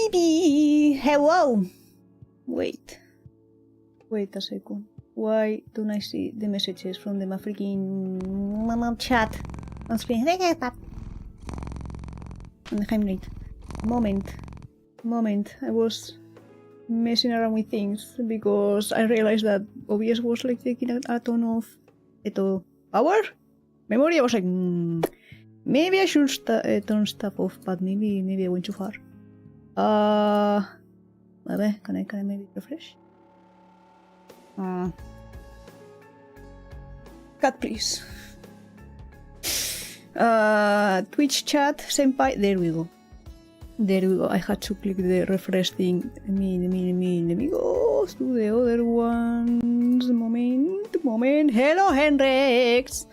baby! Hello! Wait a second. Why don't I see the messages from the freaking chat on screen? Moment. I was messing around with things because I realized that OBS was like taking a ton of power, memory. I was like, maybe I should turn stuff off, but maybe I went too far. Can I maybe refresh? Cut, please. Twitch chat, senpai. There we go. I had to click the refresh thing. Let me go to the other ones. Moment. Hello, Henrix.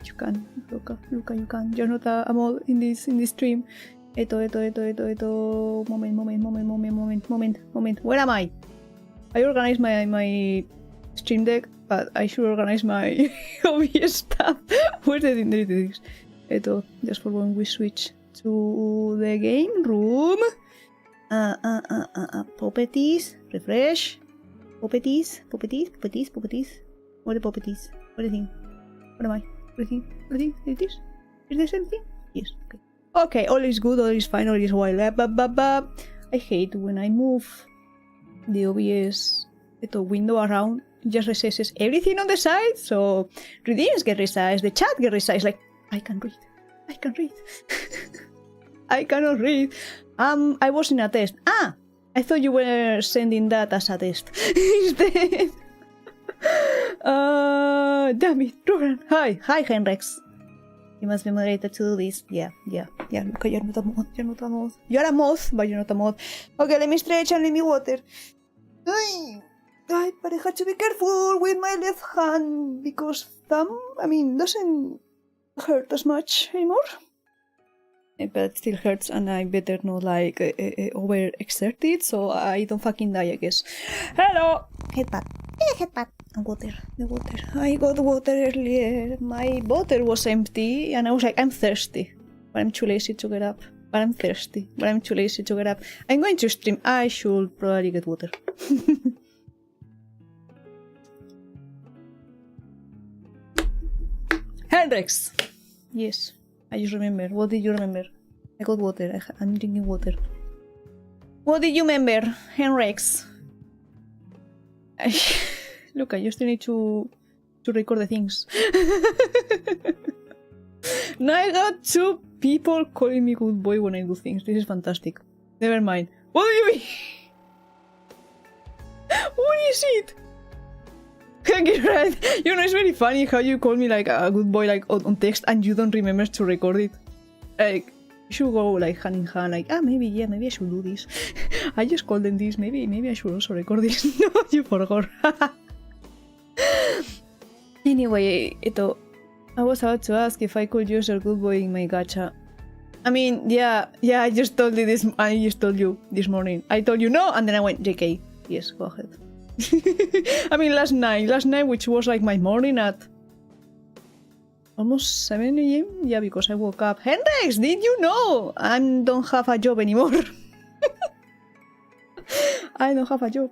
You can, Luca, you can. You're not a mod in this stream. Moment. Where am I? I organized my stream deck, but I should organize my OBS stuff. Where's the things? Just for when we switch to the game room. Properties, refresh. Properties. Where are the properties? What do you think? What am I? Everything? It is? Is there something? Yes, okay. Okay, all is good, all is fine, all is well. I hate when I move the OBS window around, it just resizes everything on the side, so readings get resized, the chat get resized, like, I can read. I cannot read. I was in a test. I thought you were sending that as a test instead. Damn it, Roran. Hi, Henrex. You must be moderated to do this. Yeah. Okay, you're not a mod. You're a moth, but you're not a mod. Okay, let me stretch and let me water. But I had to be careful with my left hand because thumb, doesn't hurt as much anymore. But it still hurts, and I better not overexert it so I don't fucking die, I guess. Hello! Headbutt. And water. The water. I got water earlier. My bottle was empty, and I was like, I'm thirsty. But I'm too lazy to get up. But I'm thirsty. But I'm too lazy to get up. I'm going to stream. I should probably get water. Hendrix! Yes. I just remember. What did you remember? I got water. I'm drinking water. What did you remember, Henrix? Look, I just need to record the things. Now I got 2 people calling me good boy when I do things. This is fantastic. Never mind. What do you mean? What is it? Right. It's very funny how you call me like a good boy on text and you don't remember to record it. Like, you should go hand in hand, maybe I should do this. I just called them this, maybe I should also record this. No, you forgot. Anyway, I was about to ask if I could use a good boy in my gacha. Yeah, I just told you this morning. I told you no, and then I went, JK. Yes, go ahead. last night, which was like my morning at almost 7 AM? Yeah, because I woke up. Henrix, did you know? I don't have a job anymore. I don't have a job.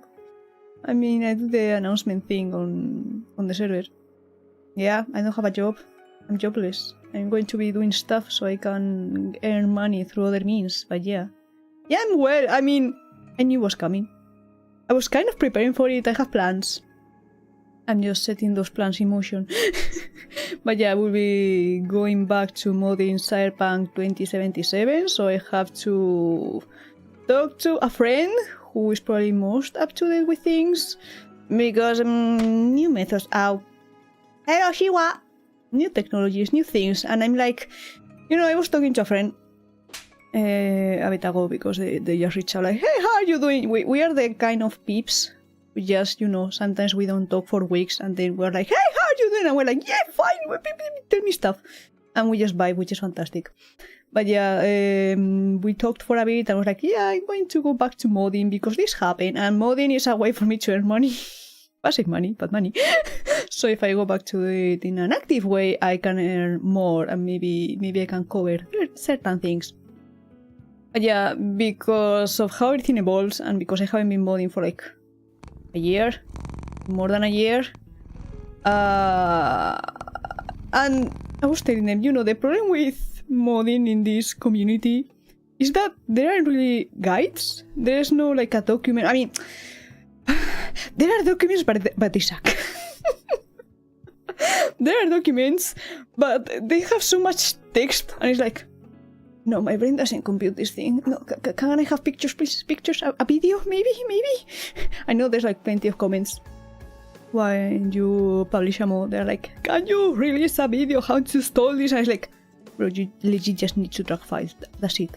I do the announcement thing on the server. Yeah, I don't have a job. I'm jobless. I'm going to be doing stuff so I can earn money through other means, but yeah. Yeah, I'm well. I knew it was coming. I was kind of preparing for it. I have plans. I'm just setting those plans in motion. But yeah, I will be going back to modding Cyberpunk 2077, so I have to talk to a friend who is probably most up to date with things, because new methods out. Hello, Shiwa! New technologies, new things, and I'm like, I was talking to a friend a bit ago because they just reached out like, hey, how are you doing? We are the kind of peeps. We just, sometimes we don't talk for weeks and then we're like, hey, how are you doing? And we're like, yeah, fine, tell me stuff. And we just vibe, which is fantastic. But yeah, we talked for a bit and I was like, yeah, I'm going to go back to modding because this happened. And modding is a way for me to earn money. Passive money, but money. So if I go back to it in an active way, I can earn more and maybe I can cover certain things. But yeah, because of how everything evolves and because I haven't been modding for like a year, more than a year, and I was telling them, you know, the problem with modding in this community is that there aren't really guides. There's no like a document. I mean, there are documents, but they suck. There are documents, but they have so much text, and it's like, no, my brain doesn't compute this thing. No, can I have pictures, please? Pictures? A video? Maybe? I know there's like plenty of comments when you publish a mod. They're like, can you release a video how to install this? I was like, bro, you legit just need to drag files. That's it.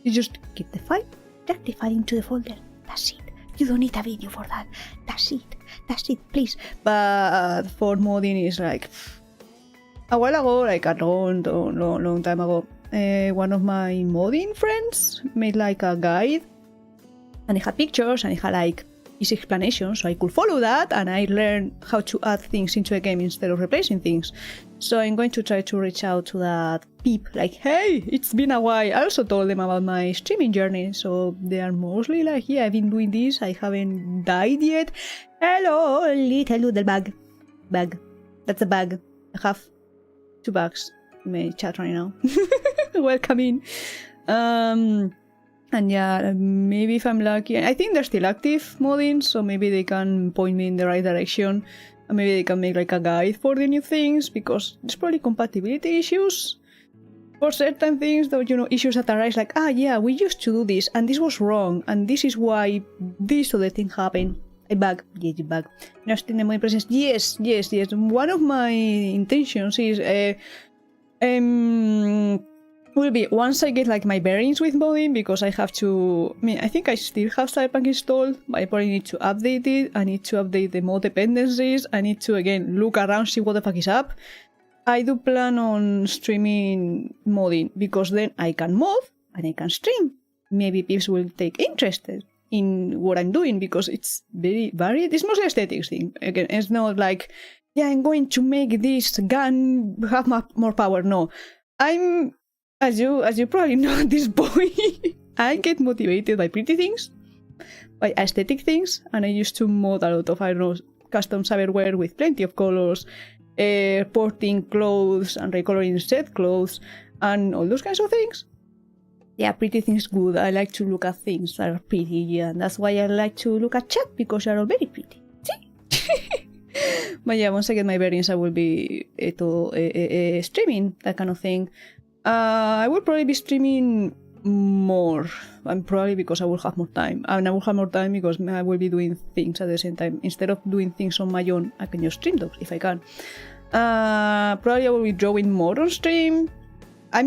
You just keep the file, drag the file into the folder. That's it. You don't need a video for that. That's it, please. But for modding is like, a while ago, like a long time ago, one of my modding friends made like a guide, and it had pictures and it had like easy explanations, so I could follow that, and I learned how to add things into a game instead of replacing things. So I'm going to try to reach out to that peep, like, hey, it's been a while. I also told them about my streaming journey, so they are mostly like, yeah, I've been doing this, I haven't died yet. Hello, little bag. That's a bag. I have 2 bags in my chat right now. Welcome in. And yeah, maybe if I'm lucky, I think they're still active modding, so maybe they can point me in the right direction, and maybe they can make like a guide for the new things, because there's probably compatibility issues for certain things, that, you know, issues that arise like, yeah, we used to do this and this was wrong and this is why this other thing happened. I bug. Yes, you bug. Just in the modding process. Yes. One of my intentions is will be once I get like my bearings with modding, because I have to, I mean, I think I still have Cyberpunk installed, but I probably need to update it. I need to update the mod dependencies. I need to again look around, see what the fuck is up. I do plan on streaming modding, because then I can mod and I can stream. Maybe peeps will take interest in what I'm doing, because it's very varied. It's mostly aesthetics thing. Again, it's not like, yeah, I'm going to make this gun have more power. No, I'm, as you probably know at this point, I get motivated by pretty things, by aesthetic things, and I used to mod a lot of, I don't know, custom cyberware with plenty of colors, porting clothes and recoloring set clothes, and all those kinds of things. Yeah, pretty things good. I like to look at things that are pretty, yeah, and that's why I like to look at chat, because they're all very pretty. See? But yeah, once I get my bearings, I will be streaming, that kind of thing. I will probably be streaming more, and probably because I will have more time. And I will have more time because I will be doing things at the same time. Instead of doing things on my own, I can just stream those if I can. Probably I will be drawing more on stream. I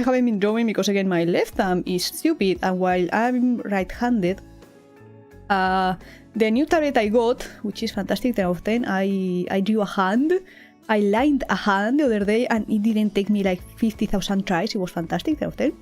haven't been drawing because, again, my left thumb is stupid, and while I'm right-handed, the new tablet I got, which is fantastic 10 out of 10, I drew a hand. I lined a hand the other day, and it didn't take me like 50,000 tries. It was fantastic 10 out of 10.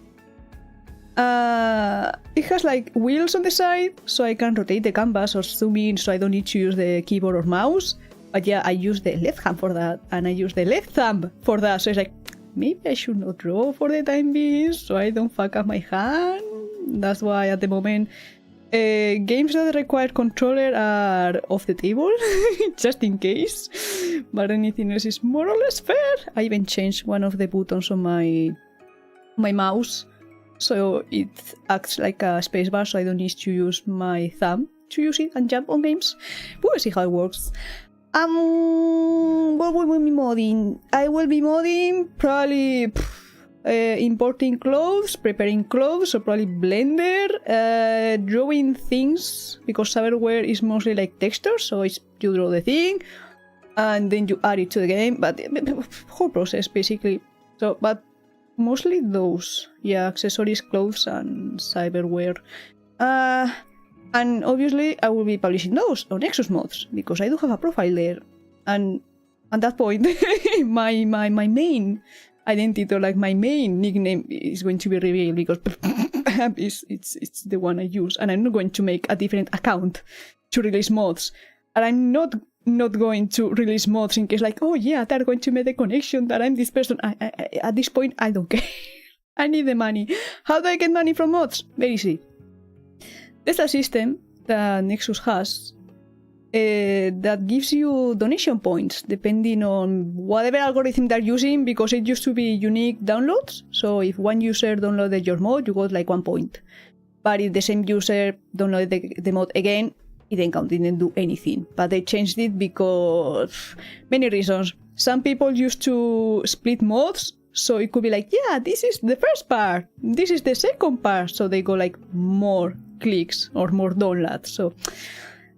It has like wheels on the side, so I can rotate the canvas or zoom in, so I don't need to use the keyboard or mouse. But yeah, I use the left hand for that, and I use the left thumb for that, so it's like, maybe I should not draw for the time being, so I don't fuck up my hand. That's why at the moment, games that require controller are off the table, just in case. But anything else is more or less fair. I even changed one of the buttons on my mouse, so it acts like a spacebar, so I don't need to use my thumb to use it and jump on games. We'll see how it works. What will we be modding? I will be modding probably importing clothes, preparing clothes, so probably Blender, drawing things, because cyberware is mostly like textures, so it's you draw the thing and then you add it to the game, but whole process basically. So, but mostly those, yeah, accessories, clothes, and cyberware. And obviously I will be publishing those on Nexus mods, because I do have a profile there, and at that point my main identity, or like my main nickname, is going to be revealed, because it's the one I use, and I'm not going to make a different account to release mods, and I'm not not going to release mods in case like, oh yeah, they're going to make the connection that I'm this person. At this point, I don't care. I need the money. How do I get money from mods? Very easy. There's a system that Nexus has that gives you donation points depending on whatever algorithm they're using, because it used to be unique downloads. So if one user downloaded your mod, you got like 1 point. But if the same user downloaded the mod again, it didn't do anything. But they changed it because many reasons. Some people used to split mods, so it could be like, yeah, this is the first part, this is the second part, so they go like more clicks or more downloads. So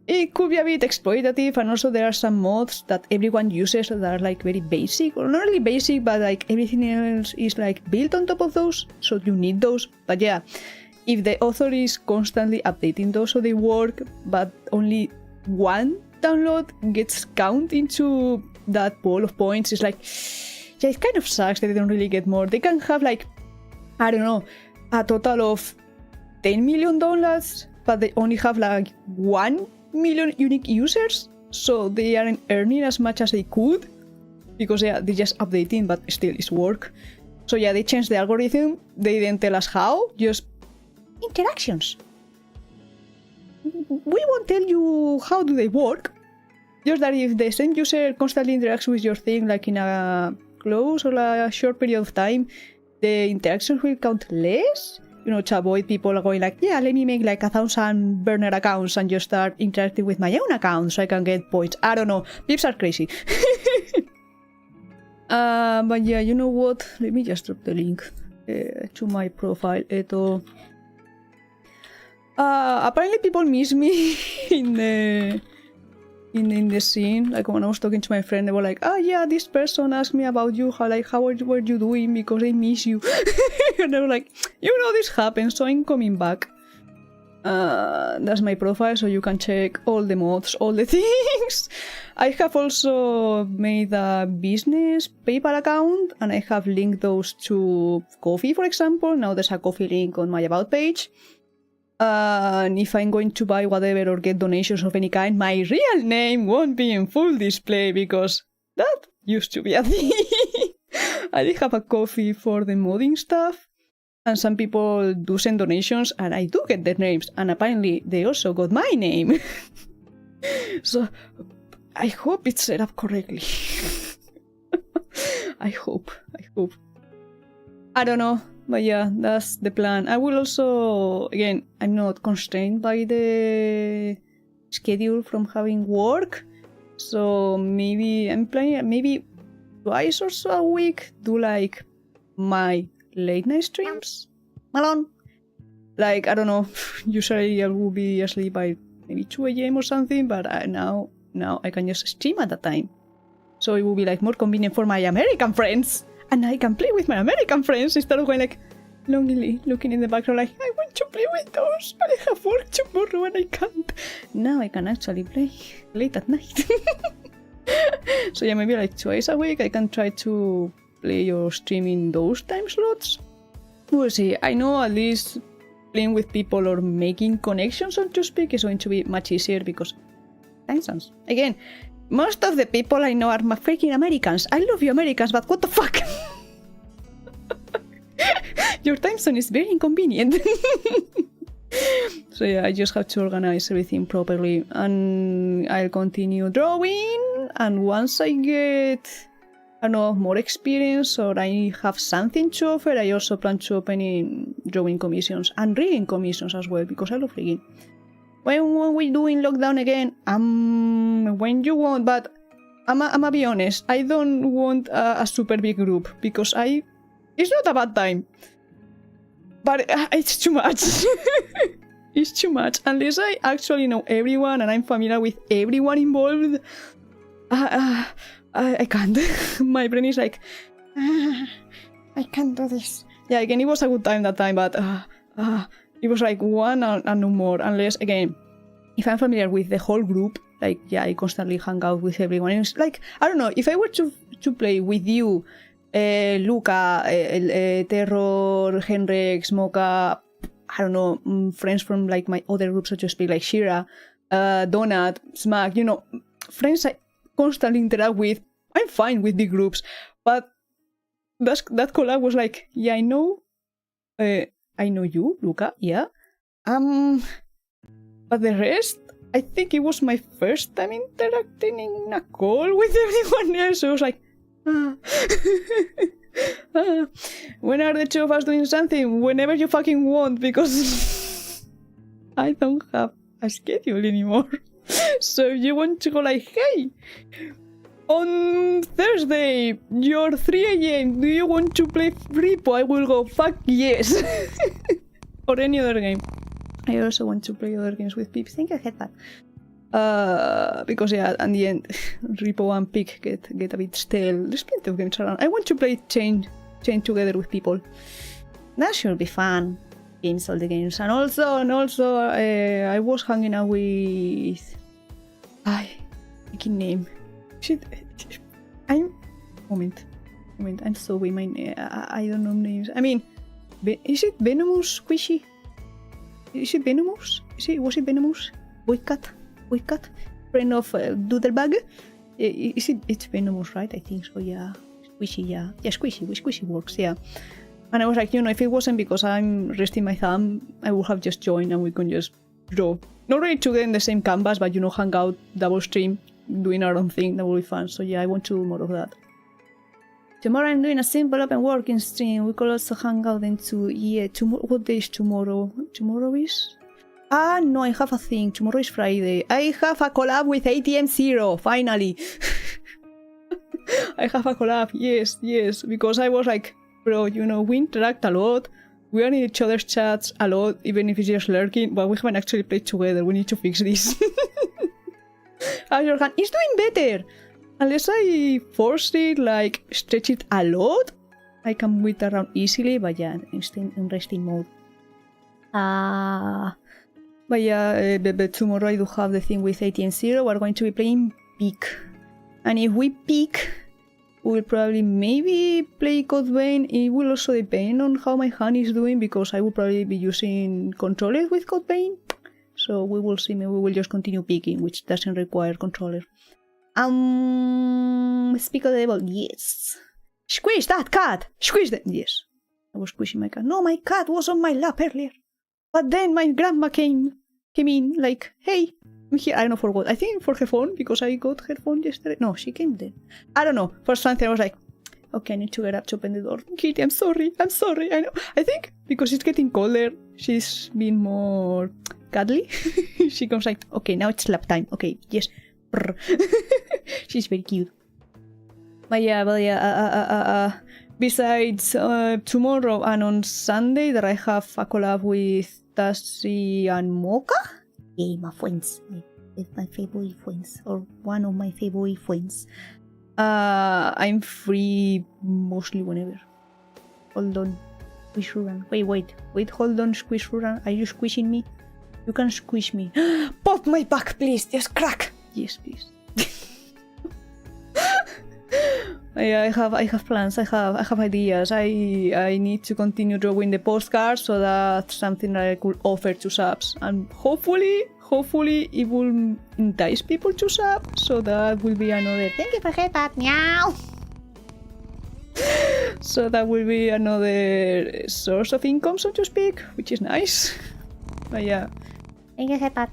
it could be a bit exploitative, and also there are some mods that everyone uses that are like very basic, or not really basic, but like everything else is like built on top of those, so you need those. But yeah, if the author is constantly updating those so they work, but only one download gets counted into that pool of points, it's like, yeah, it kind of sucks that they don't really get more. They can have like, I don't know, a total of 10 million downloads, but they only have like 1 million unique users, so they aren't earning as much as they could, because yeah, they're just updating, but still it's work. So yeah, they changed the algorithm. They didn't tell us how, just interactions. We won't tell you how do they work, just that if the same user constantly interacts with your thing, like in a close or a short period of time, the interactions will count less, you know, to avoid people going like, yeah, let me make like 1,000 burner accounts and just start interacting with my own account so I can get points. I don't know, pips are crazy. But yeah, you know what, let me just drop the link to my profile. Apparently people miss me in the scene. Like when I was talking to my friend, they were like, oh yeah, this person asked me about you, how were you doing, because they miss you. And they were like, you know, this happens, so I'm coming back. That's my profile, so you can check all the mods, all the things. I have also made a business PayPal account, and I have linked those to Coffee, for example. Now there's a Coffee link on my About page. And if I'm going to buy whatever or get donations of any kind, my real name won't be in full display, because that used to be a thing. I did have a Coffee for the modding stuff, and some people do send donations, and I do get their names, and apparently they also got my name. So I hope it's set up correctly. I hope. I don't know. But yeah, that's the plan. I will also, again, I'm not constrained by the schedule from having work. So maybe I'm planning, maybe twice or so a week, do like my late night streams. Malone. Like, I don't know, usually I will be asleep by maybe 2 AM or something, but now I can just stream at that time. So it will be like more convenient for my American friends. And I can play with my American friends instead of going like lonely, looking in the background like, I want to play with those, but I have work tomorrow and I can't. Now I can actually play late at night. So yeah, maybe like twice a week I can try to play or stream in those time slots. We'll see. I know at least playing with people or making connections, so to speak, is going to be much easier because time zones. Again, most of the people I know are freaking Americans. I love you Americans, but what the fuck? Your time zone is very inconvenient. So yeah, I just have to organize everything properly, and I'll continue drawing, and once I get, I don't know, more experience or I have something to offer, I also plan to open in drawing commissions and reading commissions as well, because I love reading. When we do in lockdown again, when you want, but I'ma be honest, I don't want a super big group, because it's not a bad time, but it's too much. It's too much. Unless I actually know everyone and I'm familiar with everyone involved, I can't. My brain is like, I can't do this. Yeah, again, it was a good time that time, but it was like one and no more. Unless, again, if I'm familiar with the whole group, like, yeah, I constantly hang out with everyone. It's like, I don't know, if I were to play with you, Luca, Terror, Henrik, Smoka, I don't know, friends from like my other groups, so to speak, like Shira, Donut, Smack, you know, friends I constantly interact with, I'm fine with big groups, but that collab was like, yeah, I know you, Luca, yeah. But the rest, I think it was my first time interacting in a call with everyone else. So I was like, when are the two of us doing something? Whenever you fucking want, because I don't have a schedule anymore. So if you want to go like, hey, on Thursday, you're 3 a.m. Do you want to play Repo? I will go, fuck yes. Or any other game. I also want to play other games with people. Think I had that. Because yeah, at the end, Repo and Pig get a bit stale. There's plenty of games around. I want to play Chain together with people. That should be fun. Games, all the games. And also, I was hanging out with... Making name. Shit. Moment. I'm so with my name. I don't know names. I mean, is it Venomous Squishy? Is it Venomous? Was it Venomous? Boycat? Friend of Doodlebug? It's Venomous, right? I think so, yeah. Squishy, yeah. Yeah, Squishy works, yeah. And I was like, if it wasn't because I'm resting my thumb, I would have just joined and we can just draw. Not really together in the same canvas, but hang out, double stream, doing our own thing. That will be fun. So yeah, I want to do more of that. Tomorrow I'm doing a simple open working stream. We could also hang out then too. Yeah, tomorrow. What day is tomorrow? Tomorrow is? No, I have a thing. Tomorrow is Friday. I have a collab with ATM0, finally. I have a collab, yes. Because I was like, bro, we interact a lot. We are in each other's chats a lot, even if it's just lurking, but we haven't actually played together. We need to fix this. Your hand is doing better. Unless I force it, like, stretch it a lot, I can move it around easily, but yeah, in resting mode. But yeah, but tomorrow I do have the thing with ATM0. We're going to be playing Peak. And if we peak, we'll probably maybe play Code Vein. It will also depend on how my hand is doing, because I will probably be using controllers with Code Vein. So we will see. Maybe we will just continue peaking, which doesn't require controller. Speak of the devil. Yes. Squish that cat. Squish that. Yes. I was squishing my cat. No, my cat was on my lap earlier. But then my grandma came in like, hey, I'm here. I don't know for what. I think for her phone, because I got her phone yesterday. No, she came then. I don't know. For something I was like, okay, I need to get up to open the door. Kitty, I'm sorry. I know. I think because it's getting colder, she's been more cuddly. She comes like, okay, now it's lap time. Okay, yes. She's very cute. But yeah, besides tomorrow and on Sunday that I have a collab with Tassi and Mocha. Yeah, my friends. My favorite friends. Or one of my favorite friends. I'm free mostly whenever. Hold on. Squish run. Wait, hold on, squish run. Are you squishing me? You can squish me. Pop my back, please. Just crack. Yes, please. I have plans. I have ideas. I need to continue drawing the postcards, so that's something that I could offer to subs, and hopefully it will entice people to sub. So that will be another. Thank you for that. Meow. So that will be another source of income, so to speak, which is nice. But yeah. Thank you for that.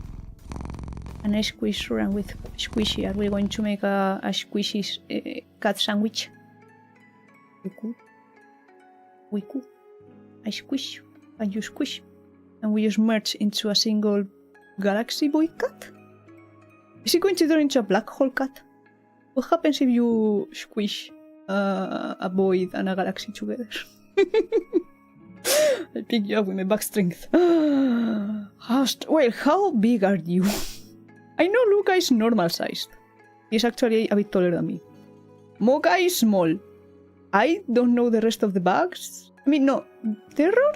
And a squish run with Squishy. Are we going to make a Squishy cat sandwich? We could. I squish and you squish. And we just merge into a single galaxy boy cat? Is it going to turn into a black hole cat? What happens if you squish a void and a galaxy together? I pick you up with my back strength. Well, how big are you? I know Luca is normal sized. He's actually a bit taller than me. Mocha is small. I don't know the rest of the bugs. I mean, no. Terror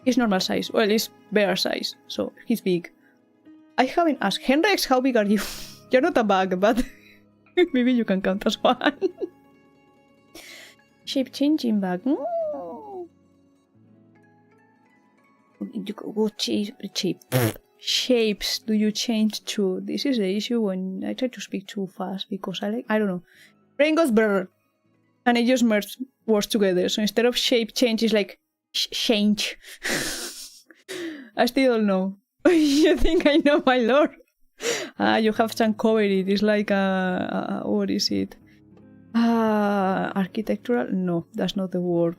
is normal size. Well, it's bear size, so he's big. I haven't asked. Henrex, how big are you? You're not a bug, but maybe you can count as one. Shape changing bug. You go shape. shapes do you change to? This is the issue when I try to speak too fast because I don't know. Brain goes brr, and I just merge words together. So instead of shape change, it's like change. I still don't know. You think I know, my lord? You have uncovered it. It's like what is it? Architectural? No, that's not the word.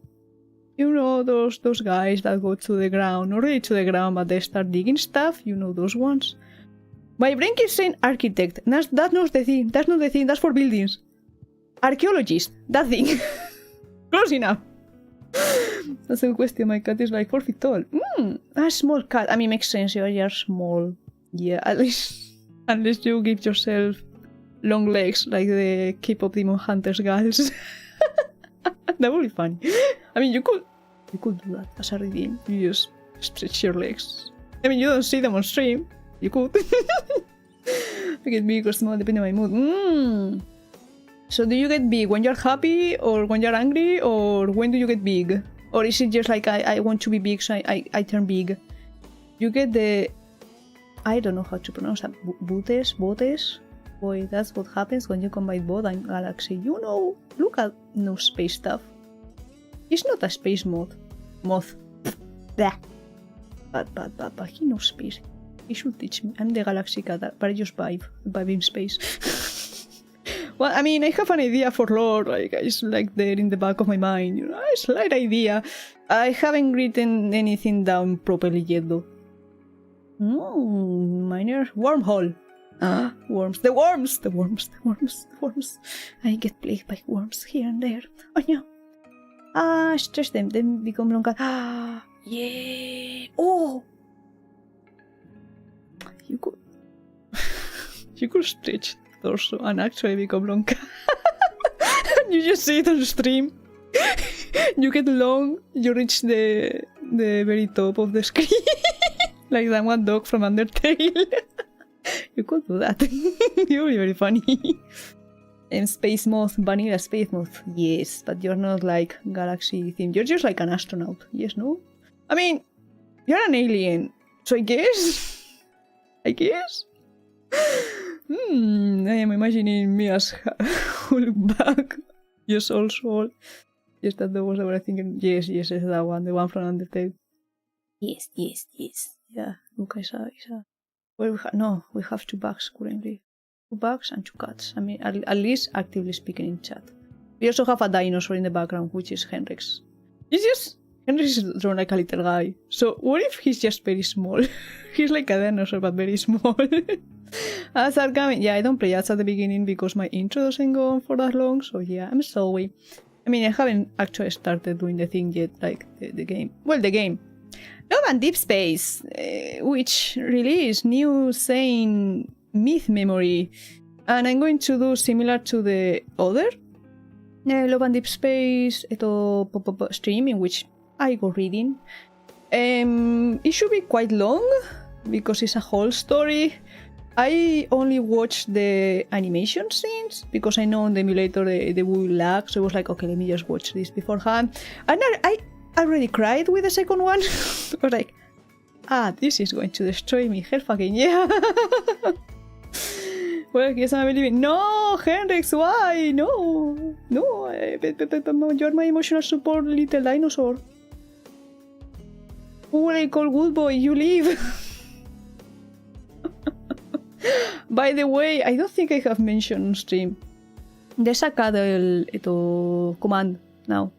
You know those guys that go to the ground, not really to the ground, but they start digging stuff. You know those ones. My brain keeps saying architect. That's not the thing. That's not the thing. That's for buildings. Archaeologist. That thing. Close enough. That's a question. My cat is like 4 feet tall. A small cat. I mean, makes sense. You're small. Yeah, at least unless you give yourself long legs like the K-pop demon hunters girls. That would be funny. I mean, you could do that as a redeem. You just stretch your legs. I mean, you don't see them on stream. You could. I get big or small depending on my mood. So do you get big when you're happy or when you're angry, or when do you get big? Or is it just like I want to be big, so I turn big? You get the... I don't know how to pronounce that. Botes? Boy, that's what happens when you combine both and galaxy. You know, look at no space stuff. He's not a space moth. Blah. But he knows space. He should teach me. I'm the galaxy cat, but I just vibe in space. Well, I mean, I have an idea for lore, like, it's like there in the back of my mind, you know, a slight idea. I haven't written anything down properly yet, though. Minor wormhole. Worms. The worms. I get plagued by worms here and there. Oh no. Stretch them, then become longer. Yeah. Oh! You could stretch torso and actually become longer. You just see it on stream. You get long, you reach the very top of the screen. Like that one dog from Undertale. You could do that. It would be very funny. And Space Moth, vanilla Space Moth. Yes, but you're not like galaxy themed. You're just like an astronaut. Yes, no? I mean, you're an alien. So I guess? I am imagining me as who look back. Yes, also. Yes, that was what I was thinking. Yes, that one. The one from Undertale. Yes. Yeah, look, I saw. Well, we have 2 bugs currently. 2 bugs and 2 cats. I mean, at least actively speaking in chat. We also have a dinosaur in the background, which is Henrix. Henrix is drawn like a little guy. So what if he's just very small? He's like a dinosaur, but very small. As are coming. Yeah, I don't play ads at the beginning because my intro doesn't go on for that long. So yeah, I'm sorry. I mean, I haven't actually started doing the thing yet, like the game. Well, the game. Love and Deepspace, which released New Zayne Myth Memory, and I'm going to do similar to the other Love and Deepspace stream in which I go reading. It should be quite long because it's a whole story. I only watched the animation scenes because I know on the emulator they will lag, so I was like, okay, let me just watch this beforehand. And I already cried with the second one. I was like, this is going to destroy me. Hell fucking yeah. Well, I guess I'm believing. No, Henrix, why? No. You're my emotional support, little dinosaur. Who will I call good boy? You leave. By the way, I don't think I have mentioned on stream. There's a cuddle command now.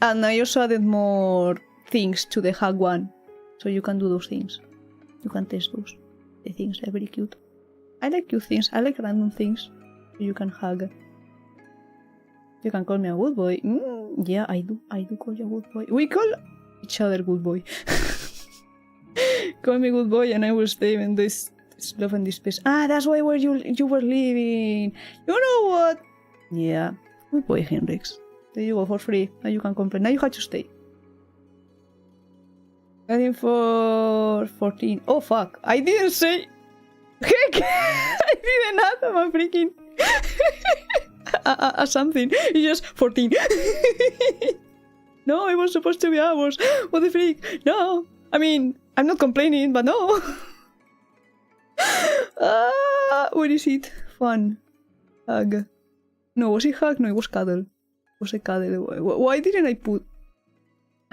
And I also added more things to the hug one. So you can do those things. You can test those. The things are very cute. I like cute things. I like random things. You can hug. You can call me a good boy. Yeah, I do. I do call you a good boy. We call each other good boy. Call me good boy and I will stay in this love and this space. That's why where you were living. You know what? Yeah. Good boy, Henrix. There you go for free. Now you can complain. Now you have to stay. Heading for 14. Oh fuck. I didn't say. Heck! I didn't add them. I'm freaking. Something. It's just 14. No, it was supposed to be hours. What the freak? No. I mean, I'm not complaining, but no. What is it? Fun. Hug. No, was it hug? No, it was cuddle. It was a cuddle. Why didn't I put...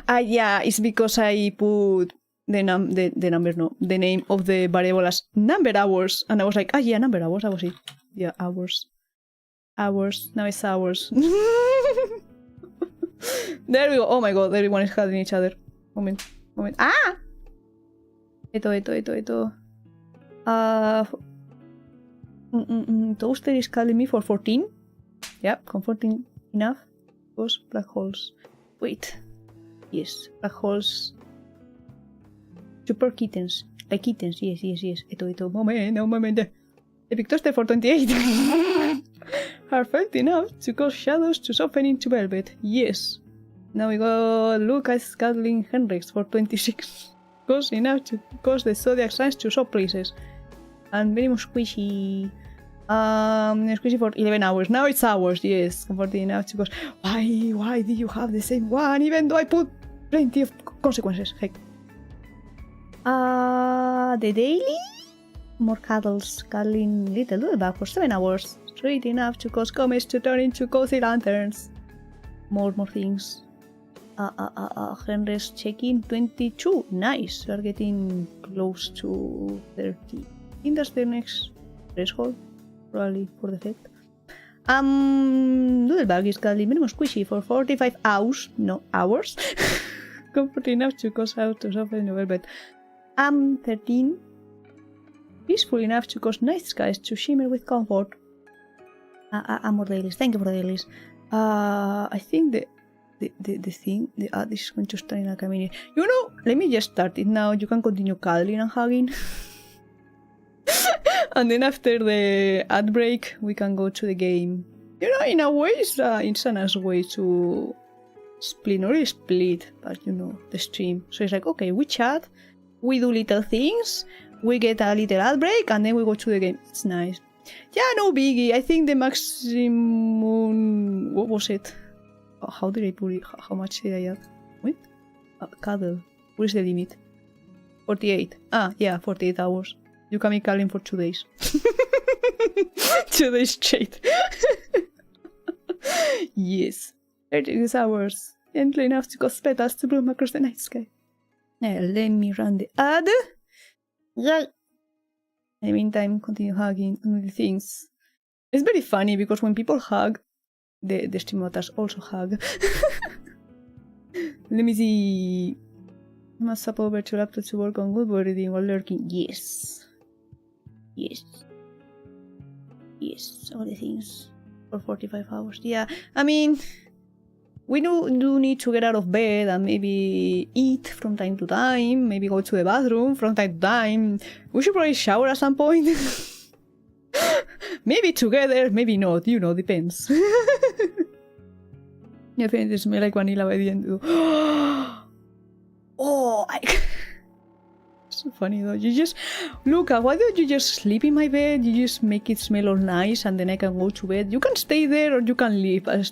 yeah, it's because I put the name of the variable as number hours. And I was like, yeah, number hours. That was it. Yeah, hours. Hours. Now it's hours. There we go. Oh my god, everyone is hugging each other. Moment. Ah! Eto. Toaster is calling me for 14. Yeah, comforting enough. Those black holes. Wait. Yes, black holes. Super kittens. Like kittens, yes. Eto. Moment. Epic toaster for 28. Are felt enough to cause shadows to soften into velvet. Yes. Now we go Lucas cuddling Henrix for 26. Cause enough to cause the zodiac signs to swap places. And very much squishy. Squishy for 11 hours. Now it's hours, yes. Comforting enough to cause... Why did you have the same one? Even though I put plenty of consequences. Heck. The daily? More cuddles. Cuddling little doodlebug for 7 hours. Straight enough to cause comets to turn into cozy lanterns. More things. Henry's check-in 22. Nice. We are getting close to 30. I think that's the next threshold. Probably for the effect. Doodlebug is currently minimum squishy for 45 hours. No, hours. Comfort enough to cause out to soften the velvet. 13. Peaceful enough to cause night skies to shimmer with comfort. More dailies. Thank you for the dailies. I think the thing, this is going to start in like a minute. You know, let me just start it now. You can continue cuddling and hugging. And then after the ad break, we can go to the game. You know, in a way, it's a nice way to split, not really split, but you know, the stream. So it's like, okay, we chat, we do little things, we get a little ad break, and then we go to the game. It's nice. Yeah, no biggie. I think the maximum... What was it? How did I put it? How much did I add? Wait? Cuddle. What is the limit? 48. Yeah, 48 hours. You can be cuddling for 2 days. 2 days straight. Yes. 36 hours. Gently enough to cause petals to bloom across the night sky. Now, let me run the ad. Yeah. In the meantime, continue hugging and the things. It's very funny because when people hug, the stream avatars also hug. Let me see. Must swap over to laptop to work on good reading while lurking. Yes. All the things for 45 hours. Yeah, I mean, we do need to get out of bed and maybe eat from time to time, maybe go to the bathroom from time to time. We should probably shower at some point. Maybe together, maybe not, you know, depends. I think it smells like vanilla by the end. Oh, so funny though. You just look, why don't you just sleep in my bed? You just make it smell all nice, and then I can go to bed. You can stay there or you can leave. At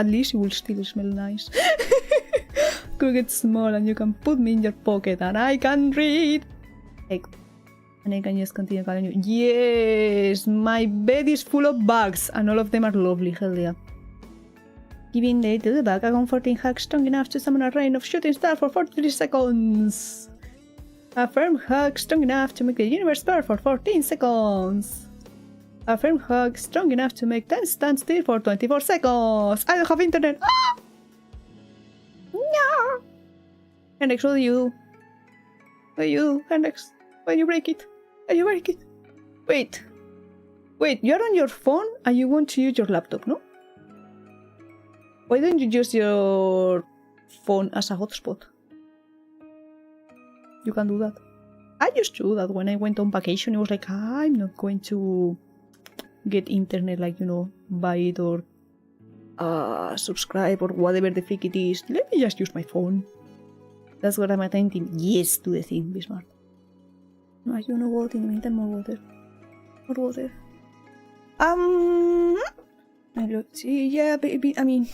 least it will still smell nice. Could get small and you can put me in your pocket and I can read. And I can just continue calling you. Yes, my bed is full of bugs and all of them are lovely. Hell yeah. Giving the bug a comforting hug strong enough to summon a rain of shooting stars for 43 seconds. A firm hug strong enough to make the universe burn for 14 seconds. A firm hug strong enough to make time stand still for 24 seconds. I don't have internet. Ah! No! Hendrix, what do you? Hendrix? Why you break it? Why you break it? Wait, you're on your phone and you want to use your laptop, no? Why don't you use your phone as a hotspot? You can do that. I used to do that when I went on vacation. It was like, I'm not going to get internet, like, you know, buy it or subscribe or whatever the freak it is. Let me just use my phone. That's what I'm attempting. Yes, do the thing, be smart. No, you know what? In the meantime, more water. Let's see, yeah, baby. I mean,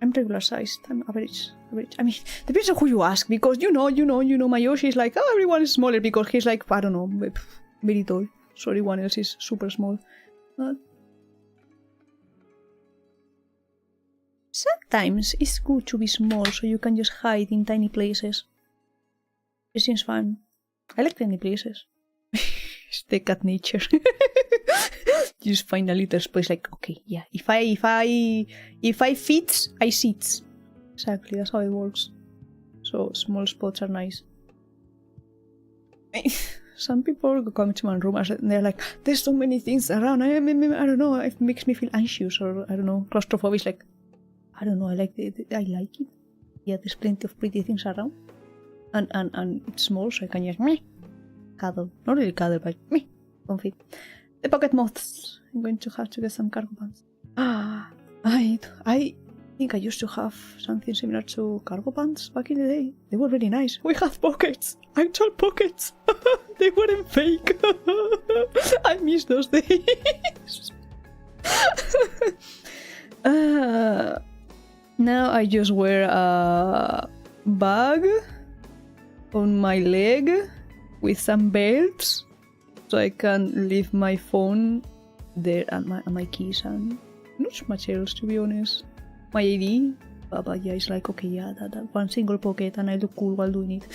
I'm regular sized. I'm average. I mean, depends on who you ask, because you know, my Yoshi is like, oh, everyone is smaller because he's like, I don't know, very tall. So everyone else is super small. But sometimes it's good to be small so you can just hide in tiny places. It seems fun. I like tiny places. It's the cat nature. You just find a little space like, okay, yeah, if I fit, I sit. Exactly, that's how it works. So small spots are nice. Some people come to my room and they're like, there's so many things around. I don't know, it makes me feel anxious, or I don't know, claustrophobic. Is like, I don't know, I like it. Yeah, there's plenty of pretty things around. And it's small, so I can just cuddle. Not really cuddle, but comfy. The pocket moths. I'm going to have to get some cargo pants. I think I used to have something similar to cargo pants back in the day. They were really nice. We had pockets. Actual pockets. They weren't fake. I miss those days. Now I just wear a bag on my leg with some belts, so I can leave my phone there and my keys and not much else, to be honest. My ID, but yeah, it's like, okay, yeah, that one single pocket and I look cool while doing it.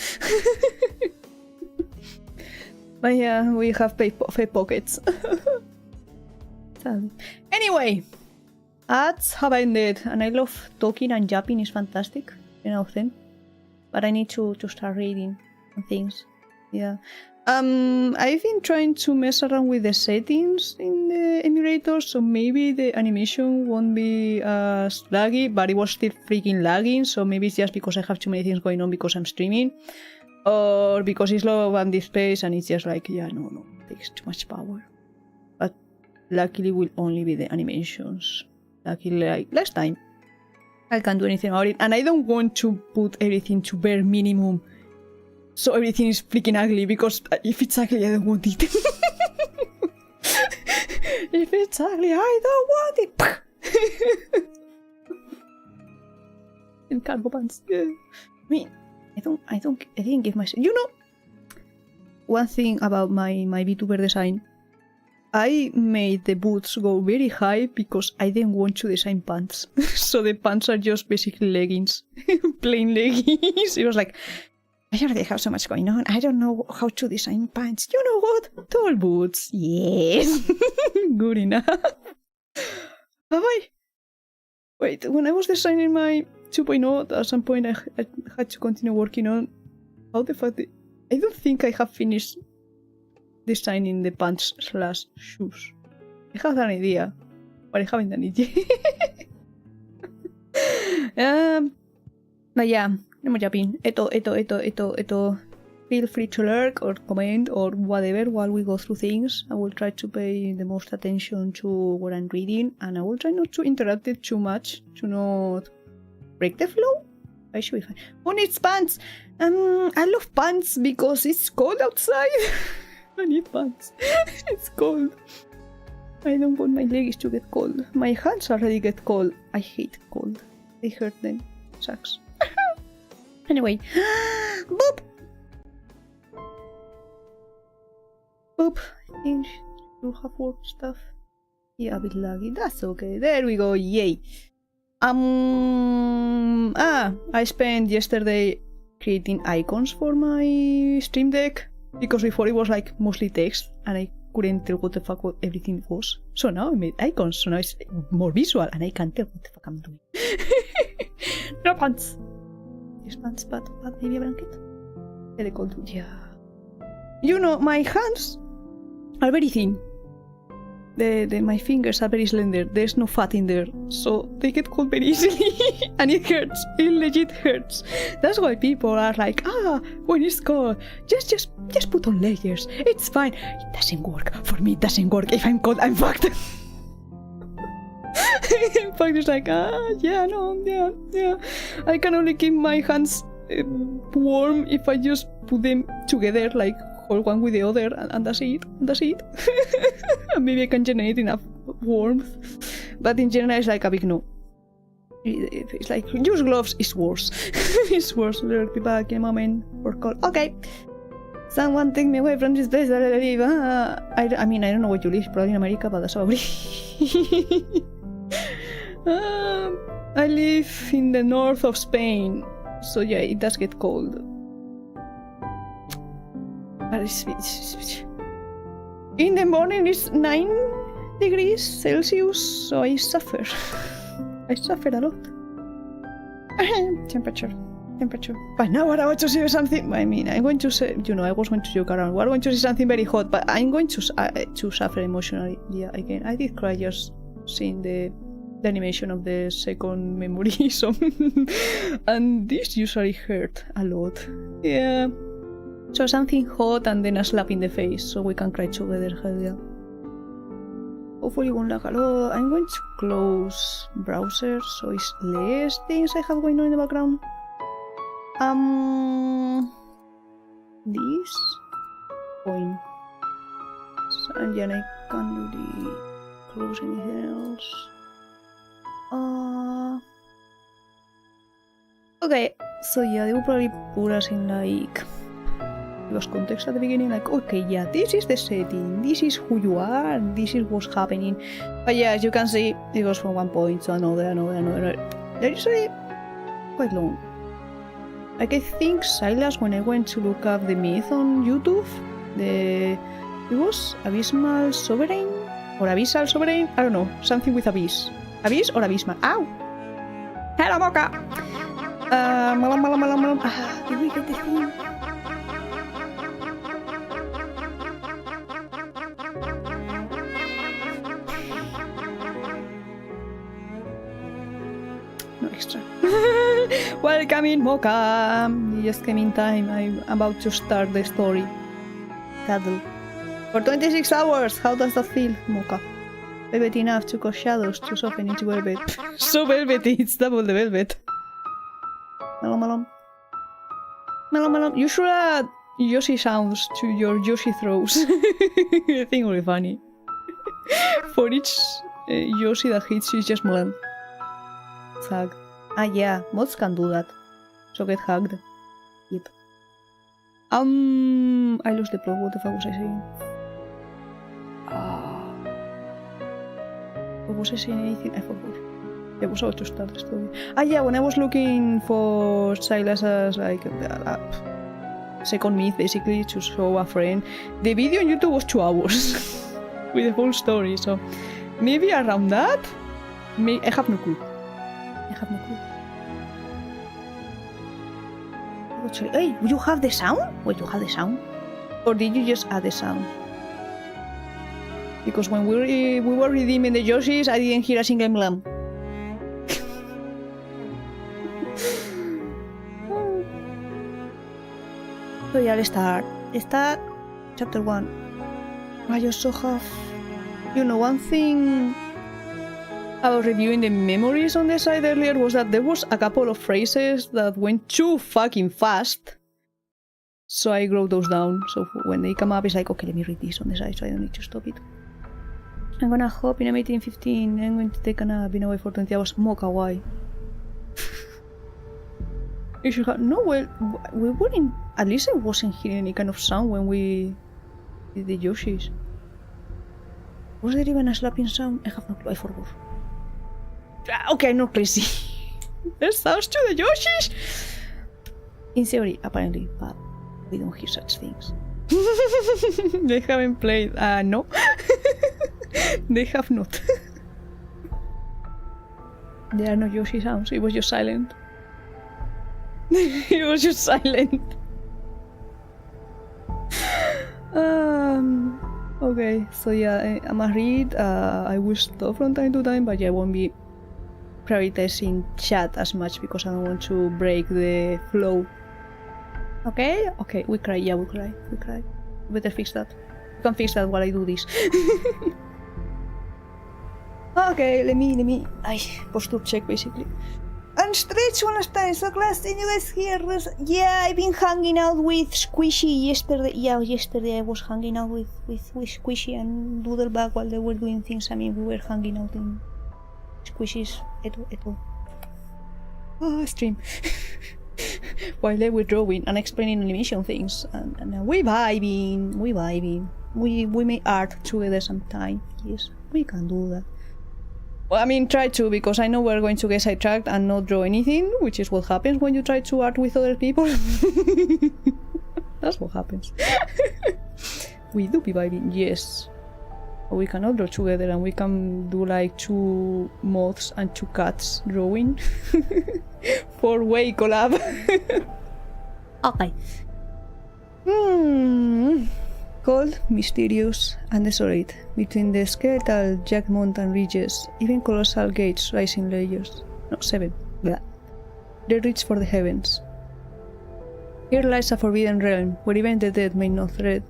But yeah, we have fake pockets. Anyway, ads have ended, and I love talking and yapping, is fantastic, thing. But I need to start reading and things. Yeah. I've been trying to mess around with the settings in the emulator, so maybe the animation won't be as laggy, but it was still freaking lagging, so maybe it's just because I have too many things going on because I'm streaming, or because it's low on Deepspace and it's just like, yeah, no, it takes too much power. But luckily it will only be the animations. Luckily, like last time, I can't do anything about it, and I don't want to put everything to bare minimum so everything is freaking ugly, because if it's ugly, I don't want it. If it's ugly, I don't want it. In cargo pants. Yeah. I mean, I didn't give myself. One thing about my VTuber design, I made the boots go very high because I didn't want to design pants. So the pants are just basically leggings, plain leggings. It was like, I already have so much going on. I don't know how to design pants. You know what? Tall boots. Yes. Good enough. Wait, when I was designing my 2.0, at some point I had to continue working on how the fuck I don't think I have finished designing the pants/shoes. I have an idea, but I haven't done it yet. But yeah. No more yapping. Eto. Feel free to lurk or comment or whatever while we go through things. I will try to pay the most attention to what I'm reading, and I will try not to interrupt it too much to not break the flow. I should be fine. Who needs pants? I love pants because it's cold outside. I need pants. It's cold. I don't want my legs to get cold. My hands already get cold. I hate cold. They hurt then. Sucks. Anyway, boop! Boop. I think you have work stuff. Yeah, a bit laggy. That's okay. There we go. Yay. I spent yesterday creating icons for my Stream Deck, because before it was like mostly text and I couldn't tell what the fuck everything was. So now I made icons, so now it's more visual and I can tell what the fuck I'm doing. No pants. Pants, but maybe a blanket. Very cold. Yeah. My hands are very thin. My fingers are very slender. There's no fat in there, so they get cold very easily, and it hurts. It legit hurts. That's why people are like, when it's cold, just put on layers. It's fine. It doesn't work for me. It doesn't work. If I'm cold, I'm fucked. In fact, it's like, yeah. I can only keep my hands warm if I just put them together, like hold one with the other, and that's it. And maybe I can generate enough warmth. But in general, it's like a big no. It's like, use gloves is worse. It's worse. We'll be back in a moment for call. Okay. Someone take me away from this place that I live. I mean, I don't know where you live, probably in America, but that's about it. I live in the north of Spain, so yeah, it does get cold. But in the morning it's 9 degrees Celsius, so I suffer. I suffer a lot. Temperature. But now I want to say something. I mean, I'm going to say, I was going to joke around. We're going to say something very hot, but I'm going to suffer emotionally. Yeah, again, I did cry just seeing the animation of the second memory song. And this usually hurt a lot. Yeah. So something hot and then a slap in the face, so we can cry together. Hell yeah. Hopefully won't lag a lot. I'm going to close browser, so it's less things I have going on in the background. This point. And then I can do the close anything else. Okay, so yeah, they will probably put us in like was context at the beginning, like, okay, yeah, this is the setting, this is who you are, this is what's happening. But yeah, as you can see, it goes from one point to another. They're usually quite long. Like, I think Silas, when I went to look up the myth on YouTube, it was Abysmal Sovereign? Or Abyssal Sovereign? I don't know, something with Abyss. Abyss or Abysmal? Ow! Hello, Mocha! Did we get the thing? No extra. Welcome in, Mocha! You just came in time. I'm about to start the story. Cuddle. For 26 hours! How does that feel, Mocha? Velvet enough to cause shadows to soften into velvet. So velvety, it's double the velvet. Melon. You should add Yoshi sounds to your Yoshi throws. I think it will be funny. For each Yoshi that hits you, is just melon. Hug. Ah yeah, mods can do that. So get hugged. Yep. I lost the plot. What the fuck was I saying? What was I saying? Anything? I forgot. I was about to start the story. Ah yeah, when I was looking for Silas as like a second myth, basically, to show a friend, the video on YouTube was 2 hours with the whole story. So maybe around that. I have no clue. Hey, you have the sound? Wait, you have the sound? Or did you just add the sound? Because when we were redeeming the Yoshis, I didn't hear a single mlam. So yeah, let's start. Chapter 1. I also have... one thing about reviewing the memories on the side earlier was that there was a couple of phrases that went too fucking fast. So I wrote those down. So when they come up, it's like, okay, let me read this on the side so I don't need to stop it. I'm gonna hop in a meeting in 15. I'm going to take a nap, been away for 20 hours. Mocha, why? You should have... No, well, we weren't... At least I wasn't hearing any kind of sound when we did the Yoshis. Was there even a slapping sound? I have no clue, I forgot. Okay, I'm not crazy. There's sounds to the Yoshis! In theory, apparently, but we don't hear such things. They haven't played... no. They have not. There are no Yoshi sounds, it was just silent. It was just silent. Okay, so yeah, I'm gonna read. I will stop from time to time, but yeah, I won't be prioritizing chat as much because I don't want to break the flow. Okay? Okay, we cry. Yeah, we cry. Better fix that. You can fix that while I do this. Okay, let me... posture check, basically. And stretch one last time, so glad you guys here. Yeah, I've been hanging out with Squishy yesterday. Yeah, yesterday I was hanging out with Squishy and Doodlebug while they were doing things. I mean, we were hanging out in Squishy's eto. stream. While they were drawing and explaining animation things, and we vibing. We make art together sometime. Yes, we can do that. Well, I mean, try to, because I know we're going to get sidetracked and not draw anything, which is what happens when you try to art with other people. That's what happens. We do be vibing, yes. We can all draw together and we can do like 2 moths and 2 cats drawing. 4-way collab. Okay. Cold, mysterious, and desolate. Between the skeletal jagged mountain ridges, even colossal gates rise in layers. No, 7. Blah. They reach for the heavens. Here lies a forbidden realm, where even the dead may not tread,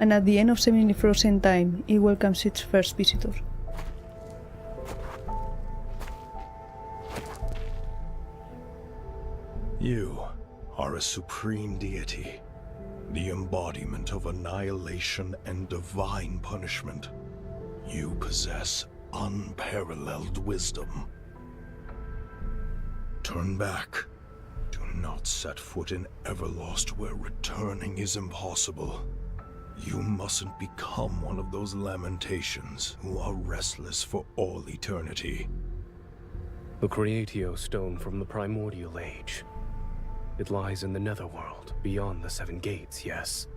and at the end of semi-frozen time, it welcomes its first visitor. You are a supreme deity, the embodiment of annihilation and divine punishment. You possess unparalleled wisdom. Turn back. Do not set foot in Everlost, where returning is impossible. You mustn't become one of those lamentations who are restless for all eternity. The Creatio stone from the primordial age. It lies in the netherworld, beyond the 7 gates, yes.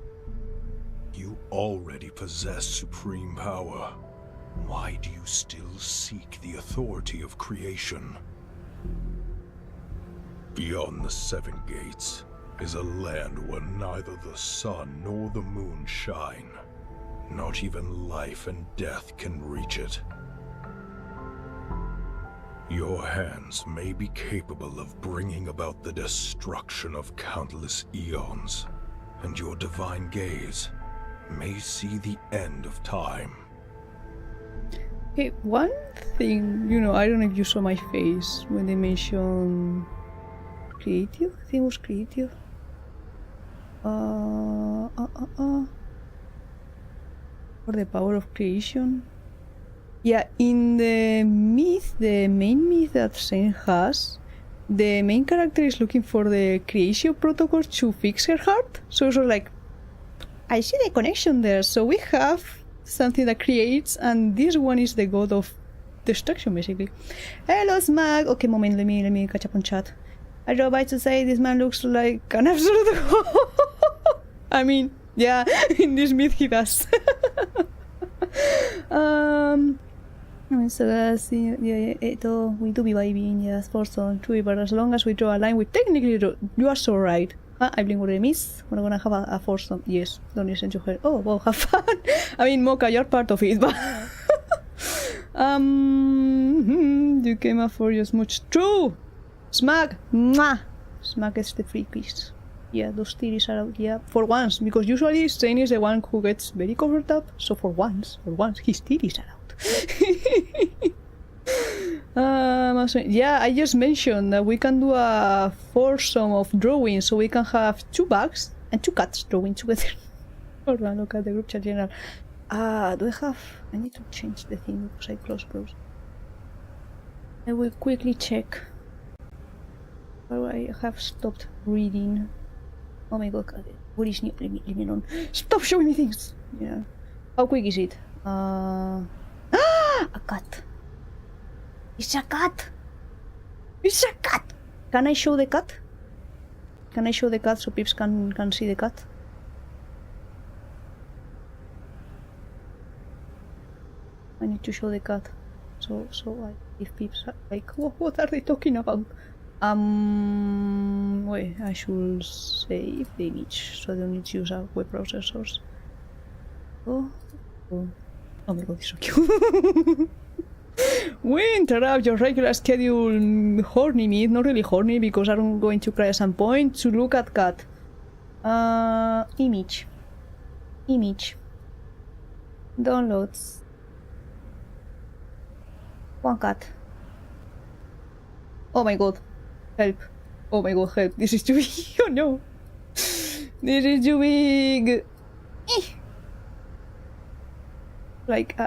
You already possess supreme power. Why do you still seek the authority of creation? Beyond the 7 gates is a land where neither the sun nor the moon shine. Not even life and death can reach it. Your hands may be capable of bringing about the destruction of countless eons, and your divine gaze may see the end of time. Okay, one thing, I don't know if you saw my face when they mentioned creative. I think it was creative. Or the power of creation. Yeah, in the myth, the main myth that Zayne has, the main character is looking for the creation protocol to fix her heart. So it's like, I see the connection there. So we have something that creates, and this one is the god of destruction, basically. Hello, Smag. Okay, moment, let me catch up on chat. I was about to say this man looks like an absolute. I mean, yeah, in this myth he does. So we do be vibing, yes, for some true, but as long as we draw a line, we technically draw. You are so right. I blink with a miss. We're gonna have a foursome. Yes, don't listen to her. Oh, well, have fun. I mean, Mocha, you're part of it, but you came up for your smooch. True. Smack. Mwah. Smack is the freakies. Yeah, those titties are out. Yeah, for once, because usually Zayne is the one who gets very covered up. So for once, his titties are out. Yeah, I just mentioned that we can do a foursome of drawing, so we can have 2 bags and 2 cats drawing together. Hold on, look at the group chat general. Do I have? I need to change the thing because I closed browse. I will quickly check. Oh, I have stopped reading. Oh my god, what is new? Leave me alone. Stop showing me things! Yeah. How quick is it? A cat. It's a cat! It's a cat! Can I show the cat? Can I show the cat so peeps can see the cat? I need to show the cat. So if peeps are like, what are they talking about? Wait, I should save the image so I don't need to use a web browser source. Oh my god, it's so cute. We interrupt your regular schedule horny meet, not really horny because I'm going to cry at some point, to look at cat. Image. Downloads. 1 cat. Oh my god. Help. Oh my god, help. This is too big. Oh no. This is too big. Like,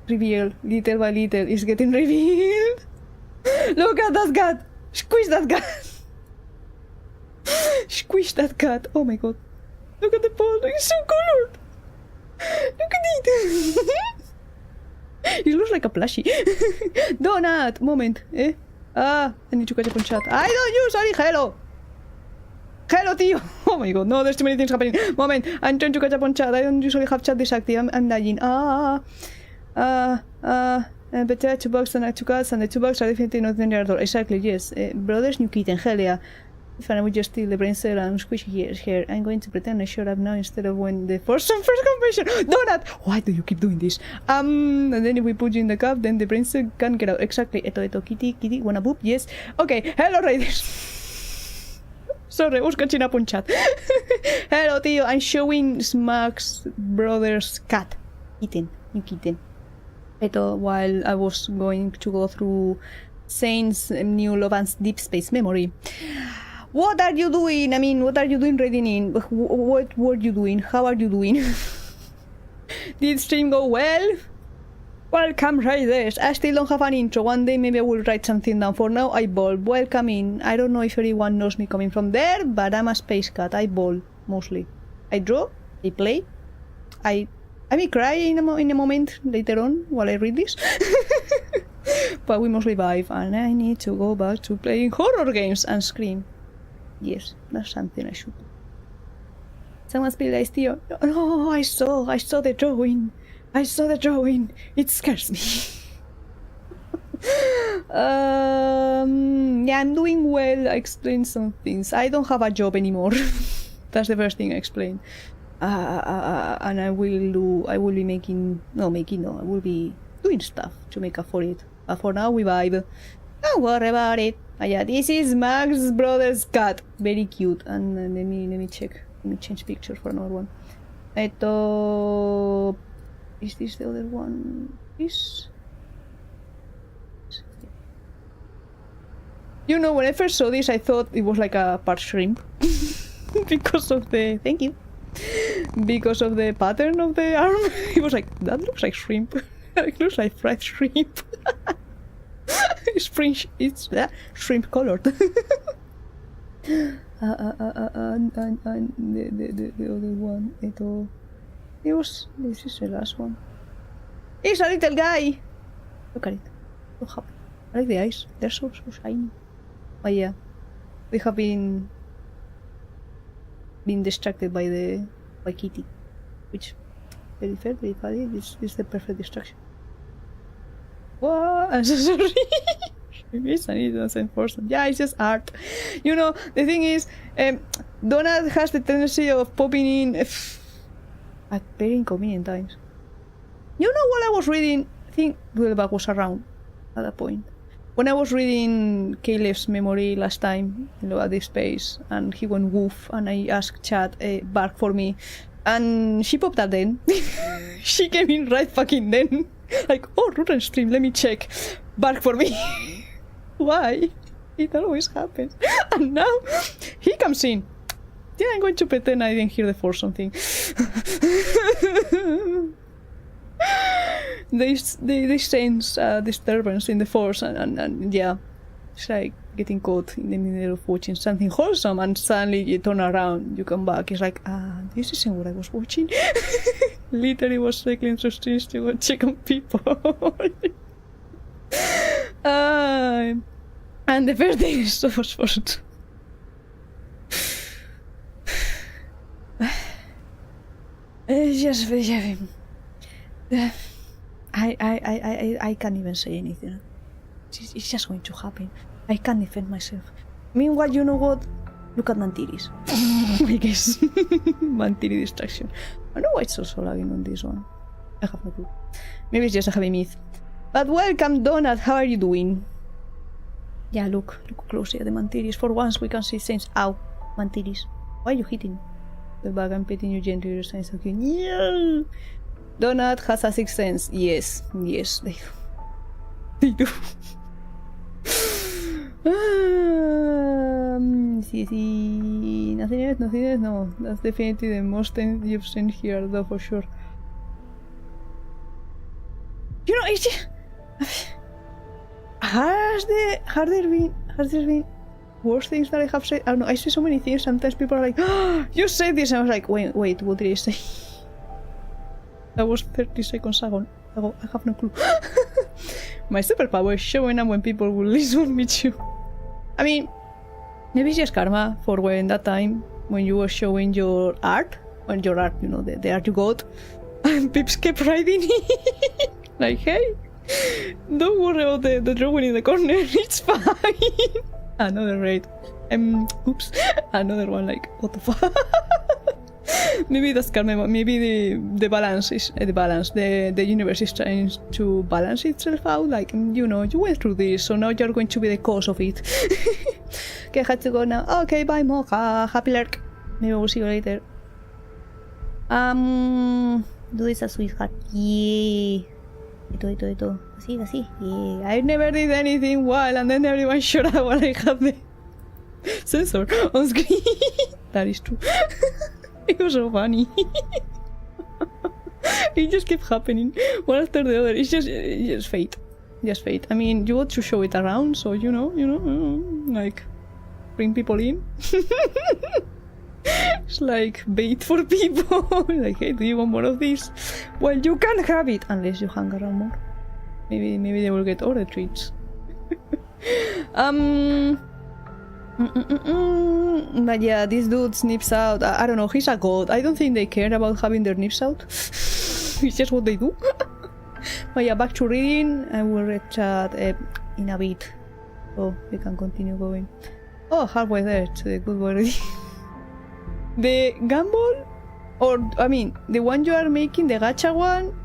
reveal. Little by little. It's getting revealed. Look at that cat. Squish that cat! Squish that cat! Oh my god. Look at the ball, it's so colored! Look at it! It looks like a plushie. Donut! Moment, eh? I need to catch up on chat. I don't use sorry, hello! Hello, tío! Oh my god, no, there's too many things happening. Moment, I'm trying to catch up on chat. I don't usually have chat disactive. I'm dying. But there are 2 bugs and 2 cats, and the 2 bugs are definitely not in the door. Exactly, yes. Brothers, new kitten, hell yeah. If I would just steal the brain cell and squish ears here, I'm going to pretend I showed up now instead of when the first confession. Donut! Why do you keep doing this? And then if we put you in the cup, then the brain cell can't get out. Exactly. Eto, kitty, wanna boop? Yes. Okay, hello, raiders. Sorry, I was catching up on chat. Hello, tío. I'm showing Smug's brother's cat. New kitten. Eto, while I was going to go through Zayne's new love and Deepspace memory. What are you doing? I mean, what are you doing reading in? What were you doing? How are you doing? Did stream go well? Welcome, riders. I still don't have an intro. One day maybe I will write something down. For now, I bowl. Welcome in. I don't know if anyone knows me coming from there, but I'm a space cat. I bowl, mostly. I draw, I play. I may cry in a moment later on while I read this. But we mostly vibe, and I need to go back to playing horror games and scream. Yes, that's something I should do. Someone spilled ice, tío. No, I saw the drawing. I saw the drawing. It scares me. Yeah, I'm doing well. I explained some things. I don't have a job anymore. That's the first thing I explained. And I will be doing stuff to make up for it. But for now, we vibe. Don't worry about it. Yeah, this is Max's brother's cat. Very cute. And let me check. Let me change picture for another one. Is this the other one? This? You know, when I first saw this, I thought it was like a part shrimp. Because of the... Thank you. Because of the pattern of the arm. It was like, that looks like shrimp. It looks like fried shrimp. It's shrimp colored. And the other one, this is the last one. It's a little guy. Look at it. So happy. I like the eyes. They're so shiny. But yeah, we have been distracted by Kitty, which very fair, very funny. This is the perfect distraction. What? I'm so sorry. It's an innocent person. Yeah, it's just art. You know, the thing is, Donald has the tendency of popping in at very inconvenient times. You know, while I was reading, I think Duelbag was around at that point. When I was reading Caleb's memory last time, at Deepspace, and he went woof, and I asked Chad, bark for me, and she popped up then. She came in right fucking then. Like, oh, root and stream, let me check. Bark for me. Why? It always happens. And now, he comes in. Yeah, I'm going to pretend I didn't hear the force something. They sense disturbance in the force, and yeah, it's like getting caught in the middle of watching something wholesome, and suddenly you turn around, you come back, it's like, this isn't what I was watching. Literally was cycling through streets to go check on people. And the first thing is so first. It's just I can't even say anything. It's just going to happen. I can't defend myself. Meanwhile, you know what? Look at Mantiris. I guess. Mantiri distraction. I know why it's also lagging on this one. I have no clue. Maybe it's just a heavy myth. But welcome, Donut. How are you doing? Yeah, look closely at the Mantiris. For once, we can see things. Ow, Mantiris. Why are you hitting the bag? I'm petting you gently. Your signs of you. Yeah. Donut has a sixth sense. Yes, they do. They do. Nothing else, no. That's definitely the most thing you've seen here, though, for sure. You know, it's just... Has has there been worse things that I have said? I don't know, I say so many things, sometimes people are like, oh, you said this, and I was like, wait, what did I say? That was 30 seconds ago, I have no clue. My superpower is showing up when people will least want me to. I mean, maybe it's just karma for when that time, when you were showing your art, you know, the art you got, and Pips kept writing like, hey, don't worry about the drawing in the corner, it's fine. Another raid. Oops. Another one, like, what the fuck? Maybe that's karma, maybe the balance is, the universe is trying to balance itself out, like, you know, you went through this, so now you're going to be the cause of it. Okay, I had to go now. Okay, bye Mocha, happy lurk. Maybe we'll see you later. Do this as sweetheart. Yeah. Ito. Así. Yeah. I never did anything wild, and then everyone shut up while I had the sensor on screen. That is true. It was so funny. It just kept happening one after the other. It's just fate. Just fate. I mean, you got to show it around, so you know, like, bring people in. It's like bait for people. Like, hey, do you want more of this? Well, you can't have it unless you hang around more. Maybe they will get all the treats. But yeah, this dude snips out. I don't know, he's a god. I don't think they care about having their nips out. It's just what they do. But yeah, back to reading. I will read chat in a bit, so we can continue going. Oh, halfway there to the good word. The gamble, or I mean, the one you are making, the gacha one,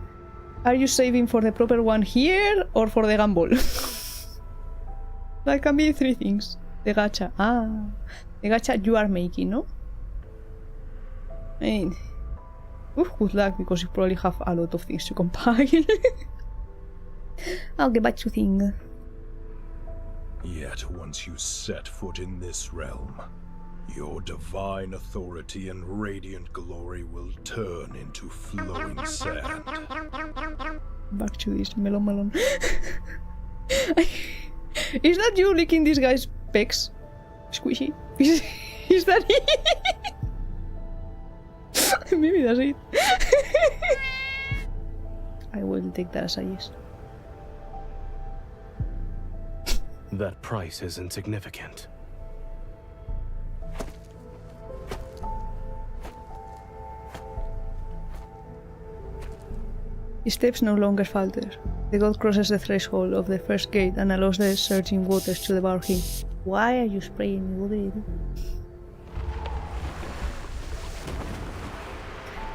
are you saving for the proper one here or for the gamble? That can be three things. The gacha, the gacha you are making, no? I mean, good luck, because you probably have a lot of things to compile. I'll get back to thing. Yet once you set foot in this realm, your divine authority and radiant glory will turn into flowing sand. Back to this melon. Is that you licking this guy's pecs? Squishy? Is that it? Maybe that's it. I will take that as a yes. That price is insignificant. His steps no longer falter. The god crosses the threshold of the first gate and allows the surging waters to devour him. Why are you spraying me? What did you do?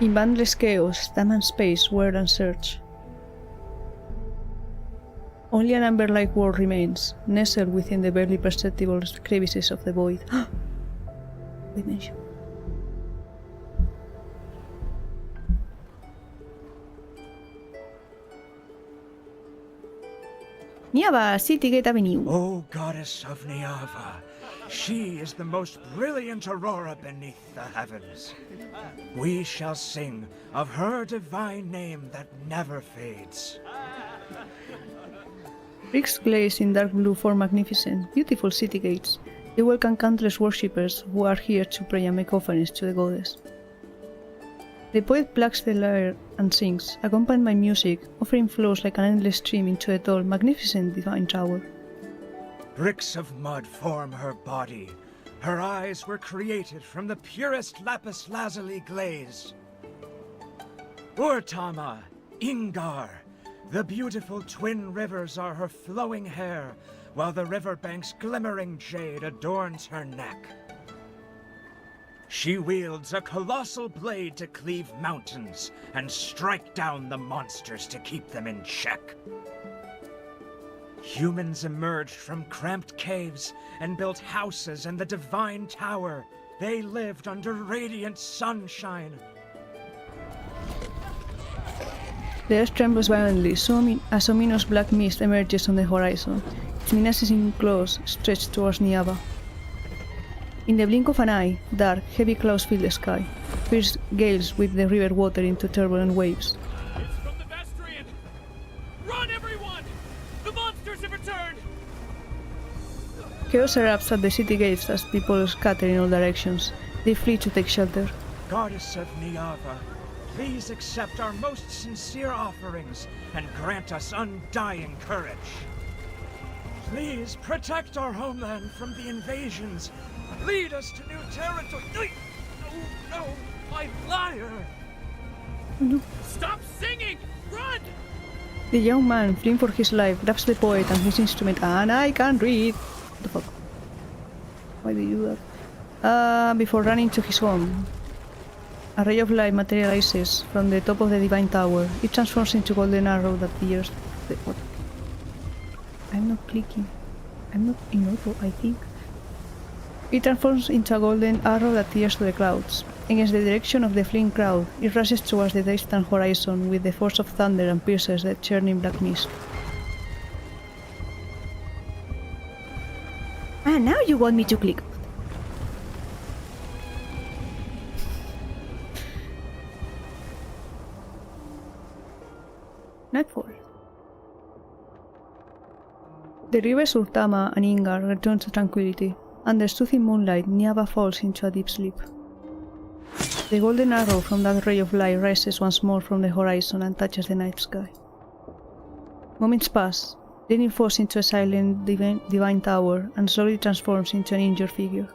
In boundless chaos, time and space wear and search. Only an amber-like world remains, nestled within the barely perceptible crevices of the void. Dimension. Niava, City Gate Avenue. O goddess of Niava, she is the most brilliant aurora beneath the heavens. We shall sing of her divine name that never fades. Bricks glaze in dark blue form magnificent, beautiful city gates. They welcome countless worshippers who are here to pray and make offerings to the goddess. The poet plucks the lyre and sings, accompanied by music, offering flows like an endless stream into a tall, magnificent divine tower. Bricks of mud form her body. Her eyes were created from the purest lapis lazuli glaze. Urtama, Ingar, the beautiful twin rivers are her flowing hair, while the riverbank's glimmering jade adorns her neck. She wields a colossal blade to cleave mountains and strike down the monsters to keep them in check. Humans emerged from cramped caves and built houses in the divine tower. They lived under radiant sunshine. The earth trembles violently, as ominous black mist emerges on the horizon, its menacing claws stretched towards Niava. In the blink of an eye, dark, heavy clouds fill the sky. Fierce gales whip the river water into turbulent waves. It's from the Vestrian! Run, everyone! The monsters have returned! Chaos erupts at the city gates as people scatter in all directions. They flee to take shelter. Goddess of Niava, please accept our most sincere offerings and grant us undying courage. Please protect our homeland from the invasions. Lead us to new territory. No, my lyre! Stop singing! Run! The young man, fleeing for his life, grabs the poet and his instrument, and I can't read. What the fuck? Why did you do that? Before running to his home. A ray of light materializes from the top of the divine tower. It transforms into a golden arrow that pierces the... What? I'm not clicking. I'm not in auto, I think. It transforms into a golden arrow that tears to the clouds. Against the direction of the fleeing crowd, it rushes towards the distant horizon with the force of thunder and pierces the churning black mist. Ah, now you want me to click. Nightfall. The rivers Urtama and Ingar return to tranquility. Under soothing moonlight, Niava falls into a deep sleep. The golden arrow from that ray of light rises once more from the horizon and touches the night sky. Moments pass, then it falls into a silent divine tower and slowly transforms into an injured figure.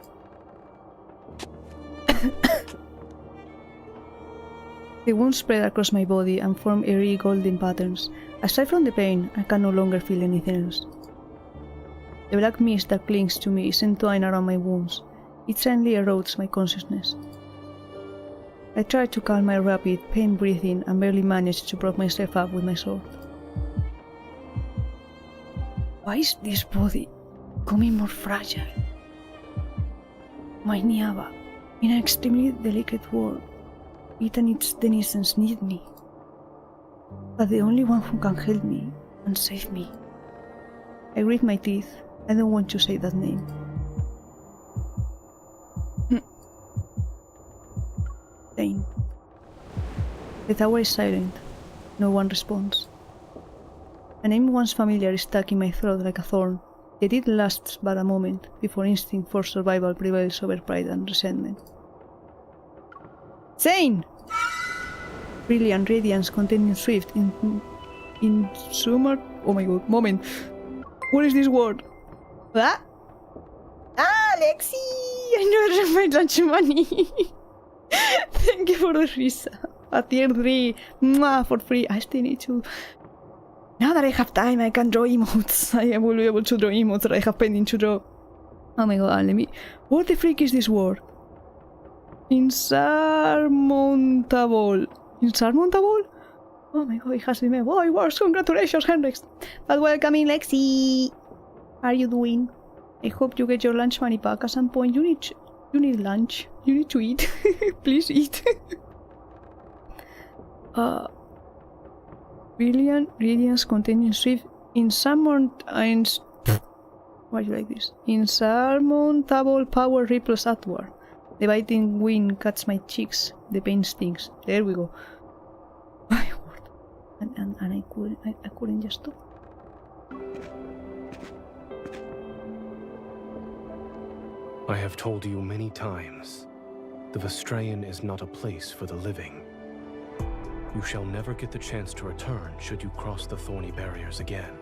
The wounds spread across my body and form eerie golden patterns. Aside from the pain, I can no longer feel anything else. The black mist that clings to me is entwined around my wounds. It suddenly erodes my consciousness. I try to calm my rapid, pain breathing and barely manage to prop myself up with my sword. Why is this body becoming more fragile? My Niava, in an extremely delicate world, it and its denizens need me. But the only one who can help me and save me. I grit my teeth. I don't want to say that name. Zayne. The tower is silent. No one responds. A name once familiar is stuck in my throat like a thorn, yet it lasts but a moment before instinct for survival prevails over pride and resentment. Zayne! Brilliant radiance continues swift in summer. Oh my god, moment. What is this word? Ah? Ah, Lexi! I never read my lunch money. Thank you for the visa. A tier 3. Mwah, for free. I still need to... Now that I have time, I can draw emotes. I will be able to draw emotes that I have pending to draw. Oh my god, let me... What the freak is this word? Insurmountable. Insurmountable? Oh my god, it has been my boy worse. Congratulations, Henrix. But welcome in, Lexi. How are you doing? I hope you get your lunch money back at some point. You need lunch. You need to eat. Please eat. Brilliant radiance continues swift in Why are you like this? Insurmountable power ripples outward. The biting wind cuts my cheeks. The pain stings. There we go. My word. And I couldn't just stop. I have told you many times, the Vestrean is not a place for the living. You shall never get the chance to return should you cross the thorny barriers again.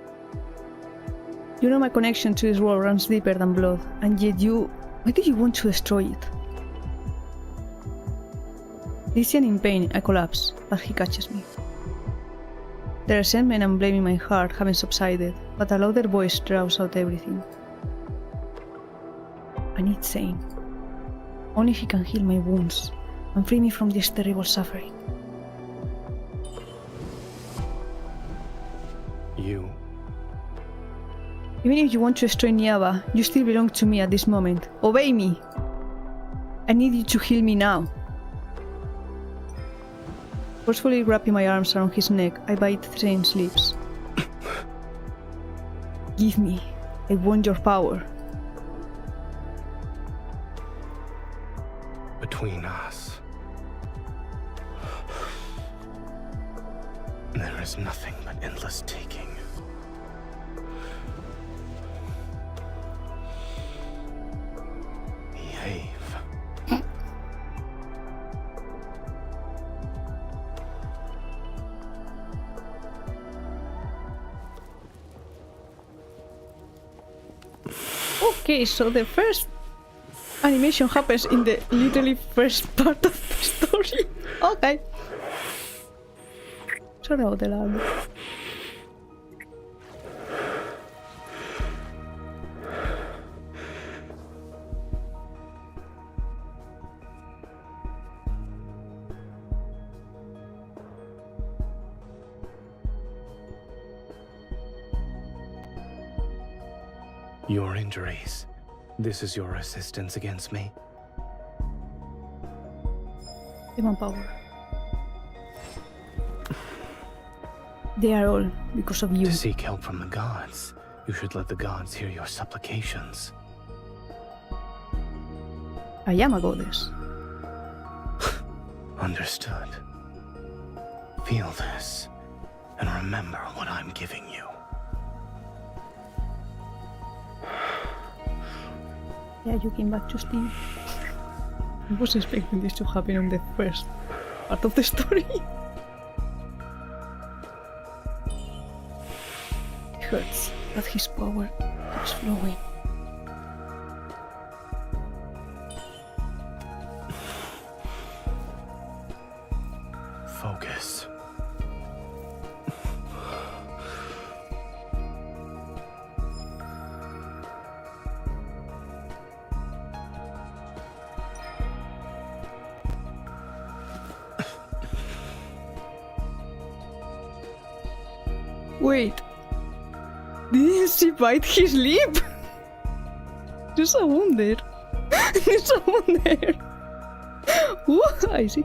You know my connection to this world runs deeper than blood, and yet why do you want to destroy it? Dizzy and in pain, I collapse, but he catches me. The resentment and blame in my heart haven't subsided, but a louder voice draws out everything. I need Zayne. Only he can heal my wounds and free me from this terrible suffering. You? Even if you want to destroy Niava, you still belong to me at this moment. Obey me! I need you to heal me now. Forcefully wrapping my arms around his neck, I bite Zayne's lips. Give me. I want your power. Between us, there is nothing but endless taking. Okay, so the first animation happens in the literally first part of the story. Okay. Sorry about the lag. Your injuries. This is your resistance against me? Demon power. They are all because of you. To seek help from the gods, you should let the gods hear your supplications. I am a goddess. Understood. Feel this, and remember what I'm giving you. Yeah, you came back to Steve. I was expecting this to happen on the first part of the story. It hurts, but his power keeps flowing. Focus. Wait. Didn't she bite his lip? There's a wound there. There's a wound there. Ooh, I see.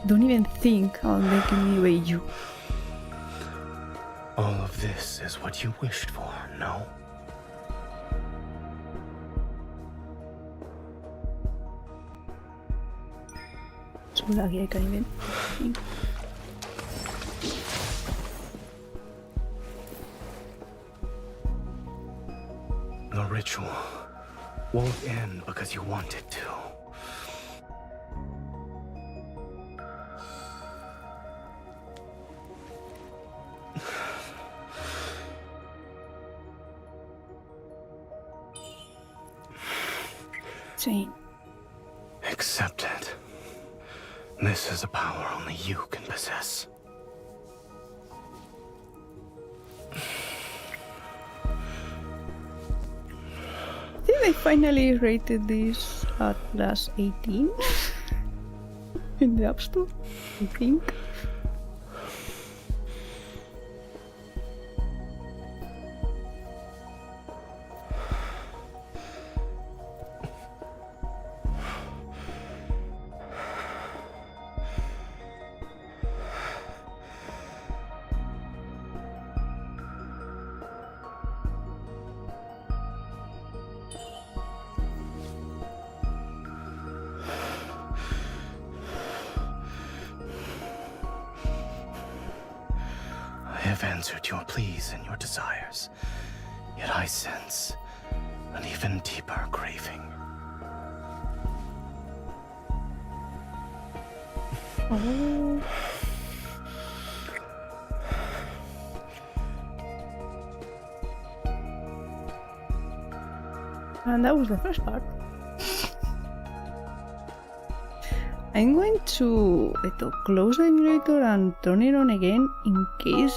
Don't even think about making me obey you. All of this is what you wished for, no? So lucky I can't even think. The ritual won't end because you want it to. Zayne. Accept it. This is a power only you can possess. I think they finally rated this at class 18 in the App Store, I think. I have answered your pleas and your desires, yet I sense an even deeper craving. Oh. And that was the first part. I'm going to close the emulator and turn it on again in case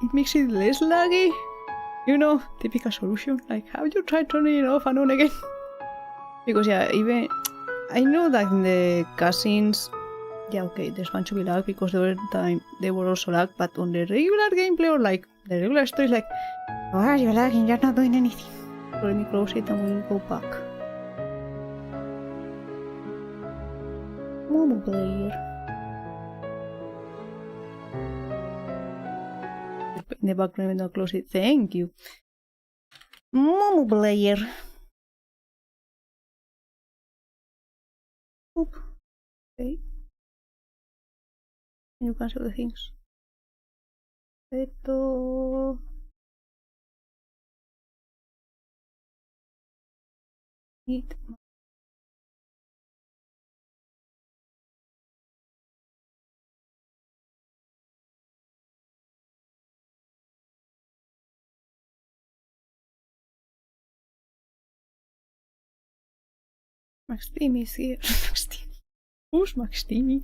it makes it less laggy. You know, typical solution. Like, have you tried turning it off and on again? Because yeah, even I know that in the cutscenes, yeah, okay, there's going to be lag because the other time they were also lag, but on the regular gameplay or like the regular story, it's like, why are you lagging? You're not doing anything. So let me close it and we'll go back. Momo player. In the background, I'll close it. Thank you. Momo player. Oop. Okay. You cancel the things. Esto. Eat. Max Timmy is here. Max Timmy. Who's Max Timmy?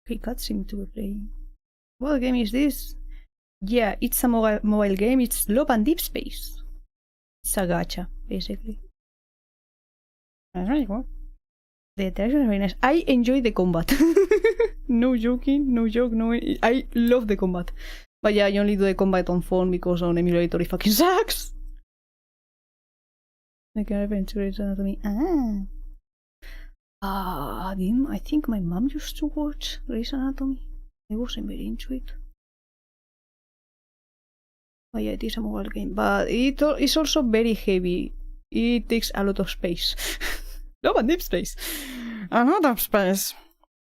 Okay, cutscene to be playing. What game is this? Yeah, it's a mobile game. It's Love and Deepspace. It's a gacha, basically. Alright, well. The direction is very nice. I enjoy the combat. No joking, no joke, no. I love the combat. But yeah, I only do the combat on phone because on emulator it fucking sucks. The Caribbean Grey's Anatomy. I think my mom used to watch Grey's Anatomy. I wasn't very into it. But yeah, it is a mobile game. But it's also very heavy. It takes a lot of space. No, but deep space. A lot of space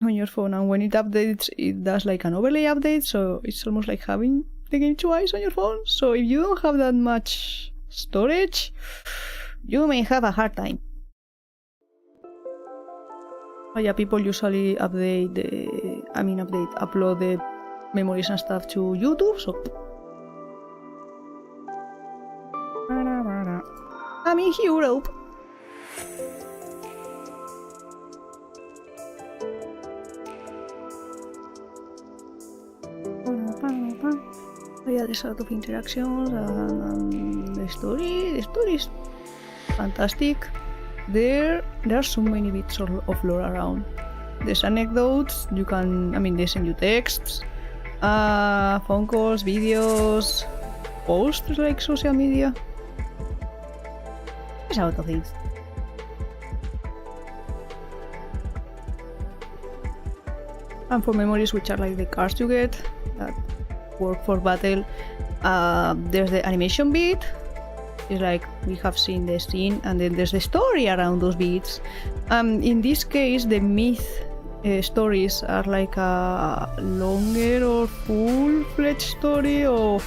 on your phone. And when it updates, it does like an overlay update. So it's almost like having the game twice on your phone. So if you don't have that much storage, you may have a hard time. But yeah, people usually upload the memories and stuff to YouTube, so I'm in Europe. But yeah, there's a lot of interactions and the story is fantastic. There are so many bits of lore around. There's anecdotes, they send you texts, phone calls, videos, posts like social media. There's a lot of things. And for memories, which are like the cards you get that work for battle, there's the animation beat. It's like we have seen the scene, and then there's the story around those beats. In this case, the myth stories are like a longer or full-fledged story of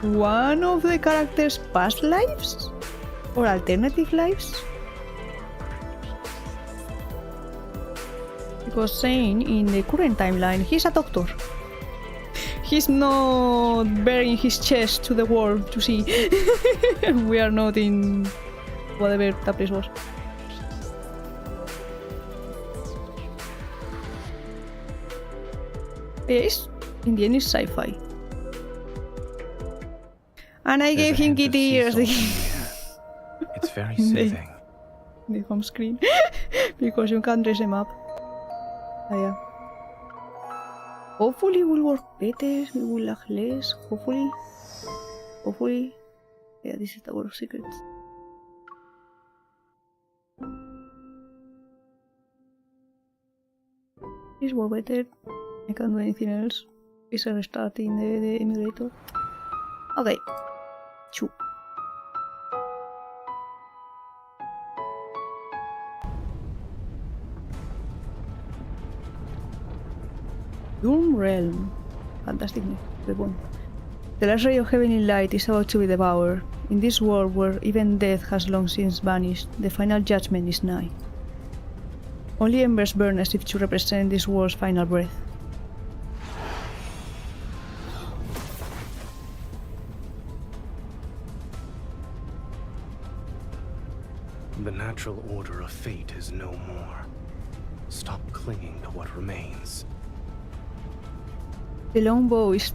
one of the characters' past lives or alternative lives. Because Zayne, in the current timeline, he's a doctor. He's not bearing his chest to the world to see. We are not in whatever that place was. Yes, in the end it's sci-fi. And I gave him kitty ears. It's very soothing. The home screen. Because you can dress him up. Yeah. Hopefully it will work better, we will lag less, hopefully. Yeah, this is the World of Secrets. This works better, I can't do anything else. Is restarting the emulator. Okay. Choo. Doom Realm. Fantastic name, the one. The last ray of heavenly light is about to be devoured. In this world where even death has long since vanished, the final judgment is nigh. Only embers burn as if to represent this world's final breath. The natural order of fate is no more. Stop clinging to what remains. The longbow is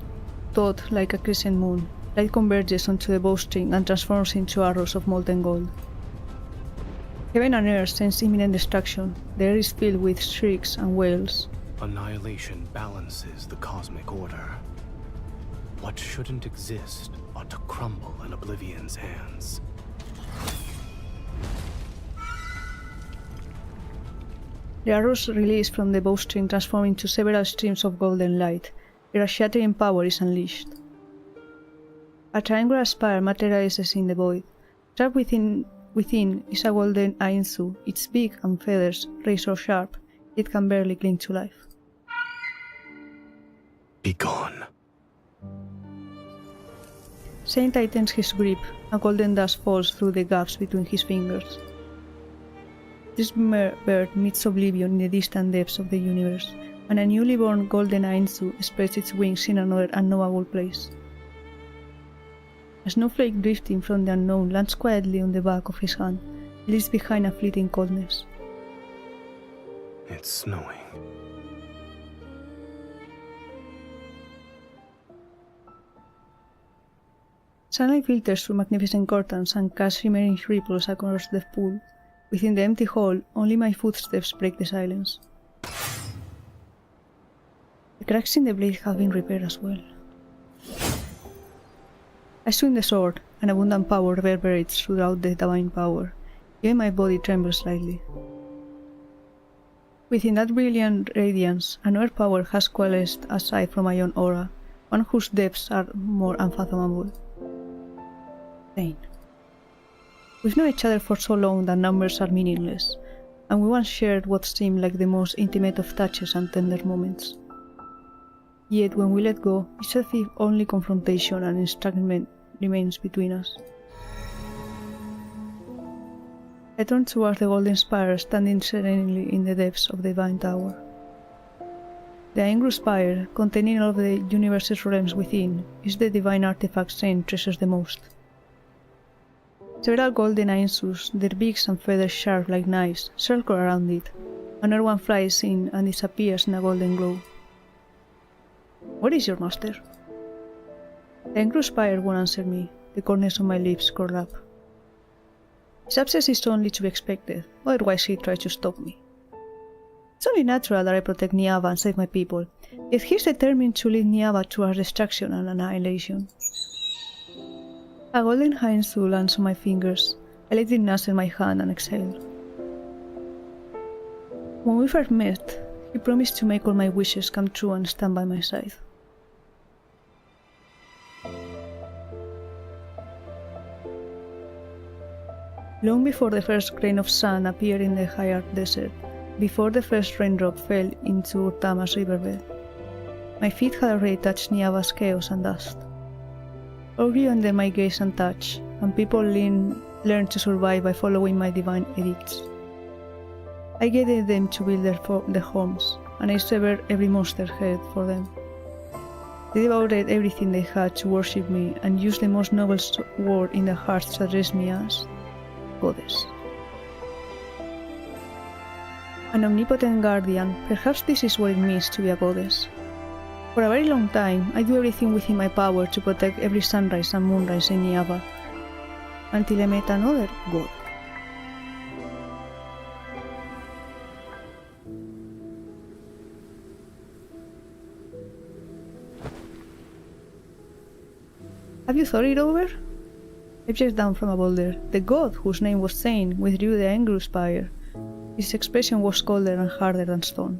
taut like a crescent moon. Light converges onto the bowstring and transforms into arrows of molten gold. Heaven and earth sense imminent destruction. The air is filled with shrieks and wails. Annihilation balances the cosmic order. What shouldn't exist ought to crumble in Oblivion's hands. The arrows released from the bowstring transform into several streams of golden light. Their shattering power is unleashed. A triangular spire materializes in the void. Trapped within is a golden Ainsu, its beak and feathers razor sharp. It can barely cling to life. Be gone. Zayne tightens his grip. A golden dust falls through the gaps between his fingers. This bird meets oblivion in the distant depths of the universe. and a newly born golden Ainsu spreads its wings in another unknowable place. A snowflake drifting from the unknown lands quietly on the back of his hand, leaves behind a fleeting coldness. It's snowing. Sunlight filters through magnificent curtains and casts shimmering ripples across the pool. Within the empty hall, only my footsteps break the silence. The cracks in the blade have been repaired as well. I swing the sword, and abundant power reverberates throughout the divine power. Even my body trembles slightly. Within that brilliant radiance, another power has coalesced aside from my own aura, one whose depths are more unfathomable. Zayne. We've known each other for so long that numbers are meaningless, and we once shared what seemed like the most intimate of touches and tender moments. Yet when we let go, it's as if only confrontation and estrangement remains between us. I turn towards the golden spire standing serenely in the depths of the divine tower. The angry spire, containing all of the universe's realms within, is the divine artifact Zayne treasures the most. Several golden Ainsus, their beaks and feathers sharp like knives, circle around it. Another one flies in and disappears in a golden glow. What is your master? The angry spire won't answer me. The corners of my lips curl up. His absence is only to be expected, otherwise he tries to stop me. It's only natural that I protect Niava and save my people, yet he's determined to lead Niava towards destruction and annihilation. A golden Ainsu lands on my fingers. I let it nuzzle my hand and exhale. When we first met, he promised to make all my wishes come true and stand by my side. Long before the first grain of sun appeared in the high Arctic desert, before the first raindrop fell into Urtama's riverbed, my feet had already touched Niava's chaos and dust. All grew under my gaze and touch, and people learned to survive by following my divine edicts. I guided them to build their homes, and I severed every monster head for them. They devoured everything they had to worship me, and used the most noble word in their hearts to address me as Goddess. An omnipotent guardian, perhaps this is what it means to be a goddess. For a very long time, I do everything within my power to protect every sunrise and moonrise in Niava, until I met another god. Have you thought it over? I just down from a boulder. The god, whose name was Zayne, withdrew the angry spire. His expression was colder and harder than stone.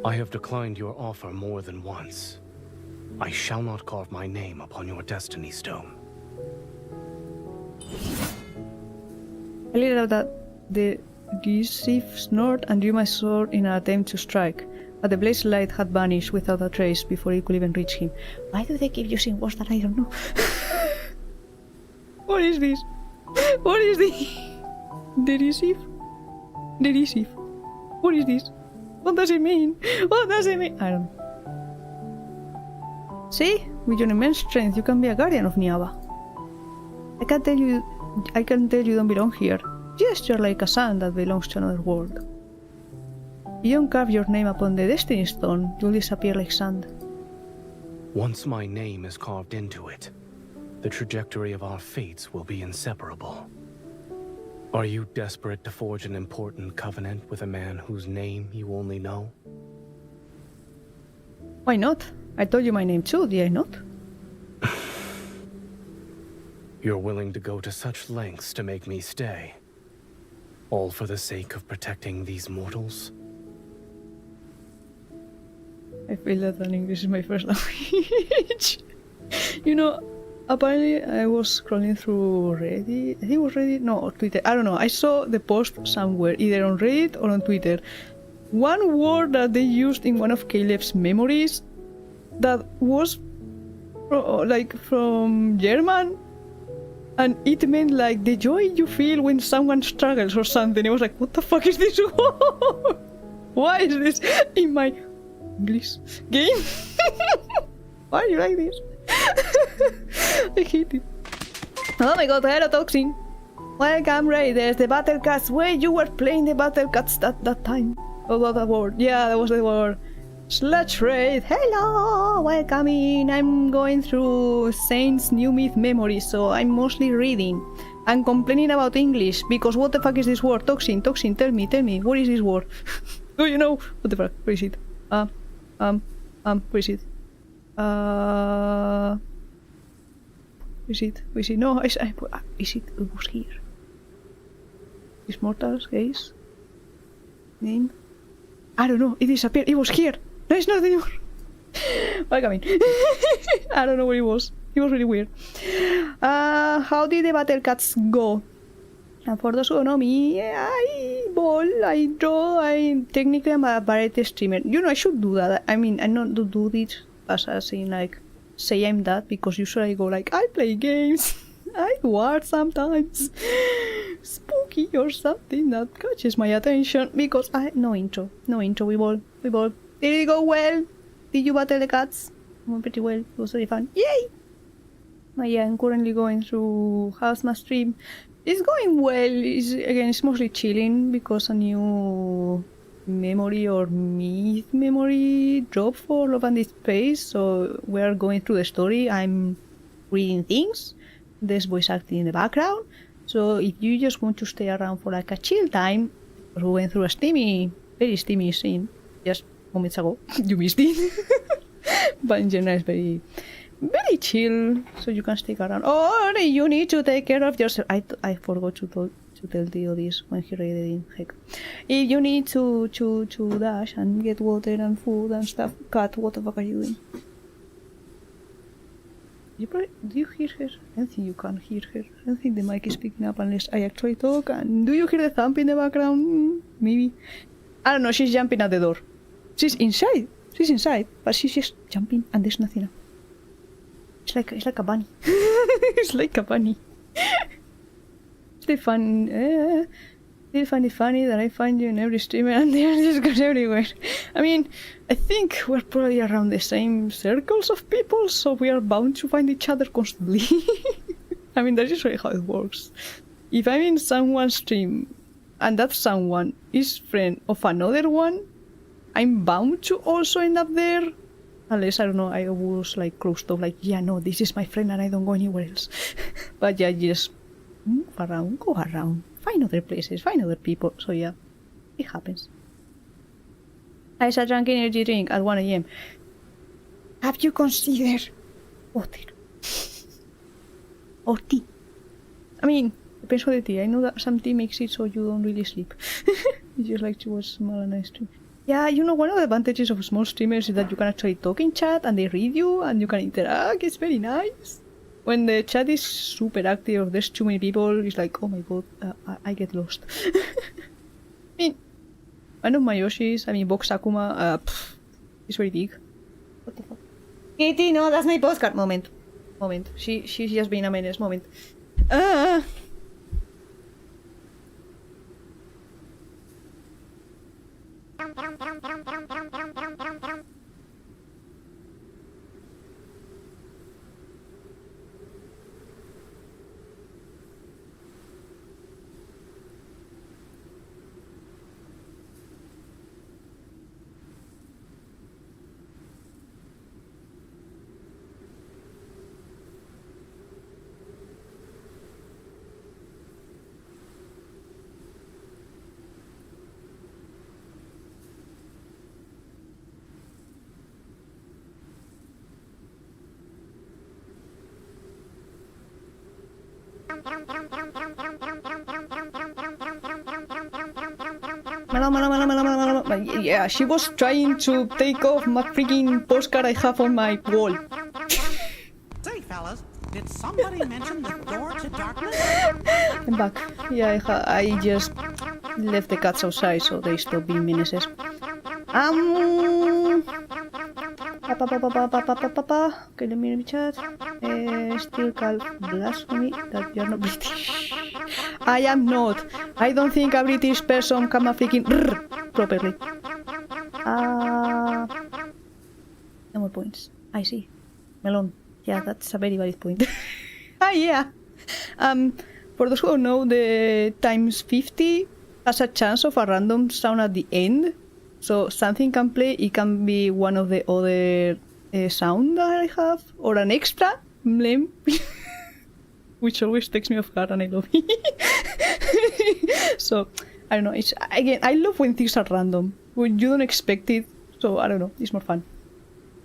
I have declined your offer more than once. I shall not carve my name upon your destiny stone. I let out the decisive snort and drew my sword in an attempt to strike, but the blaze light had vanished without a trace before it could even reach him. Why do they keep using words that I don't know? What is this? What is this? Derisive? Derisive. What is this? What does it mean? What does it mean? I don't know. See? With your immense strength, you can be a guardian of Niava. I can tell you don't belong here. Yes, you're like a sun that belongs to another world. You don't carve your name upon the destiny stone, you'll disappear like sand. Once my name is carved into it, the trajectory of our fates will be inseparable. Are you desperate to forge an important covenant with a man whose name you only know? Why not? I told you my name too, did I not? You're willing to go to such lengths to make me stay? All for the sake of protecting these mortals? I feel that English is my first language. You know, apparently I was scrolling through Reddit, I think it was Reddit, no, or Twitter, I don't know, I saw the post somewhere, either on Reddit or on Twitter. One word that they used in one of Caleb's memories that was from German, and it meant like the joy you feel when someone struggles or something. I was like, what the fuck is this word? Why is this in my English game? Why are you like this? I hate it. Oh my god, hello Toxin. Welcome Raiders, the Battle Cats. Wait, you were playing the Battle Cats that time. Oh, that word. Yeah, that was the word. Sludge Raid. Hello, welcome in. I'm going through Saint's New Myth memory, so I'm mostly reading. I'm complaining about English, because what the fuck is this word? Toxin, tell me, what is this word? Do you know? What the fuck? Where is it? Where is it? Where is it? No, is it? It was here. Is mortals, guys? Name? I don't know, it disappeared. It was here. No, it's not anymore. Welcome in. I don't know where it was. It was really weird. How did the Battle Cats go? And for those who don't know me, I bowl, I draw, technically I'm a variety streamer. You know, I should do that. I mean, I not do this as in like, say I'm that, because usually I go like, I play games, I do art sometimes, spooky or something that catches my attention, because no intro, we bowl. Did it go well? Did you battle the cats? Went pretty well, it was very fun, yay! Yeah, I'm currently going through how's my stream. It's going well. It's mostly chilling because a new memory or myth memory dropped for Love and Deepspace, so we're going through the story. I'm reading things, there's voice acting in the background, so if you just want to stay around for like a chill time, we went through a very steamy scene just moments ago. You missed it. But in general it's very chill, so you can stick around. Oh, you need to take care of yourself. I forgot to tell Theo this when he read it in heck. If you need to dash and get water and food and stuff, Cat, what the fuck are you doing? Do you hear her? I don't think you can hear her. I don't think the mic is picking up unless I actually talk. And do you hear the thump in the background? Maybe. I don't know, she's jumping at the door. She's inside, but she's just jumping and there's nothing up. It's like a bunny. It's like a bunny. It's funny that I find you in every streamer and they just go everywhere. I mean, I think we're probably around the same circles of people, so we are bound to find each other constantly. I mean, that's usually how it works. If I'm in someone's stream and that someone is friend of another one, I'm bound to also end up there. Unless, I don't know, I was like closed off, like, yeah, no, this is my friend and I don't go anywhere else. But yeah, just move around, go around, find other places, find other people. So yeah, it happens. I saw drunk energy drink at 1 AM. Have you considered water? Or tea? I mean, depends on the tea. I know that some tea makes it so you don't really sleep. You just like to watch small and nice stream. Yeah, you know, one of the advantages of small streamers is that you can actually talk in chat and they read you and you can interact. It's very nice. When the chat is super active or there's too many people, it's like, oh my god, I get lost. I mean, one of my Yoshis, Box Akuma, is very big. What the fuck? Kitty, no, that's my postcard. Moment. She's just being a menace. Moment. Yeah, she was trying to take off my freaking postcard I have on my wall. Say, fellas, did somebody mention the door to darkness? I'm back. Yeah, I just left the cats outside so they stop being menaces. Okay, let me chat. Still call blasphemy that you're not British. I am not. I don't think a British person can freaking properly. No more points. I see. Melon. Yeah, that's a very valid point. Yeah. For those who don't know, the times 50 has a chance of a random sound at the end. So something can play, it can be one of the other sound that I have, or an extra blame, which always takes me off guard and I love it. So, I don't know, it's, again, I love when things are random, when you don't expect it, so I don't know, it's more fun.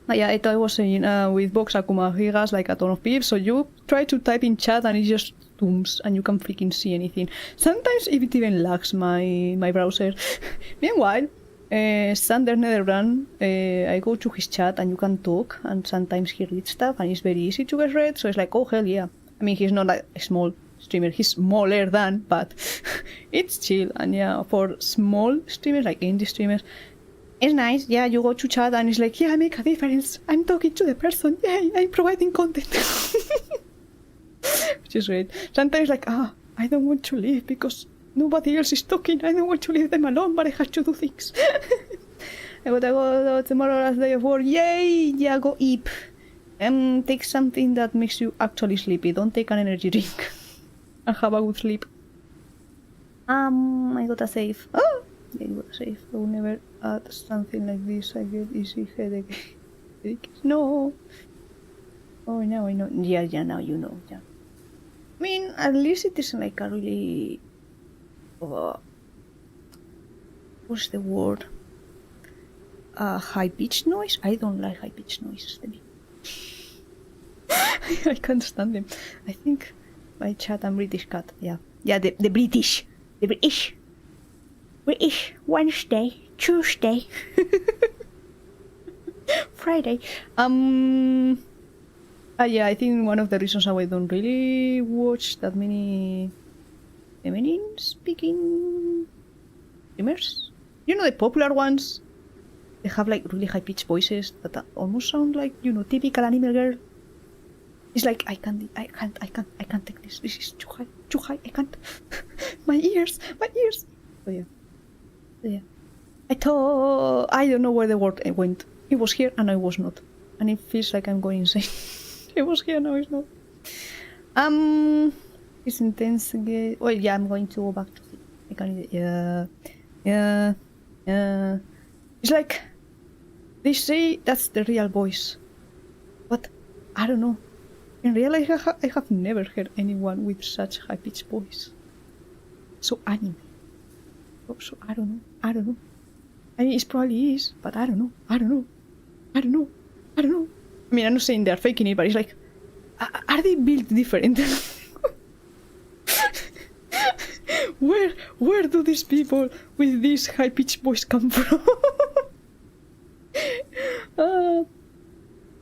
Yeah, I thought I was saying, with Vox Akuma, he has like a ton of beeps, so you try to type in chat and it just zooms and you can't freaking see anything. Sometimes it even lags my browser. Meanwhile, Sander Netherbrand, I go to his chat and you can talk, and sometimes he reads stuff and it's very easy to get read, so it's like, oh hell yeah. I mean, he's not like a small streamer, he's smaller than, but it's chill. And yeah, for small streamers, like indie streamers, it's nice. Yeah, you go to chat and it's like, yeah, I make a difference. I'm talking to the person. Yeah, I'm providing content. Which is great. Sometimes like, I don't want to leave because nobody else is talking. I don't want to leave them alone, but I have to do things. I gotta go tomorrow last day of work. Yay! Yeah, go eat. Take something that makes you actually sleepy. Don't take an energy drink. And have a good sleep. I gotta save. Oh! Yeah, you gotta save. I will never add something like this. I get easy headache. No! Oh, now I know. Yeah, now you know. Yeah. I mean, at least it isn't like a really... what's the word? High-pitched noise? I don't like high-pitched noises. I can't stand them. I think my chat and British cat. Yeah. Yeah, the British. The British. British. Wednesday. Tuesday. Friday. Yeah, I think one of the reasons I don't really watch that many feminine speaking streamers. You know, the popular ones. They have like really high pitched voices that almost sound like, you know, typical anime girl. It's like I can't take this. This is too high. I can't. my ears. So yeah. I don't know where the word went. It was here and I was not, and it feels like I'm going insane. It was here, now it's not. It's intense again. Well, yeah, I'm going to go back to sleep. I can't. Yeah. It's like they say that's the real voice, but I don't know. In real life, I have never heard anyone with such high-pitched voice. So anime. So I don't know. I mean, it probably is, but I don't know. I mean, I'm not saying they're faking it, but it's like, are they built different? Where do these people with this high-pitched voice come from?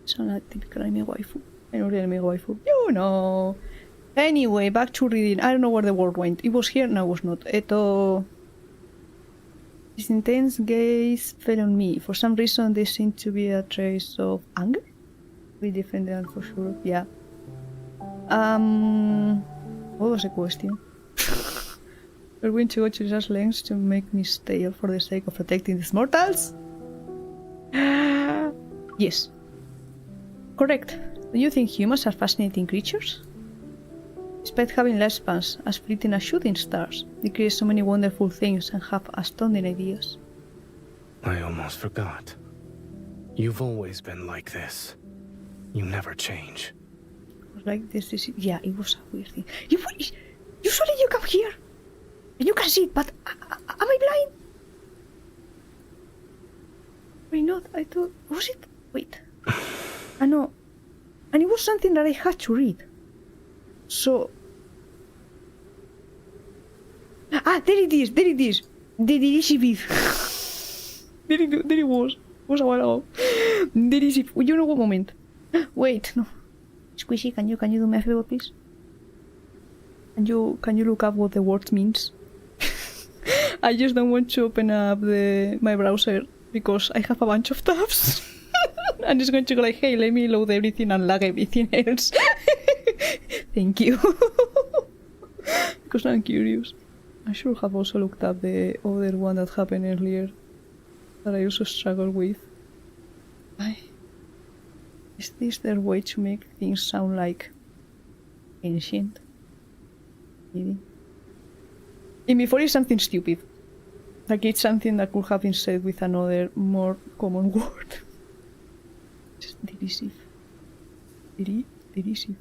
So not typical anime waifu. I know the anime waifu. You know. Anyway, back to reading. I don't know where the word went. It was here, no, it was not. This intense gaze fell on me. For some reason, there seemed to be a trace of anger. We defend that for sure. Yeah. What was the question? We're going to go to such lengths to make me stale for the sake of protecting these mortals? Yes. Correct. Do you think humans are fascinating creatures? Despite having lifespans as fleeting as shooting stars, they create so many wonderful things and have astounding ideas. I almost forgot. You've always been like this. You never change. Like this is... Yeah, it was a weird thing. Usually you come here and you can see it, but am I blind? Why not? I thought... Was it? Wait. I know. And it was something that I had to read. So... there it is. The Dirishibith. There it was. It was a while ago. Dirishib. You know what moment? Wait, no. Squishy, can you do me a favor, please? Can you look up what the word means? I just don't want to open up my browser because I have a bunch of tabs. And it's going to go like, hey, let me load everything and lag everything else. Thank you. Because I'm curious. I should have also looked up the other one that happened earlier. that I also struggle with. Is this their way to make things sound like ancient? Maybe. In before it's something stupid. Like it's something that could have been said with another more common word. Just derisive. Derisive.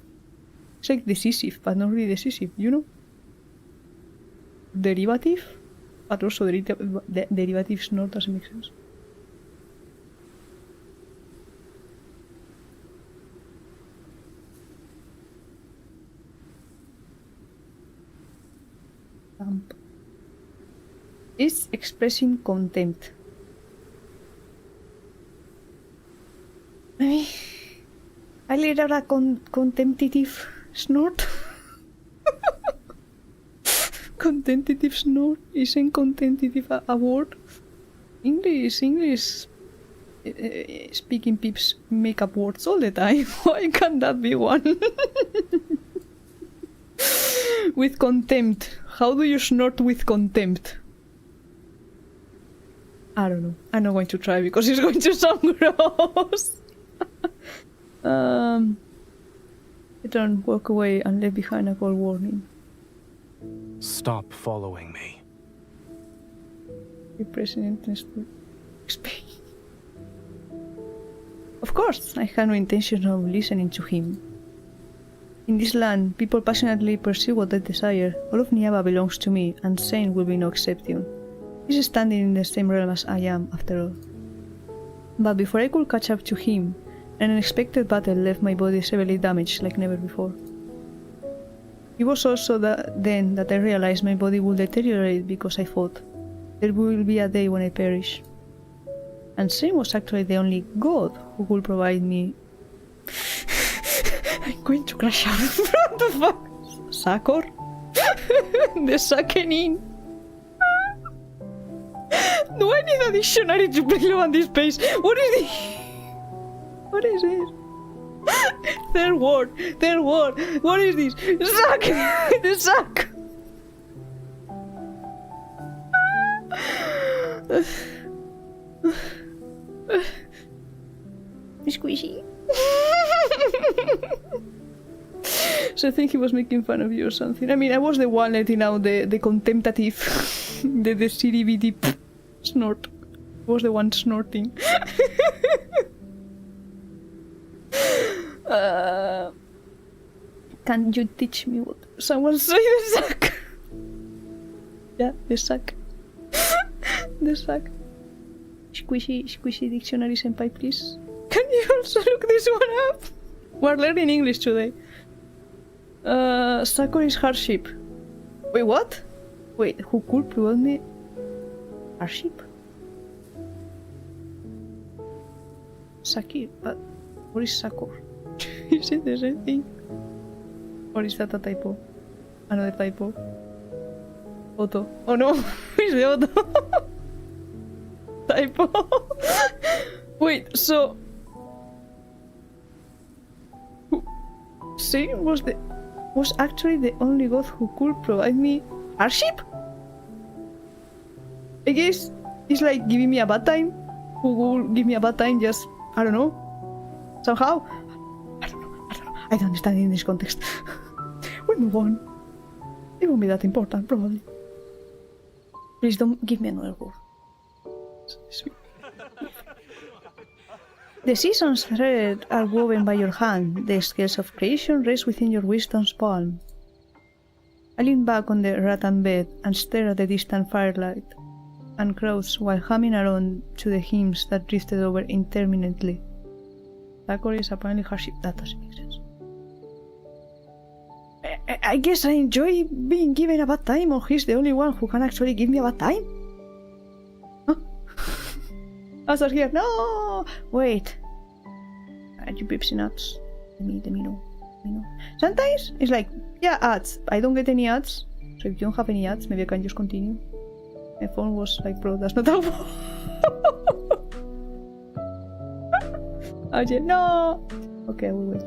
It's like decisive, but not really decisive, you know? Derivative, but also derivative snort doesn't make sense. Is expressing contempt. Maybe I let out a contemplative snort. Contemplative snort. Isn't contemplative a word? English. Speaking peeps make up words all the time. Why can't that be one? With contempt. How do you snort with contempt? I don't know. I'm not going to try because it's going to sound gross. Don't walk away and leave behind a cold warning. Stop following me. The president needs to explain. Of course, I had no intention of listening to him. In this land, people passionately pursue what they desire. All of Niava belongs to me, and Zayne will be no exception. He's standing in the same realm as I am, after all. But before I could catch up to him, an unexpected battle left my body severely damaged like never before. It was also then that I realized my body would deteriorate because I thought, there will be a day when I perish. And Zayne was actually the only god who could provide me... I'm going to crash out. What the fuck? Sakor? The Sakenin? Do I need a dictionary to play low on this page? What is this? What is it? Third word. What is this? Suck! The suck! Squishy. So I think he was making fun of you or something. I mean, I was the one letting out the contemplative, the CDBT snort. I was the one snorting. Can you teach me what someone say the sack? Yeah, the sack. The sack. Squishy dictionary senpai, please. Can you also look this one up? We're learning English today. Sakor is hardship. Wait, what? Wait, who could provide me hardship? Sakir, but what is Sakor? Is it the same thing? Or is that a typo? Another typo? Otto. Oh no! It's the Otto! Typo! Wait, so... Zayne was actually the only god who could provide me hardship? I guess it's like giving me a bad time. Who will give me a bad time just, I don't know, somehow? I don't know. I don't understand it in this context. We'll move on. It won't be that important, probably. Please don't give me another word. The seasons thread are woven by your hand, the scales of creation rest within your wisdom's palm. I lean back on the rattan bed and stare at the distant firelight and crows while humming along to the hymns that drifted over intermittently. Sakor is apparently hardship. That doesn't make sense. I guess I enjoy being given a bad time, or he's the only one who can actually give me a bad time? Huh? I was here. No! Wait. Are you Pepsi nuts? Let me know. Sometimes it's like, yeah, ads. I don't get any ads. So if you don't have any ads, maybe I can just continue. My phone was like, bro, that's not how. I said, no! Okay, I will wait.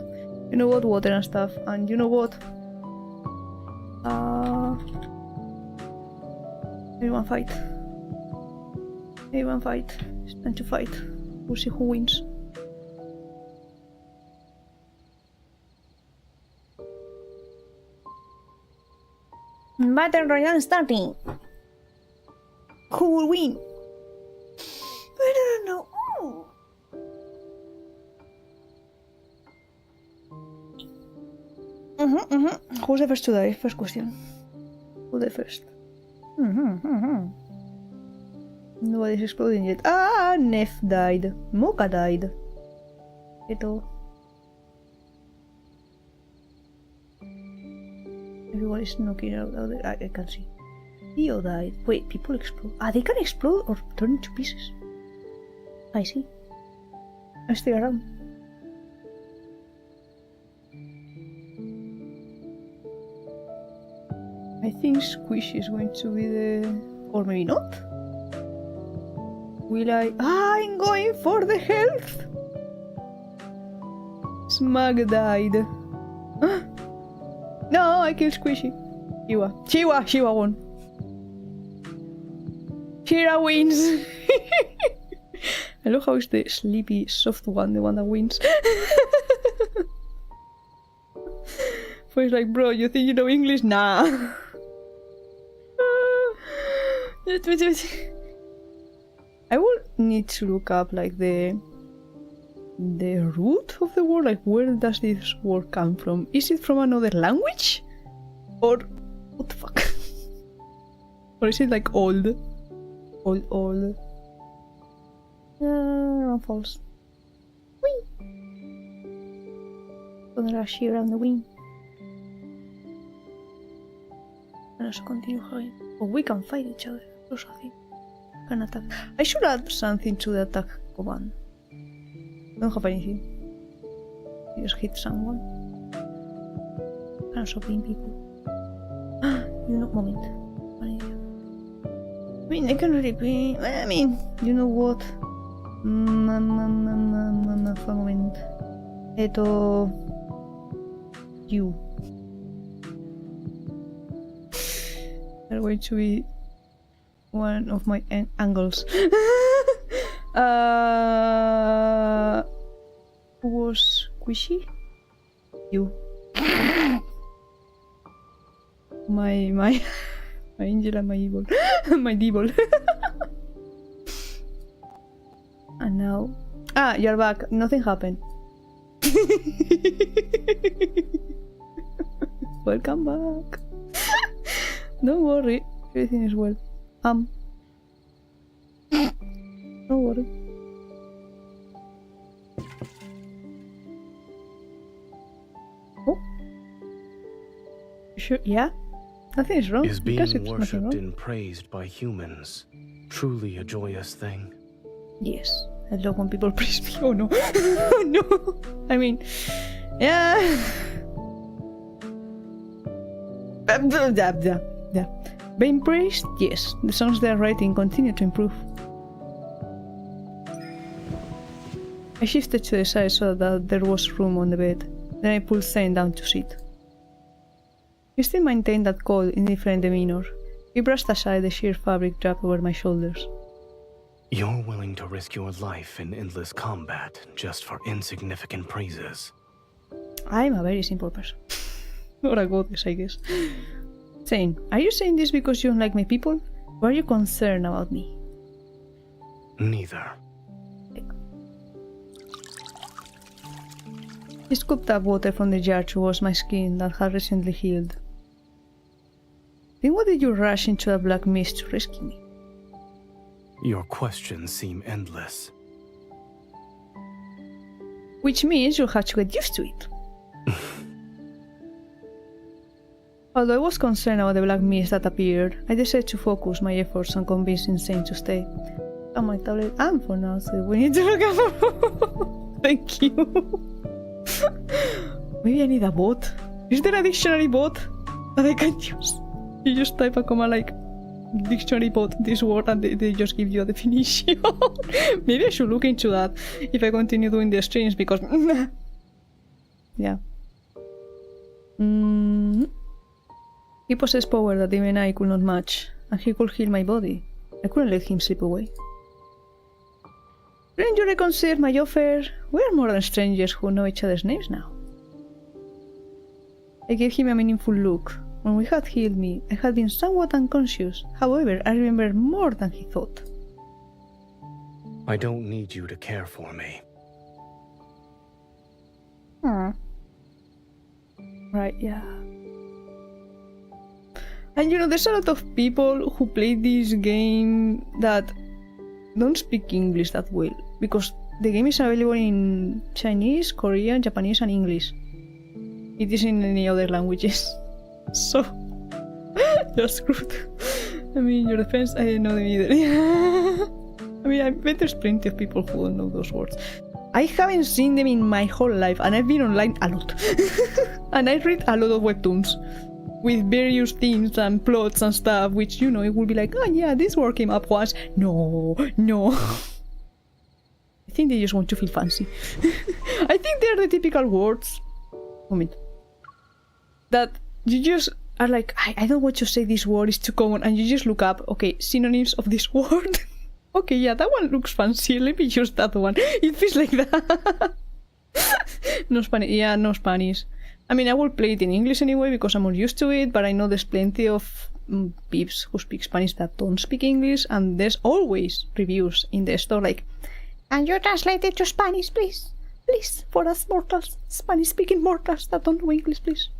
You know what? Water and stuff. And you know what? Everyone fight. It's time to fight. We'll see who wins. Battle Royale starting. Who will win? I don't know. Who's the first to die? First question. Who died first? Nobody's exploding yet. Ah, Nef died. Mocha died. Eto. Everyone is knocking out there. I can see. Theo died. Wait, people explode. Ah, they can explode or turn into pieces. I see. I'm still around. I think Squishy is going to be the... Or maybe not? Will I... Ah, I'm going for the health! Smug died. No, I killed Squishy. Shiwa won. Shira wins! I love how it's the sleepy, soft one, the one that wins. So it's like, bro, you think you know English? Nah. I will need to look up like the root of the word, like where does this word come from? Is it from another language? Or what the fuck? Or is it like old? Old. False. Whee! Gonna rush here around the wing. And also continue hiding. Or we can fight each other or something. Can attack. I should add something to the attack command. Don't have anything. You just hit someone. And also ping people. You know, moment. I mean, I can really ping. I mean, you know what? No, for a moment. Eto... You. They're going to be one of my angles. Who was Squishy? You. my angel and my evil. My devil. And now... Ah, you're back. Nothing happened. Welcome back. Don't worry. Everything is well. Don't worry. Oh. Sure, yeah? Nothing is wrong. Is being worshipped and praised by humans truly a joyous thing? Yes. I love when people praise me. Oh no. No. I mean, yeah. Yeah. Being praised? Yes. The songs they are writing continue to improve. I shifted to the side so that there was room on the bed. Then I pulled Zayne down to sit. He still maintained that cold, indifferent demeanor. He brushed aside the sheer fabric draped over my shoulders. You're willing to risk your life in endless combat just for insignificant praises. I'm a very simple person. Or a goddess, I guess. Zayne, are you saying this because you don't like my people? Or are you concerned about me? Neither. He scooped up water from the jar to wash my skin that had recently healed. Then why did you rush into the black mist to rescue me? Your questions seem endless. Which means you'll have to get used to it. Although I was concerned about the black mist that appeared, I decided to focus my efforts on convincing Zayne to stay. On my tablet and for now, so we need to look at. Thank you. Maybe I need a bot. Is there a dictionary bot that I can use? You just type a command like dictionary bot this word and they just give you a definition. Maybe I should look into that if I continue doing the streams because yeah. He possessed power that even I could not match, and he could heal my body. I couldn't let him slip away. Shouldn't you reconsider my offer? We are more than strangers who know each other's names now. I gave him a meaningful look. When we had healed me, I had been somewhat unconscious. However, I remember more than he thought. I don't need you to care for me. Right, yeah. And you know, there's a lot of people who play this game that don't speak English that well, because the game is available in Chinese, Korean, Japanese, and English. It isn't in any other languages. So, you're screwed. I mean, your defense, I didn't know them either. I mean, I bet there's plenty of people who don't know those words. I haven't seen them in my whole life, and I've been online a lot. And I read a lot of webtoons with various themes and plots and stuff, which, you know, it will be like, oh yeah, this word came up once. No. I think they just want to feel fancy. I think they're the typical words. Moment. That you just are like, I don't want to say this word, it's too common, and you just look up, okay, synonyms of this word. Okay, yeah, that one looks fancy, let me use that one. It feels like that. No Spanish, yeah, no Spanish. I mean, I will play it in English anyway because I'm more used to it, but I know there's plenty of peeps who speak Spanish that don't speak English, and there's always reviews in the store like, can you translate it to Spanish, please? Please, for us mortals, Spanish-speaking mortals that don't know English, please.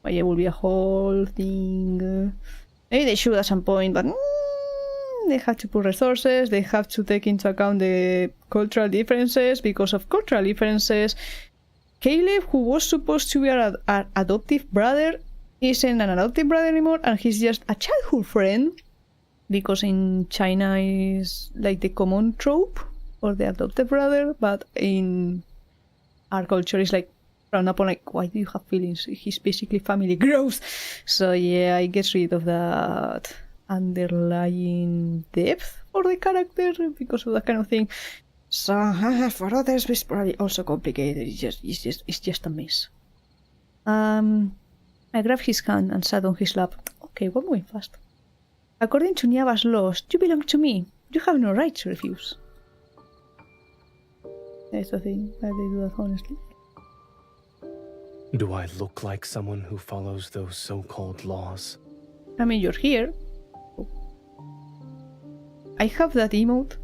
But yeah, it will be a whole thing. Maybe they should at some point, but they have to put resources, they have to take into account the cultural differences. Because of cultural differences, Caleb, who was supposed to be our adoptive brother, isn't an adoptive brother anymore, and he's just a childhood friend. Because in China is like the common trope for the adopted brother, but in our culture is like frowned upon, like, why do you have feelings? He's basically family. Gross! So yeah, I get rid of that underlying depth for the character because of that kind of thing. So for others it's probably also complicated. It's just a mess. I grabbed his hand and sat on his lap. Okay, we're moving fast. According to Niava's laws, you belong to me. You have no right to refuse. That's the thing, that they do that honestly. Do I look like someone who follows those so-called laws? I mean, you're here. I have that emote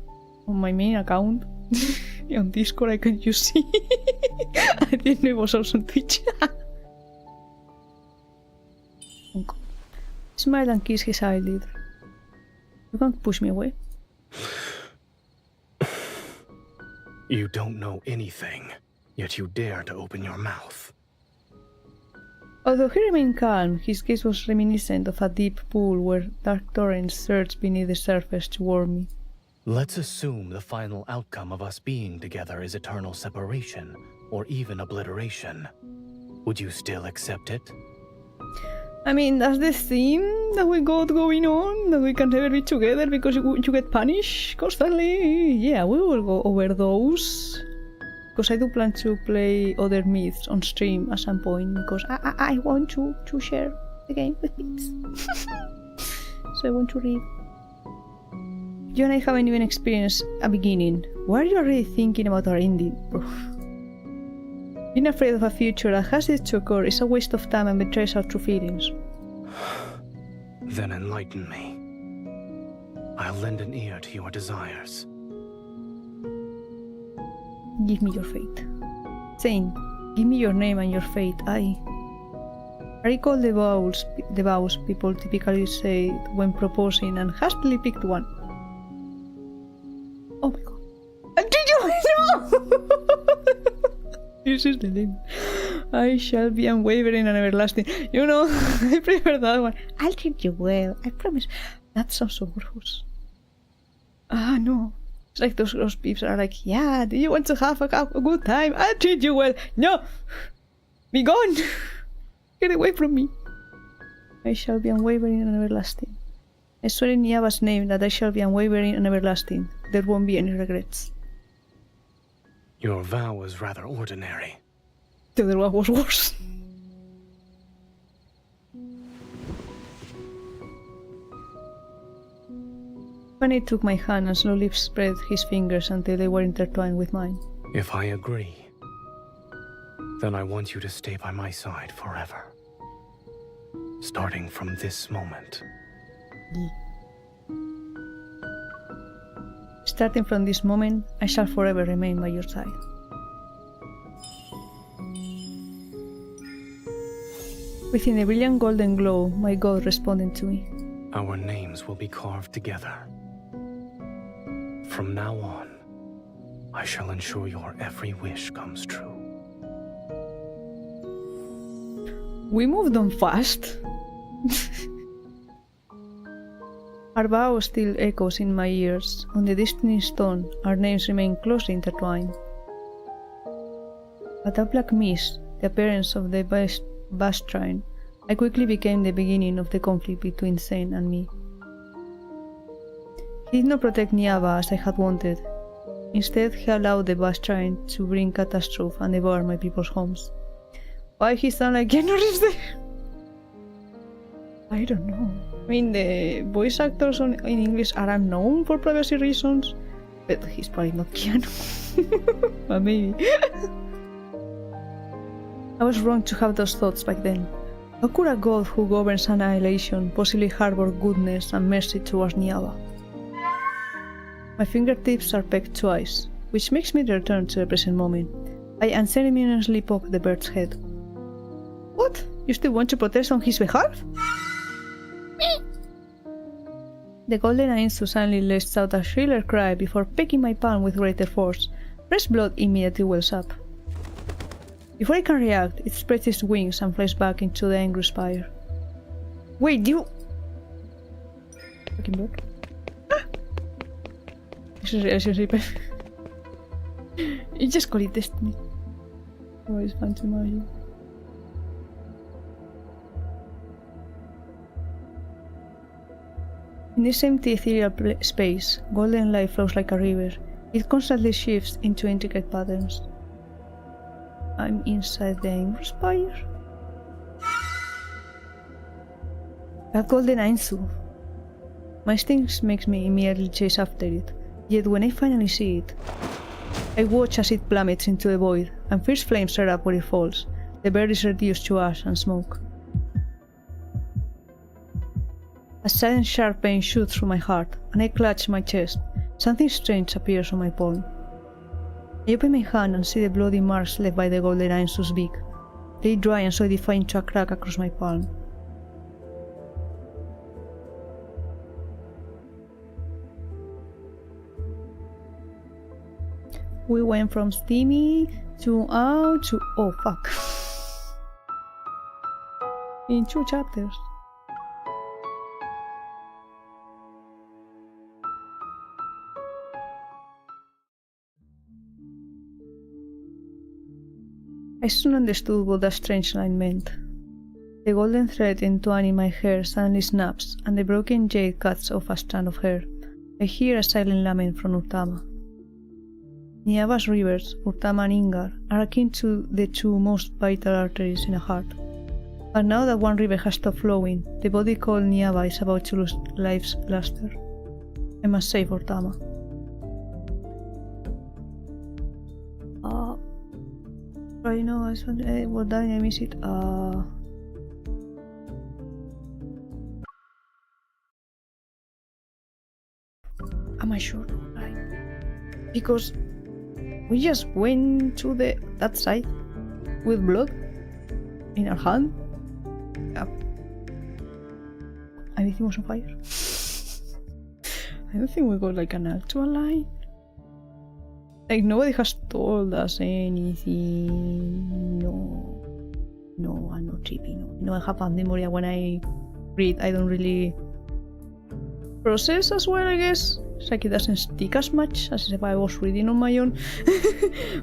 on my main account. On Discord, I can use it. I didn't know it was also on Twitch. Smile and kiss his eyelid. You can't push me away. You don't know anything, yet you dare to open your mouth. Although he remained calm, his gaze was reminiscent of a deep pool where dark torrents surged beneath the surface to warm me. Let's assume the final outcome of us being together is eternal separation, or even obliteration. Would you still accept it? I mean, that's the theme that we got going on, that we can never be together because you get punished constantly. Yeah, we will go over those. Because I do plan to play other myths on stream at some point, because I want to share the game with peeps. So I want to read. You and I haven't even experienced a beginning. Why are you already thinking about our ending, bro? Being afraid of a future that has yet to occur is a waste of time and betrays our true feelings. Then enlighten me. I'll lend an ear to your desires. Give me your fate. Zayne, give me your name and your fate. I recall the vows people typically say when proposing and hastily picked one. Oh my god. Did you know? This is the name. I shall be unwavering and everlasting. You know, I prefer that one. I'll treat you well, I promise. That sounds so gross. Ah, no. It's like those peeps are like, yeah, do you want to have a good time? I'll treat you well. No! Be gone! Get away from me. I shall be unwavering and everlasting. I swear in Niava's name that I shall be unwavering and everlasting. There won't be any regrets. Your vow was rather ordinary. The other one was worse. Fanny took my hand and slowly spread his fingers until they were intertwined with mine. If I agree, then I want you to stay by my side forever. Starting from this moment. Starting from this moment, I shall forever remain by your side. Within the brilliant golden glow, my god responded to me. Our names will be carved together. From now on, I shall ensure your every wish comes true. We moved on fast. Our vow still echoes in my ears. On the destiny stone, our names remain closely intertwined. But a black mist, the appearance of the vast shrine, I quickly became the beginning of the conflict between Zayne and me. He did not protect Niava as I had wanted. Instead, he allowed the vast shrine to bring catastrophe and devour my people's homes. Why he sound like Keanu Reeves there? I don't know. I mean, the voice actors in English are unknown for privacy reasons, but he's probably not Keanu. But maybe. I was wrong to have those thoughts back then. How could a god who governs annihilation possibly harbor goodness and mercy towards Niava? My fingertips are pecked twice, which makes me return to the present moment. I unceremoniously poke the bird's head. What? You still want to protest on his behalf? The golden Ainsu suddenly lets out a shriller cry before pecking my palm with greater force. Fresh blood immediately wells up. Before I can react, it spreads its wings and flies back into the angry spire. Wait, you... Fucking bird. This is relationship. You just call it destiny. Always fun to imagine. In this empty ethereal space, golden light flows like a river. It constantly shifts into intricate patterns. I'm inside the angry spire. That golden Ainsu. My instinct makes me immediately chase after it. Yet when I finally see it, I watch as it plummets into the void, and fierce flames flare up where it falls. The bird is reduced to ash and smoke. A sudden sharp pain shoots through my heart, and I clutch my chest. Something strange appears on my palm. I open my hand and see the bloody marks left by the golden Ainsu's beak. They dry and solidify into a crack across my palm. We went from steamy to out to oh fuck. In 2 chapters. I soon understood what that strange line meant. The golden thread entwined in my hair suddenly snaps, and the broken jade cuts off a strand of hair. I hear a silent lament from Urtama. Niava's rivers, Urtama and Ingar, are akin to the 2 most vital arteries in a heart. But now that one river has stopped flowing, the body called Niava is about to lose life's luster. I must save Urtama. I know, I said, what name is it? Am I sure? Right. Because we just went to that side with blood in our hand. Yeah. Everything was on fire. I don't think we got like an actual line. Like nobody has told us anything. No, I'm not tripping. No, I have amnesia when I read. I don't really process as well, I guess. It's like it doesn't stick as much as if I was reading on my own.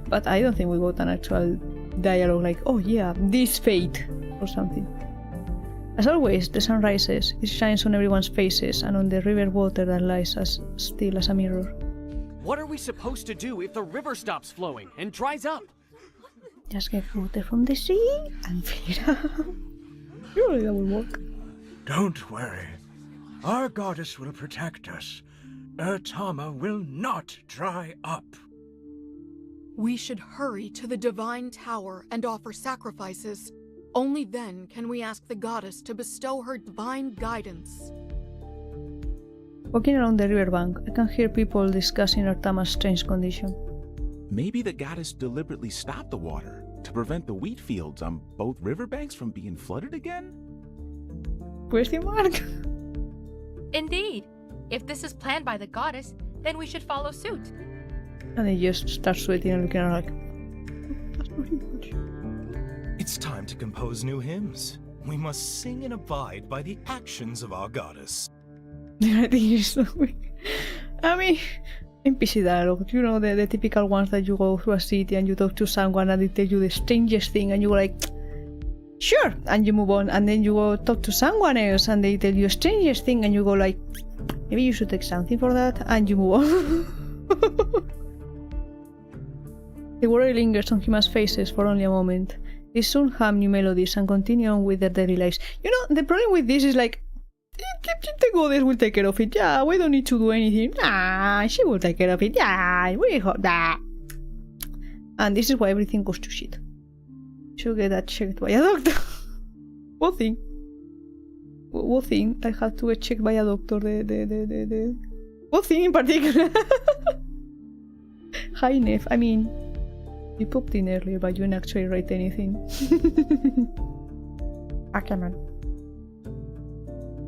But I don't think we got an actual dialogue like, oh yeah, this fate or something. As always, the sun rises. It shines on everyone's faces and on the river water that lies as still as a mirror. What are we supposed to do if the river stops flowing and dries up? Just get water from the sea and fill it up. Surely that will work. Don't worry. Our goddess will protect us. Urtama will not dry up. We should hurry to the divine tower and offer sacrifices. Only then can we ask the goddess to bestow her divine guidance. Walking around the riverbank, I can hear people discussing Urtama's strange condition. Maybe the goddess deliberately stopped the water to prevent the wheat fields on both riverbanks from being flooded again? Question mark? Indeed. If this is planned by the goddess, then we should follow suit. And they just start sweating and looking around like... It's time to compose new hymns. We must sing and abide by the actions of our goddess. I think it's so weird. I mean, NPC dialogue, you know, the typical ones that you go through a city and you talk to someone and they tell you the strangest thing and you're like, sure, and you move on, and then you go talk to someone else and they tell you the strangest thing and you go like, maybe you should take something for that, and you move on. The worry lingers on humans' faces for only a moment. They soon hum new melodies and continue on with their daily lives. You know, the problem with this is like, the goddess will take care of it. Yeah, we don't need to do anything. Nah, she will take care of it. Yeah, we hope that. And this is why everything goes to shit. Should get that checked by a doctor. What thing? What thing? I had to get checked by a doctor. What thing in particular? Hi, Neff. I mean, you popped in earlier, but you didn't actually write anything. Okay, man.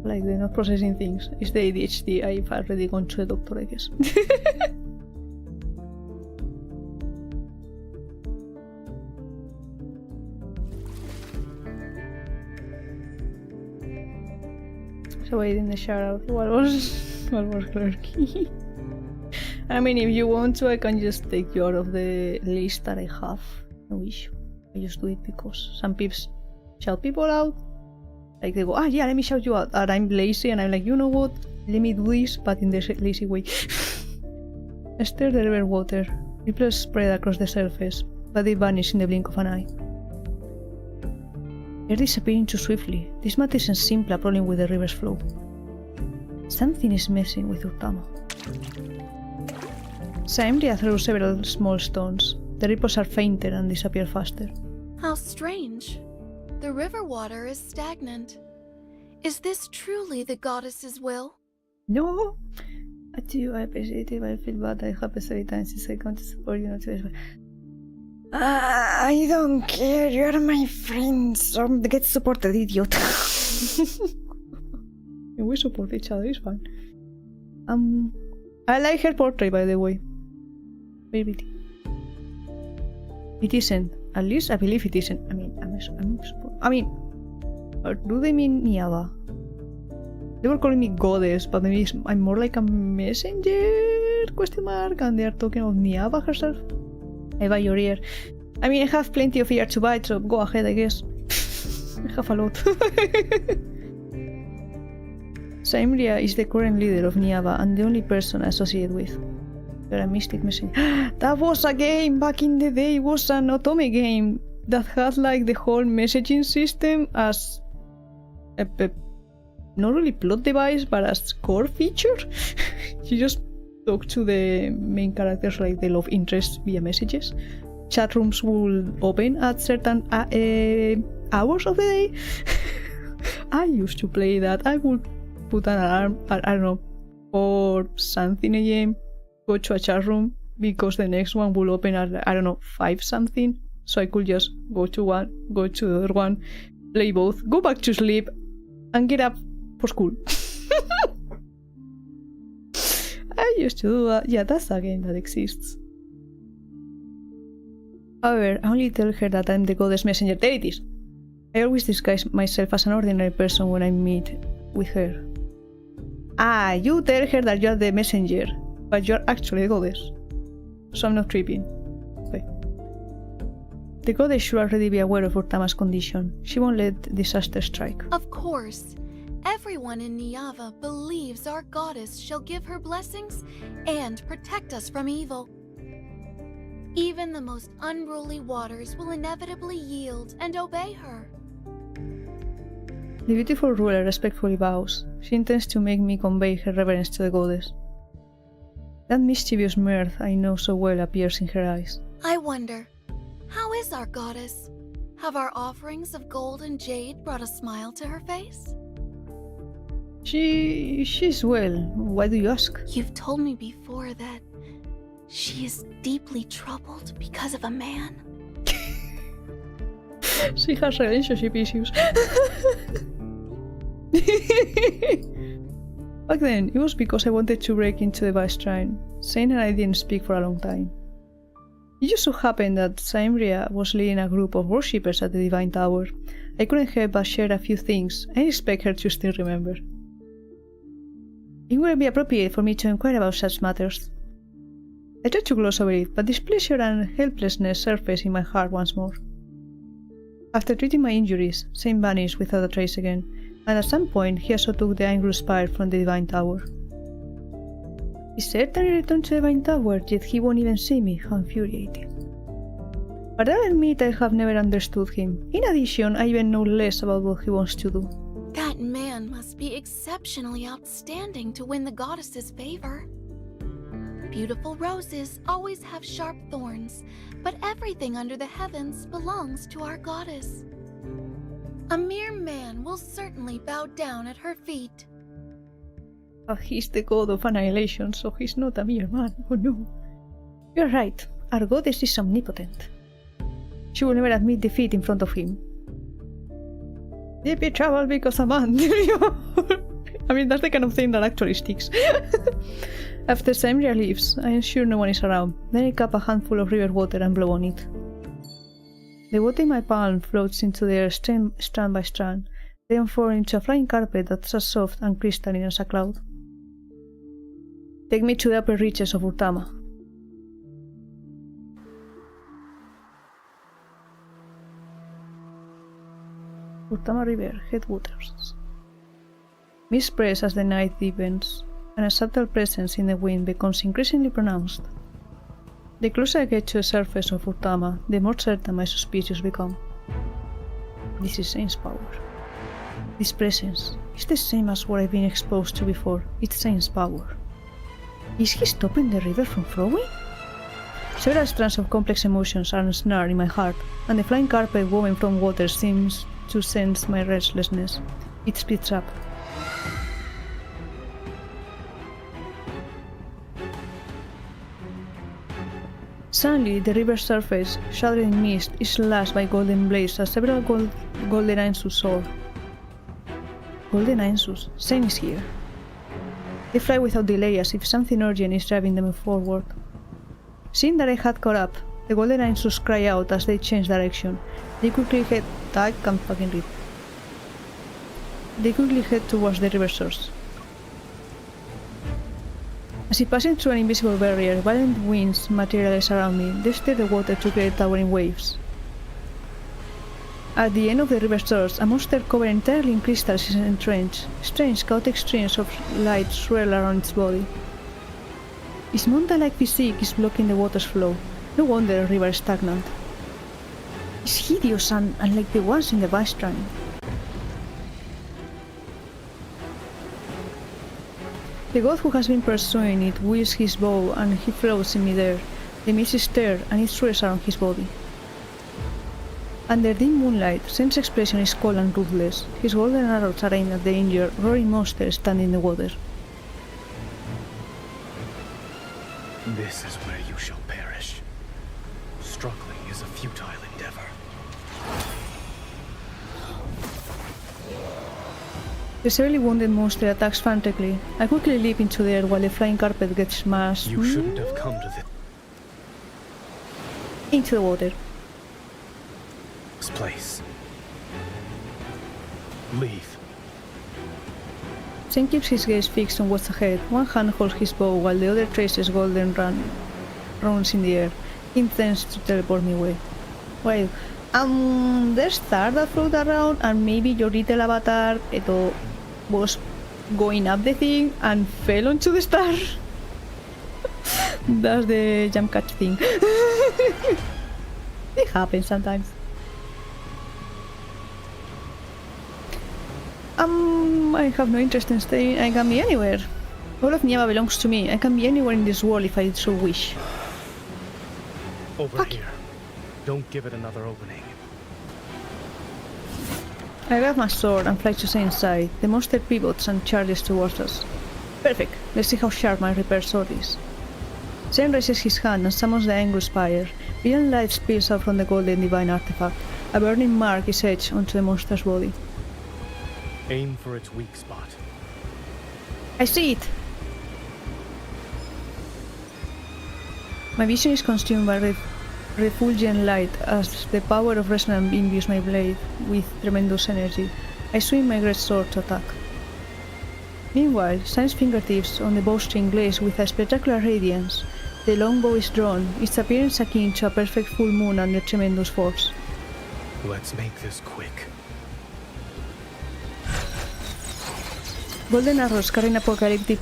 Like, they're not processing things. It's the ADHD. I've already gone to the doctor, I guess. So I didn't shout out what was lurky. I mean, if you want to, I can just take you out of the list that I have. No issue. I just do it because some peeps shout people out. Like they go, ah yeah, let me shout you out. And I'm lazy and I'm like, you know what? Let me do this, but in the lazy way. Stir the river water. Ripples spread across the surface, but they vanish in the blink of an eye. They're disappearing too swiftly. This matter isn't simply a problem with the river's flow. Something is messing with Urtama. Saimria throws several small stones. The ripples are fainter and disappear faster. How strange. The river water is stagnant. Is this truly the goddess's will? No! I do, I appreciate it, I feel bad. I happen every time since I come to support you, not to... I don't care, you're my friend, so get supported, idiot. We support each other, it's fine. I like her portrait, by the way. Very pretty. It isn't. At least I believe it isn't. I mean, or do they mean Niava? They were calling me goddess, but maybe I'm more like a messenger? Question mark, and they are talking of Niava herself. I buy your ear. I mean, I have plenty of ear to buy, so go ahead, I guess. I have a lot. Saimria is the current leader of Niava and the only person I associate with. You're a mystic messenger. That was a game back in the day. It was an Otome game that had like the whole messaging system as a not really plot device, but as core feature. You just talk to the main characters like the love interest via messages. Chat rooms will open at certain hours of the day. I used to play that. I would put an alarm, I don't know, or something again, go to a chat room because the next one will open at, I don't know, 5 something. So I could just go to one, go to the other one, play both, go back to sleep, and get up for school. I used to do that. Yeah, that's a game that exists. However, I only tell her that I'm the goddess messenger. There it is. I always disguise myself as an ordinary person when I meet with her. Ah, you tell her that you're the messenger, but you're actually the goddess. So I'm not tripping. Okay. The goddess should already be aware of Urtama's condition. She won't let disaster strike. Of course. Everyone in Niava believes our goddess shall give her blessings and protect us from evil. Even the most unruly waters will inevitably yield and obey her. The beautiful ruler respectfully bows. She intends to make me convey her reverence to the goddess. That mischievous mirth I know so well appears in her eyes. I wonder, how is our goddess? Have our offerings of gold and jade brought a smile to her face? She's well. Why do you ask? You've told me before that she is deeply troubled because of a man. She has relationship issues. Back then, it was because I wanted to break into the Vice Shrine. Zayne and I didn't speak for a long time. It just so happened that Zayne was leading a group of worshippers at the Divine Tower. I couldn't help but share a few things. I expect her to still remember. It wouldn't be appropriate for me to inquire about such matters. I tried to gloss over it, but displeasure and helplessness surfaced in my heart once more. After treating my injuries, Zayne vanished without a trace again, and at some point he also took the angry spire from the Divine Tower. He certainly returned to the Divine Tower, yet he won't even see me. How infuriating. But I'll admit I have never understood him. In addition, I even know less about what he wants to do. That man must be exceptionally outstanding to win the goddess's favor. Beautiful roses always have sharp thorns, but everything under the heavens belongs to our goddess. A mere man will certainly bow down at her feet. But he's the god of annihilation, so he's not a mere man. Oh no. You're right, our goddess is omnipotent. She will never admit defeat in front of him. Deep trouble because a man. I mean, that's the kind of thing that actually sticks. After Zayne leaves, I ensure no one is around. Then I cup a handful of river water and blow on it. The water in my palm floats into the air strand by strand, then falls into a flying carpet that's as soft and crystalline as a cloud. Take me to the upper reaches of Vtama. Vtama River headwaters. Mist spreads as the night deepens, and a subtle presence in the wind becomes increasingly pronounced. The closer I get to the surface of Vtama, the more certain my suspicions become. This is Zayne's power. This presence is the same as what I've been exposed to before. It's Zayne's power. Is he stopping the river from flowing? Several strands of complex emotions are ensnared in my heart, and the flying carpet woven from water seems to sense my restlessness. It speeds up. Suddenly, the river's surface, shrouded in mist, is slashed by golden blades as several golden Ainsus soar. Golden Ainsus? Zayne is here. They fly without delay as if something urgent is driving them forward. Seeing that I had caught up, the golden Ainsus cry out as they change direction. They quickly head... I can't fucking read. They quickly head towards the river source. As if passing through an invisible barrier, violent winds materialize around me. They stir the water to create towering waves. At the end of the river source, a monster covered entirely in crystals is entrenched. Strange, chaotic streams of light swirl around its body. Its mountain-like physique is blocking the water's flow. No wonder the river is stagnant. It's hideous and unlike the ones in the Vice Shrine. The god who has been pursuing it wields his bow and he floats in midair. The mist is stirred and it swirls around his body. Under dim moonlight, Zayne's expression is cold and ruthless. His golden arrows are aimed at the injured, roaring monster standing in the water. This is where you shall perish. Struggling is a futile endeavor. The severely wounded monster attacks frantically. I quickly leap into the air while the flying carpet gets smashed. You shouldn't have come to this into the water. Place. Leave. Zayne keeps his gaze fixed on what's ahead. One hand holds his bow while the other traces golden runes in the air. He intends to teleport me away. Well, there's stars that float around and maybe your little avatar was going up the thing and fell onto the star. That's the jump catch thing. It happens sometimes. I have no interest in staying. I can be anywhere. All of Niava belongs to me. I can be anywhere in this world if I so wish. Over here. Don't give it another opening. I grab my sword and fly to Zayne's side. The monster pivots and charges towards us. Perfect. Let's see how sharp my repair sword is. Zayne raises his hand and summons the angry spire. Brilliant light spills out from the golden divine artifact. A burning mark is etched onto the monster's body. Aim for its weak spot. I see it! My vision is consumed by refulgent light as the power of resonance imbues my blade with tremendous energy. I swing my great sword to attack. Meanwhile, Zayne's fingertips on the bowstring glaze with a spectacular radiance. The longbow is drawn, its appearance akin to a perfect full moon under tremendous force. Let's make this quick. Golden arrows carrying apocalyptic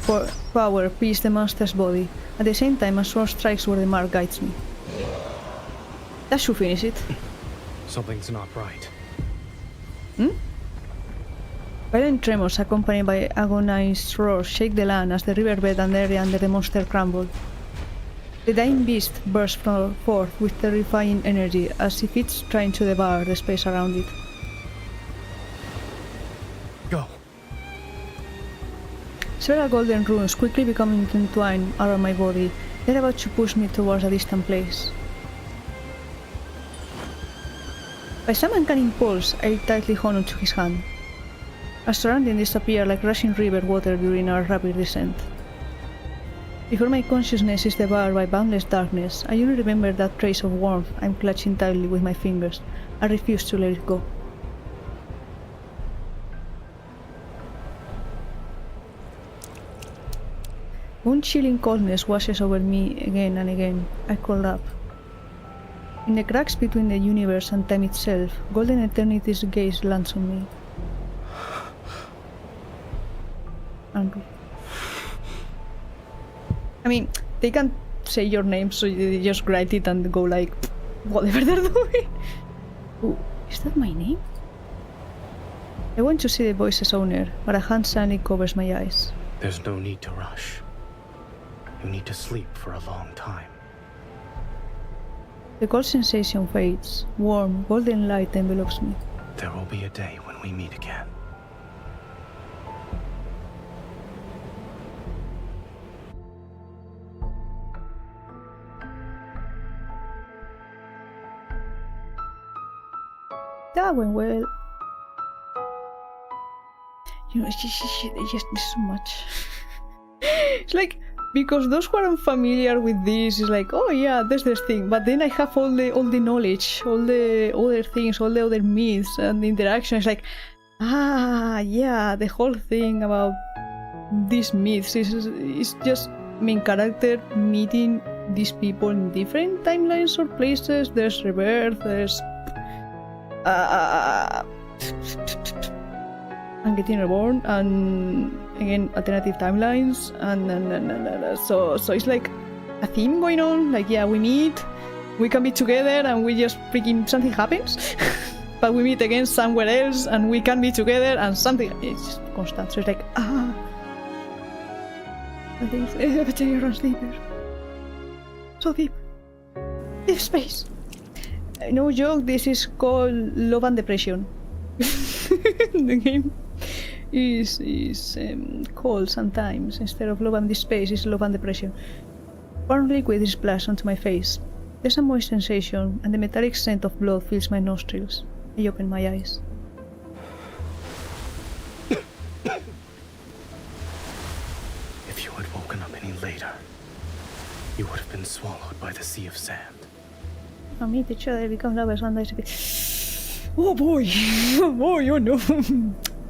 power pierce the monster's body. At the same time, a sword strikes where the mark guides me. That should finish it. Something's not right. Violent tremors accompanied by agonized roars shake the land as the riverbed and the area under the monster crumble. The dying beast bursts forth with terrifying energy as if it's trying to devour the space around it. Go! Several golden runes quickly become entwined around my body. They're about to push me towards a distant place. By some uncanny impulse, I tightly hold onto his hand. Our surroundings disappear like rushing river water during our rapid descent. Before my consciousness is devoured by boundless darkness, I only remember that trace of warmth I'm clutching tightly with my fingers. I refuse to let it go. One chilling coldness washes over me again and again. I curl up. In the cracks between the universe and time itself, Golden Eternity's gaze lands on me. Angry. I mean, they can't say your name, so they just write it and go like, whatever they're doing. Ooh, is that my name? I want to see the voice's owner, but a hand suddenly covers my eyes. There's no need to rush. You need to sleep for a long time. The cold sensation fades. Warm, golden light envelops me. There will be a day when we meet again. That went well. You know, it's just so much. It's like, because those who are unfamiliar with this is like, oh yeah, there's this thing, but then I have all the knowledge, all the other things, all the other myths and the interactions. Like, yeah, the whole thing about these myths is just main character meeting these people in different timelines or places. There's rebirth, there's and getting reborn, and again alternative timelines, and so it's like a theme going on. Like, yeah, we meet, we can be together, and we just freaking something happens. But we meet again somewhere else, and we can be together, and something. It's just constant. So it's like I think everything runs deeper, so deep space. No joke. This is called love and depression. The game is called sometimes, instead of love and this space, is love and depression. Warm liquid is splashed onto my face. There's a moist sensation, and the metallic scent of blood fills my nostrils. I open my eyes. If you had woken up any later, you would have been swallowed by the sea of sand. And meet each other, become lovers, one dies a bit. Oh boy! Oh boy, oh no!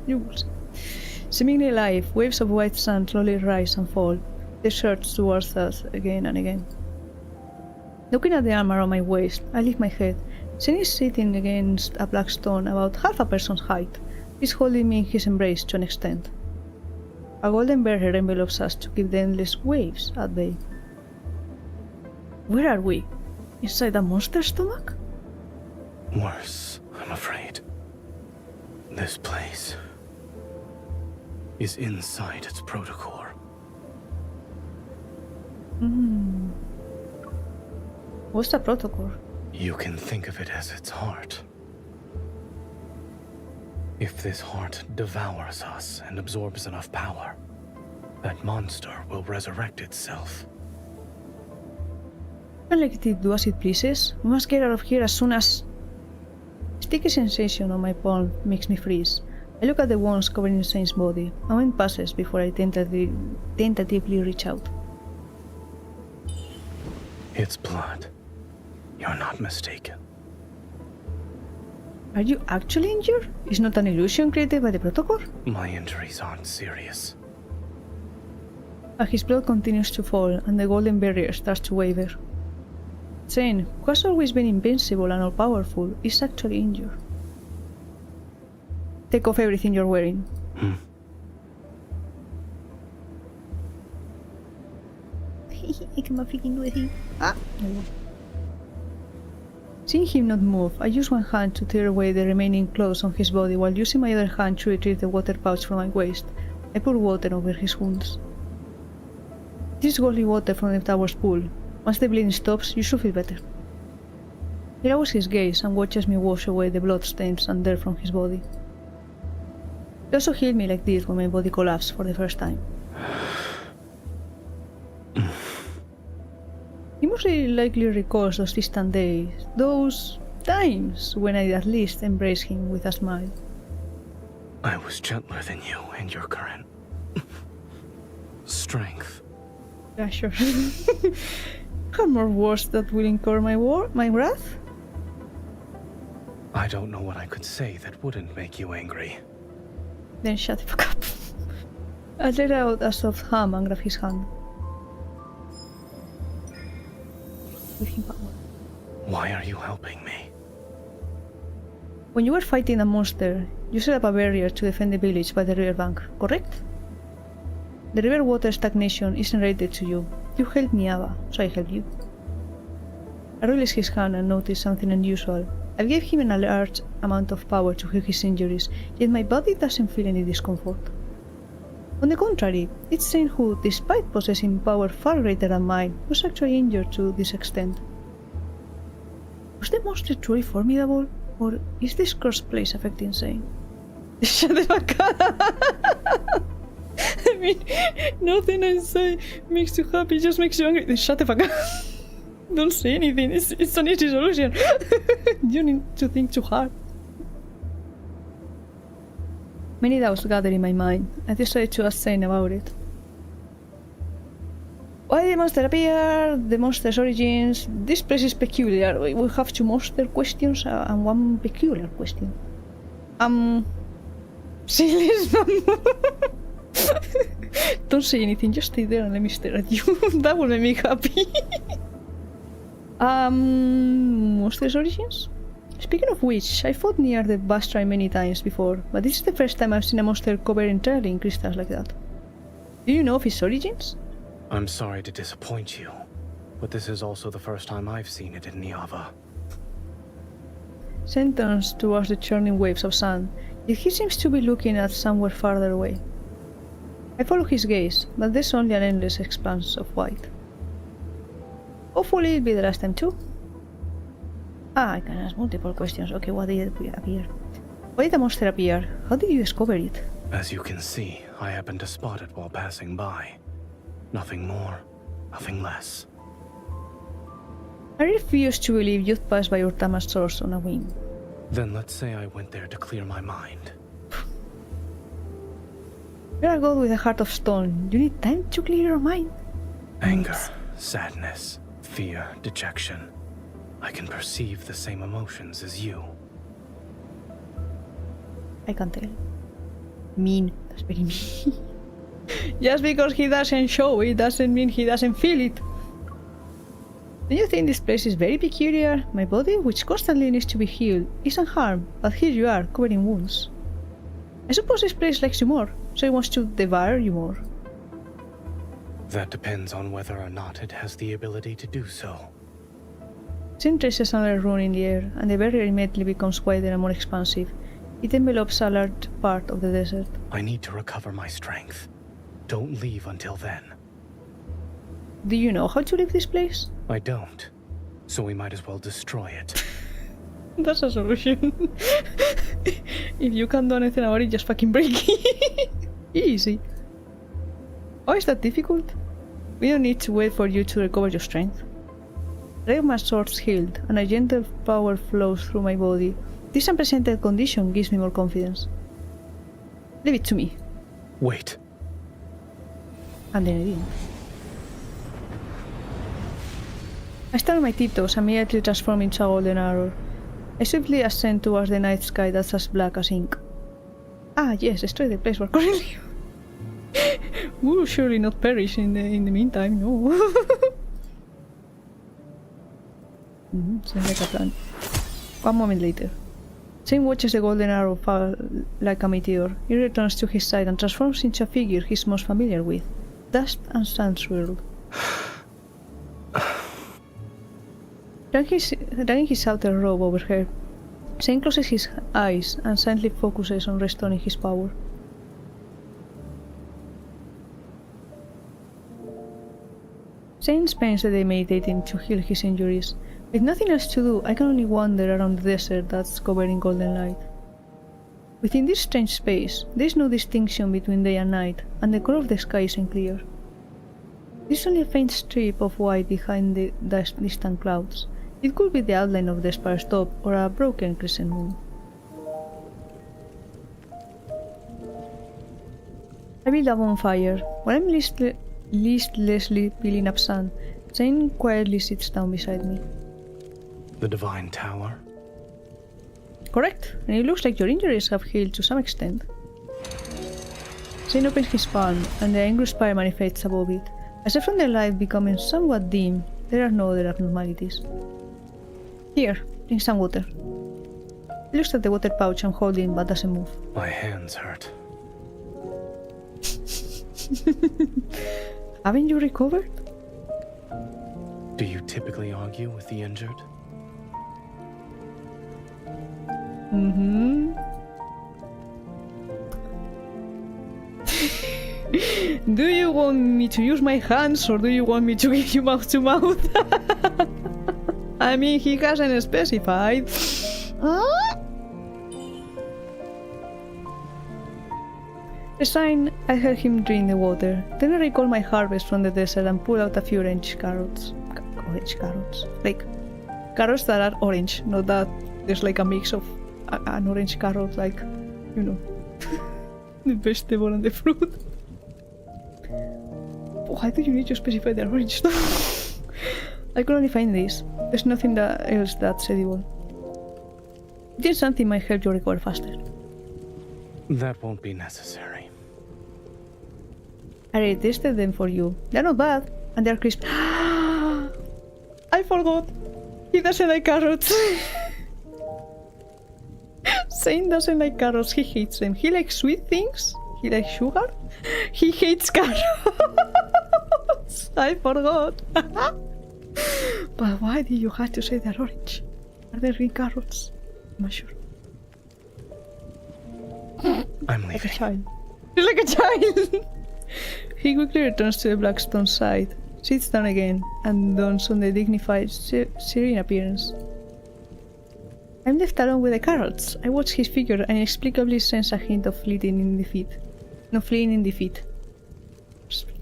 Jules. Seemingly alive, waves of white sand slowly rise and fall. They surge towards us again and again. Looking at the arm around my waist, I lift my head. Zayne is sitting against a black stone about half a person's height. He's holding me in his embrace to an extent. A golden barrier envelops us to keep the endless waves at bay. Where are we? Inside a monster's stomach? Worse, I'm afraid. This place is inside its protocore. What's the protocol? You can think of it as its heart. If this heart devours us and absorbs enough power, that monster will resurrect itself. I'll let it do as it pleases. We must get out of here as soon as... Sticky sensation on my palm makes me freeze. I look at the wounds covering Zayne's body. A moment passes before I tentatively reach out. It's blood. You're not mistaken. Are you actually injured? It's not an illusion created by the protocol? My injuries aren't serious. As his blood continues to fall and the golden barrier starts to waver. Zayne, who has always been invincible and all-powerful, is actually injured. Take off everything you're wearing. I can freaking do it. Ah, there we go. Seeing him not move, I use one hand to tear away the remaining clothes on his body while using my other hand to retrieve the water pouch from my waist. I pour water over his wounds. This is golden water from the tower's pool. Once the bleeding stops, you should feel better. He lowers his gaze and watches me wash away the bloodstains and dirt from his body. He also healed me like this when my body collapsed for the first time. He most likely recalls those distant days, those times when I at least embraced him with a smile. I was gentler than you and your current strength. Yeah, sure. Have more words that will incur my wrath? I don't know what I could say that wouldn't make you angry. Then shut the fuck up. I let out a soft hum and grab his hand. Give him power. Why are you helping me? When you were fighting a monster, you set up a barrier to defend the village by the riverbank, correct? The river water stagnation isn't related to you. You helped Niava, so I helped you. I released his hand and noticed something unusual. I gave him a large amount of power to heal his injuries, yet my body doesn't feel any discomfort. On the contrary, it's Zayne who, despite possessing power far greater than mine, was actually injured to this extent. Was the monster truly formidable, or is this cross-place affecting Zayne? Shut the fuck up! I mean, nothing I say makes you happy, just makes you angry. Shut the fuck up! Don't say anything, it's an easy solution. You need to think too hard. Many doubts gathered in my mind. I decided to ask Zayne about it. Why did the monster appear? The monster's origins? This place is peculiar. We have 2 monster questions and 1 peculiar question. Serious? Don't say anything, just stay there and let me stare at you. That will make me happy. Monster's origins? Speaking of which, I fought near the Bastrai many times before, but this is the first time I've seen a monster covered entirely in crystals like that. Do you know of his origins? I'm sorry to disappoint you, but this is also the first time I've seen it in Niava. Zayne turns towards the churning waves of sand, yet he seems to be looking at somewhere farther away. I follow his gaze, but there's only an endless expanse of white. Hopefully it'll be the last time too. I can ask multiple questions. Okay, what did it appear? Why did the monster appear? How did you discover it? As you can see, I happened to spot it while passing by. Nothing more, nothing less. I refuse to believe you'd pass by your damaged source on a whim. Then let's say I went there to clear my mind. You're a god with a heart of stone. You need time to clear your mind. Anger, sadness, fear, dejection. I can perceive the same emotions as you. I can tell. Mean. That's very mean. Just because he doesn't show it doesn't mean he doesn't feel it. Do you think this place is very peculiar? My body, which constantly needs to be healed, isn't harmed, but here you are, covered in wounds. I suppose this place likes you more, so it wants to devour you more. That depends on whether or not it has the ability to do so. Zayne traces another rune in the air, and the barrier immediately becomes wider and more expansive. It envelopes a large part of the desert. I need to recover my strength. Don't leave until then. Do you know how to leave this place? I don't. So we might as well destroy it. That's a solution. If you can't do anything about it, just fucking break it. Easy. Why is that difficult? We don't need to wait for you to recover your strength. Ray of my sword's healed, and a gentle power flows through my body. This unprecedented condition gives me more confidence. Leave it to me. Wait. And then I didn't. I stand on my tiptoes, immediately transform into a golden arrow. I swiftly ascend towards the night sky that's as black as ink. Ah, yes, destroy the place we're currently. We'll surely not perish in the meantime, no. Sounds like a plan. One moment later. Zayne watches the golden arrow fall like a meteor. He returns to his side and transforms into a figure he's most familiar with. Dust and sand swirled. Dragging his outer robe over her, Zayne closes his eyes and silently focuses on restoring his power. Zayne spends the day meditating to heal his injuries. With nothing else to do, I can only wander around the desert that's covered in golden light. Within this strange space, there is no distinction between day and night, and the color of the sky isn't clear. There is only a faint strip of white behind the distant clouds. It could be the outline of the sparse top or a broken crescent moon. I build a bonfire. While I'm listlessly peeling up sand, Zayne quietly sits down beside me. The Divine Tower? Correct, and it looks like your injuries have healed to some extent. Zayne opens his palm, and the angry spire manifests above it. Aside from the light becoming somewhat dim, there are no other abnormalities. Here, drink some water. He looks at the water pouch I'm holding but doesn't move. My hands hurt. Haven't you recovered? Do you typically argue with the injured? Do you want me to use my hands or do you want me to give you mouth to mouth? I mean, he hasn't specified. Resign, I heard him drink the water. Then I recall my harvest from the desert and pull out a few orange carrots. Orange carrots. Like, carrots that are orange, not that there's like a mix of an orange carrot, like, you know, the vegetable and the fruit. Why do you need to specify the orange stuff? I could only find this. There's nothing else that's edible. Eating something might help you recover faster. That won't be necessary. I tasted them for you. They're not bad, and they're crisp. I forgot. He doesn't like carrots. Zayne doesn't like carrots, he hates them. He likes sweet things. He likes sugar. He hates carrots. I forgot. But why did you have to say they're orange? Are they green carrots? I'm not sure. I'm leaving. Like a child. He's like a child! He quickly returns to the black stone side, sits down again, and dons on the dignified, serene appearance. I'm left alone with the carrots. I watch his figure and inexplicably sense a hint of fleeing in defeat. No, fleeing in defeat.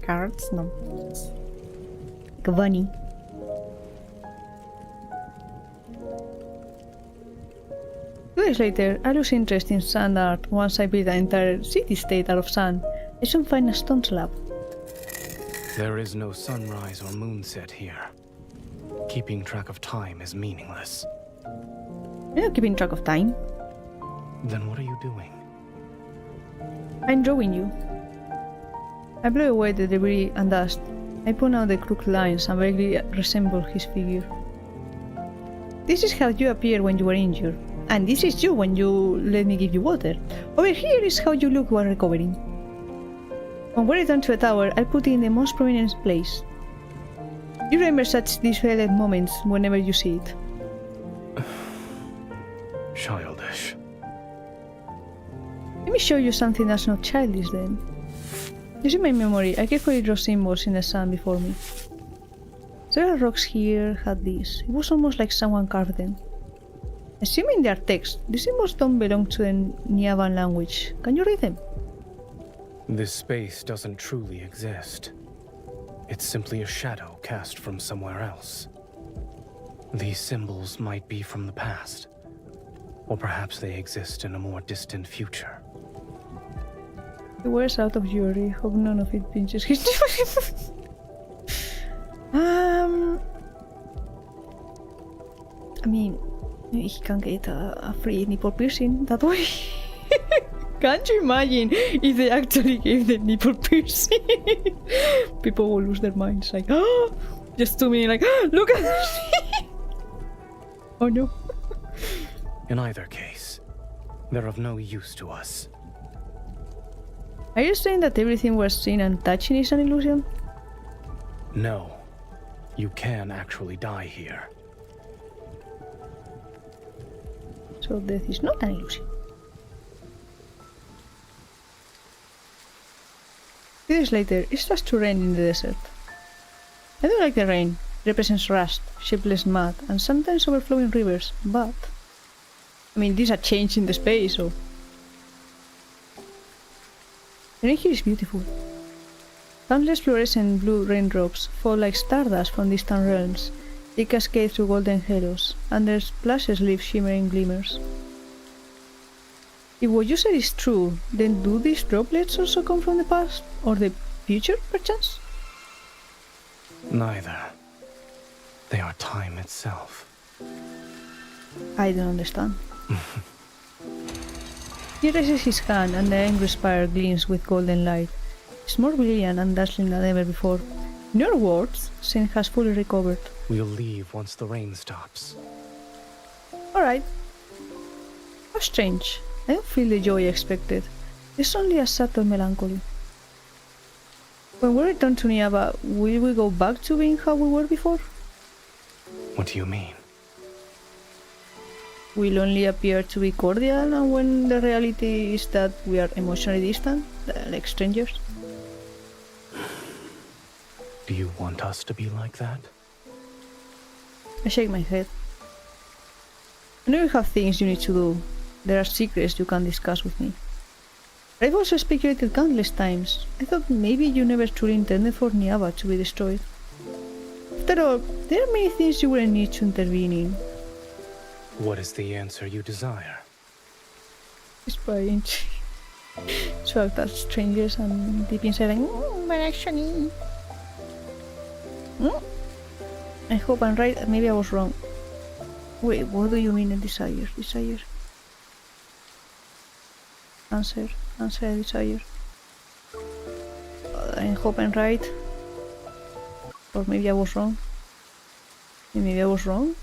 Carrots? No. Like a bunny. 2 days later, I lose interest in sand art once I build an entire city-state out of sand. I soon find a stone slab. There is no sunrise or moonset here. Keeping track of time is meaningless. I'm not keeping track of time. Then what are you doing? I'm drawing you. I blow away the debris and dust. I point out the crooked lines and vaguely resemble his figure. This is how you appear when you were injured. And this is you when you let me give you water. Over here is how you look while recovering. When we return to the tower, I'll put it in the most prominent place. You remember such disfigured moments whenever you see it. Childish. Let me show you something that's not childish then. Using my memory, I carefully draw symbols in the sand before me. Several rocks here had these. It was almost like someone carved them. Assuming they are text, these symbols don't belong to the Niavan language. Can you read them? This space doesn't truly exist. It's simply a shadow cast from somewhere else. These symbols might be from the past, or perhaps they exist in a more distant future. He wears out of jewelry. Hope none of it pinches his jewelry. I mean, maybe he can get a free nipple piercing that way. Can't you imagine if they actually gave the nipple piercing? People will lose their minds, like, oh, just to me, like, oh, look at this. Oh no. In either case, they're of no use to us. Are you saying that everything we're seeing and touching is an illusion? No. You can actually die here. So death is not an illusion. Few days later, it starts to rain in the desert. I don't like the rain. It represents rust, shapeless mud, and sometimes overflowing rivers, but... I mean, these are change in the space, so... The rain here is beautiful. Countless fluorescent blue raindrops fall like stardust from distant realms. They cascade through golden halos, and their splashes leave shimmering glimmers. If what you said is true, then do these droplets also come from the past? Or the future, perchance? Neither. They are time itself. I don't understand. He raises his hand and the angry spire gleams with golden light. It's more brilliant and dazzling than ever before. In your words, Zayne has fully recovered. We'll leave once the rain stops. Alright. How strange. I don't feel the joy I expected. It's only a subtle melancholy. When we return to Niava, will we go back to being how we were before? What do you mean? We'll only appear to be cordial, and when the reality is that we are emotionally distant, like strangers? Do you want us to be like that? I shake my head. I know you have things you need to do. There are secrets you can't discuss with me. I've also speculated countless times. I thought maybe you never truly intended for Niava to be destroyed. After all, there are many things you wouldn't need to intervene in. What is the answer you desire? Inspiring. So I've touched strangers and deep inside like, but actually... I hope I'm right, maybe I was wrong. Wait, what do you mean a desire? Desire? Answer a desire. I hope I'm right. Or maybe I was wrong. Maybe I was wrong?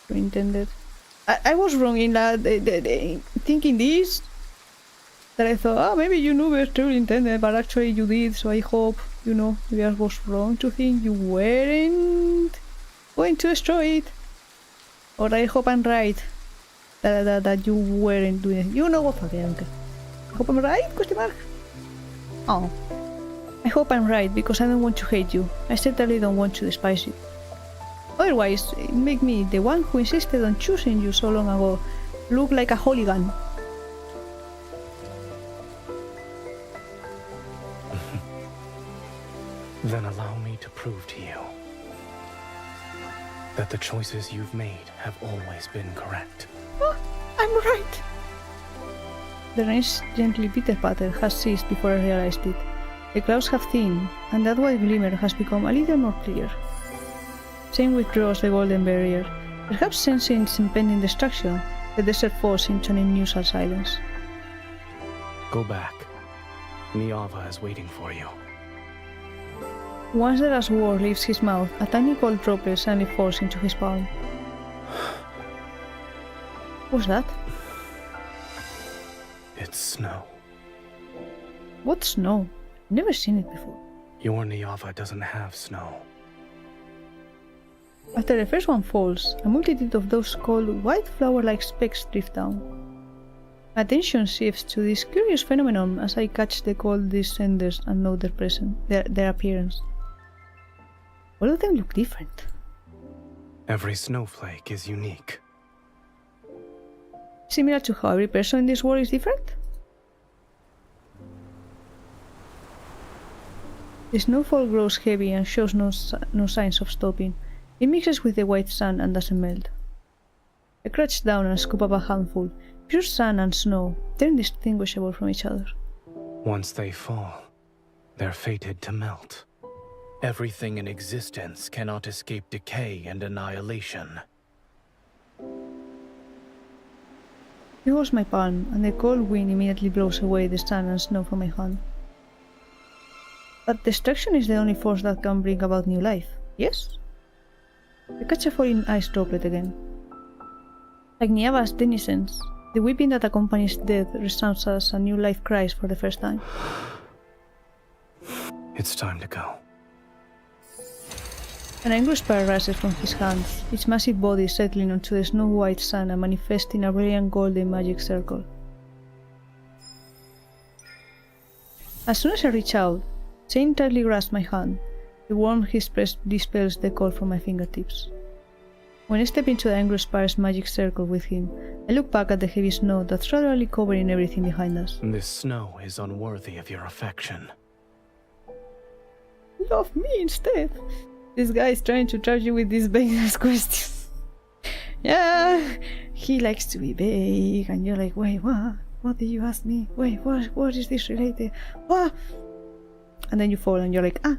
You intended... I was wrong in that... thinking this. That I thought, oh, maybe you never truly intended, but actually you did, so I hope, you know, maybe I was wrong to think you weren't going to destroy it. Or I hope I'm right. That you weren't doing it. You know what, okay, I don't care. I hope I'm right? Question mark? Oh. I hope I'm right, because I don't want to hate you. I certainly don't want to despise you. Otherwise, it make me, the one who insisted on choosing you so long ago, look like a hooligan. Then allow me to prove to you that the choices you've made have always been correct. Oh, I'm right! The rain's gently pitter-patter has ceased before I realized it. The clouds have thinned, and that white glimmer has become a little more clear. Zayne withdraws the golden barrier. Perhaps sensing its impending destruction, the desert falls into an unusual silence. Go back. Niava is waiting for you. Once the last word leaves his mouth, a tiny cold droplet suddenly falls into his palm. What's that? It's snow. What snow? Never seen it before. Your Niava doesn't have snow. After the first one falls, a multitude of those cold, white flower-like specks drift down. My attention shifts to this curious phenomenon as I catch the cold descenders and note their appearance. All of them look different. Every snowflake is unique. Similar to how every person in this world is different? The snowfall grows heavy and shows no signs of stopping. It mixes with the white sand and doesn't melt. I crouch down and scoop up a handful. Pure sand and snow, they're indistinguishable from each other. Once they fall, they're fated to melt. Everything in existence cannot escape decay and annihilation. He holds my palm, and the cold wind immediately blows away the sand and snow from my hand. But destruction is the only force that can bring about new life, yes? I catch a falling ice droplet again. Like Niava's denizens, the weeping that accompanies death resounds as a new life cries for the first time. It's time to go. An angry spire rises from his hands, its massive body settling onto the snow-white sand and manifesting a brilliant golden magic circle. As soon as I reach out, Zayne tightly grasps my hand. The warmth he spreads dispels the cold from my fingertips. When I step into the angry spire's magic circle with him, I look back at the heavy snow that's gradually covering everything behind us. This snow is unworthy of your affection. Love me instead. This guy is trying to trap you with these vague questions. Yeah, he likes to be vague, and you're like, wait, what? What did you ask me? Wait, what is this related? What? And then you fall and you're like, ah,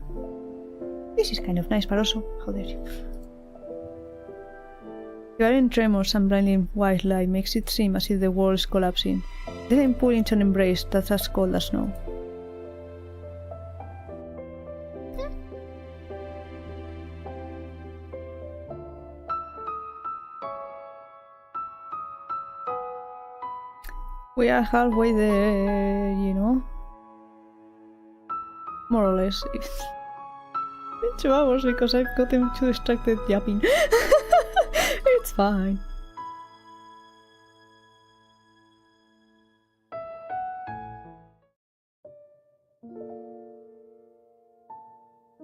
this is kind of nice, but also, how dare you? The violent tremors and blinding white light makes it seem as if the world is collapsing. Then I'm pulled into an embrace that's as cold as snow. We are halfway there, you know? More or less. It's been 2 hours because I've gotten too distracted yapping. It's fine.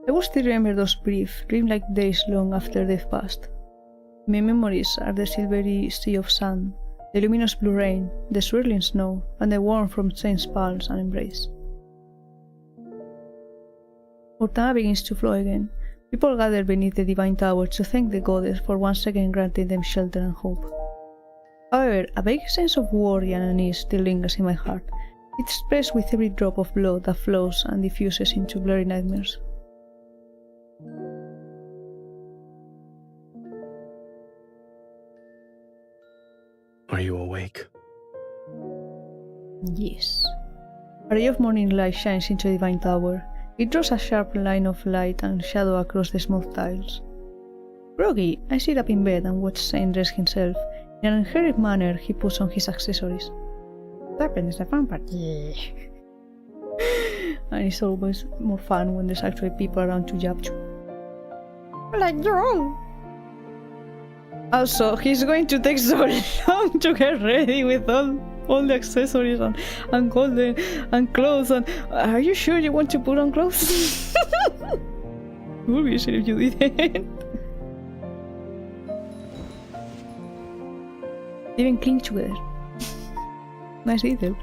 I will still remember those brief, dreamlike days long after they've passed. My memories are the silvery sea of sand, the luminous blue rain, the swirling snow, and the warmth from Zayne's palms and embrace. Ortana begins to flow again. People gather beneath the divine tower to thank the goddess for once again granting them shelter and hope. However, a vague sense of worry and unease still lingers in my heart. It's expressed with every drop of blood that flows and diffuses into blurry nightmares. Are you awake? Yes. A ray of morning light shines into the divine tower. It draws a sharp line of light and shadow across the smooth tiles. Groggy, I sit up in bed and watch Zayne dress himself. In an unhurried manner, he puts on his accessories. That is a fun part. Yeah. And it's always more fun when there's actually people around to jab you. Like you! Also, he's going to take so long to get ready with all the accessories and golden and clothes and... Are you sure you want to put on clothes? It would be easier if you didn't. Even cling together. Nice detail.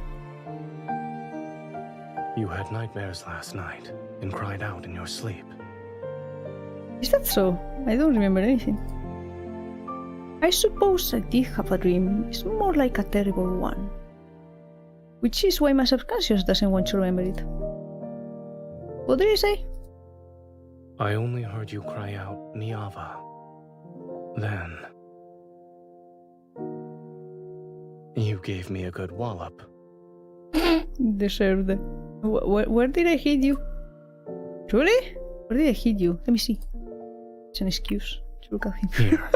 You had nightmares last night and cried out in your sleep. Is that so? I don't remember anything. I suppose I did have a dream. It's more like a terrible one. Which is why my subconscious doesn't want to remember it. What did you say? I only heard you cry out, Niava. Then... you gave me a good wallop. Deserved it. Where did I hit you? Truly? Where did I hit you? Let me see. It's an excuse to look at him. Here.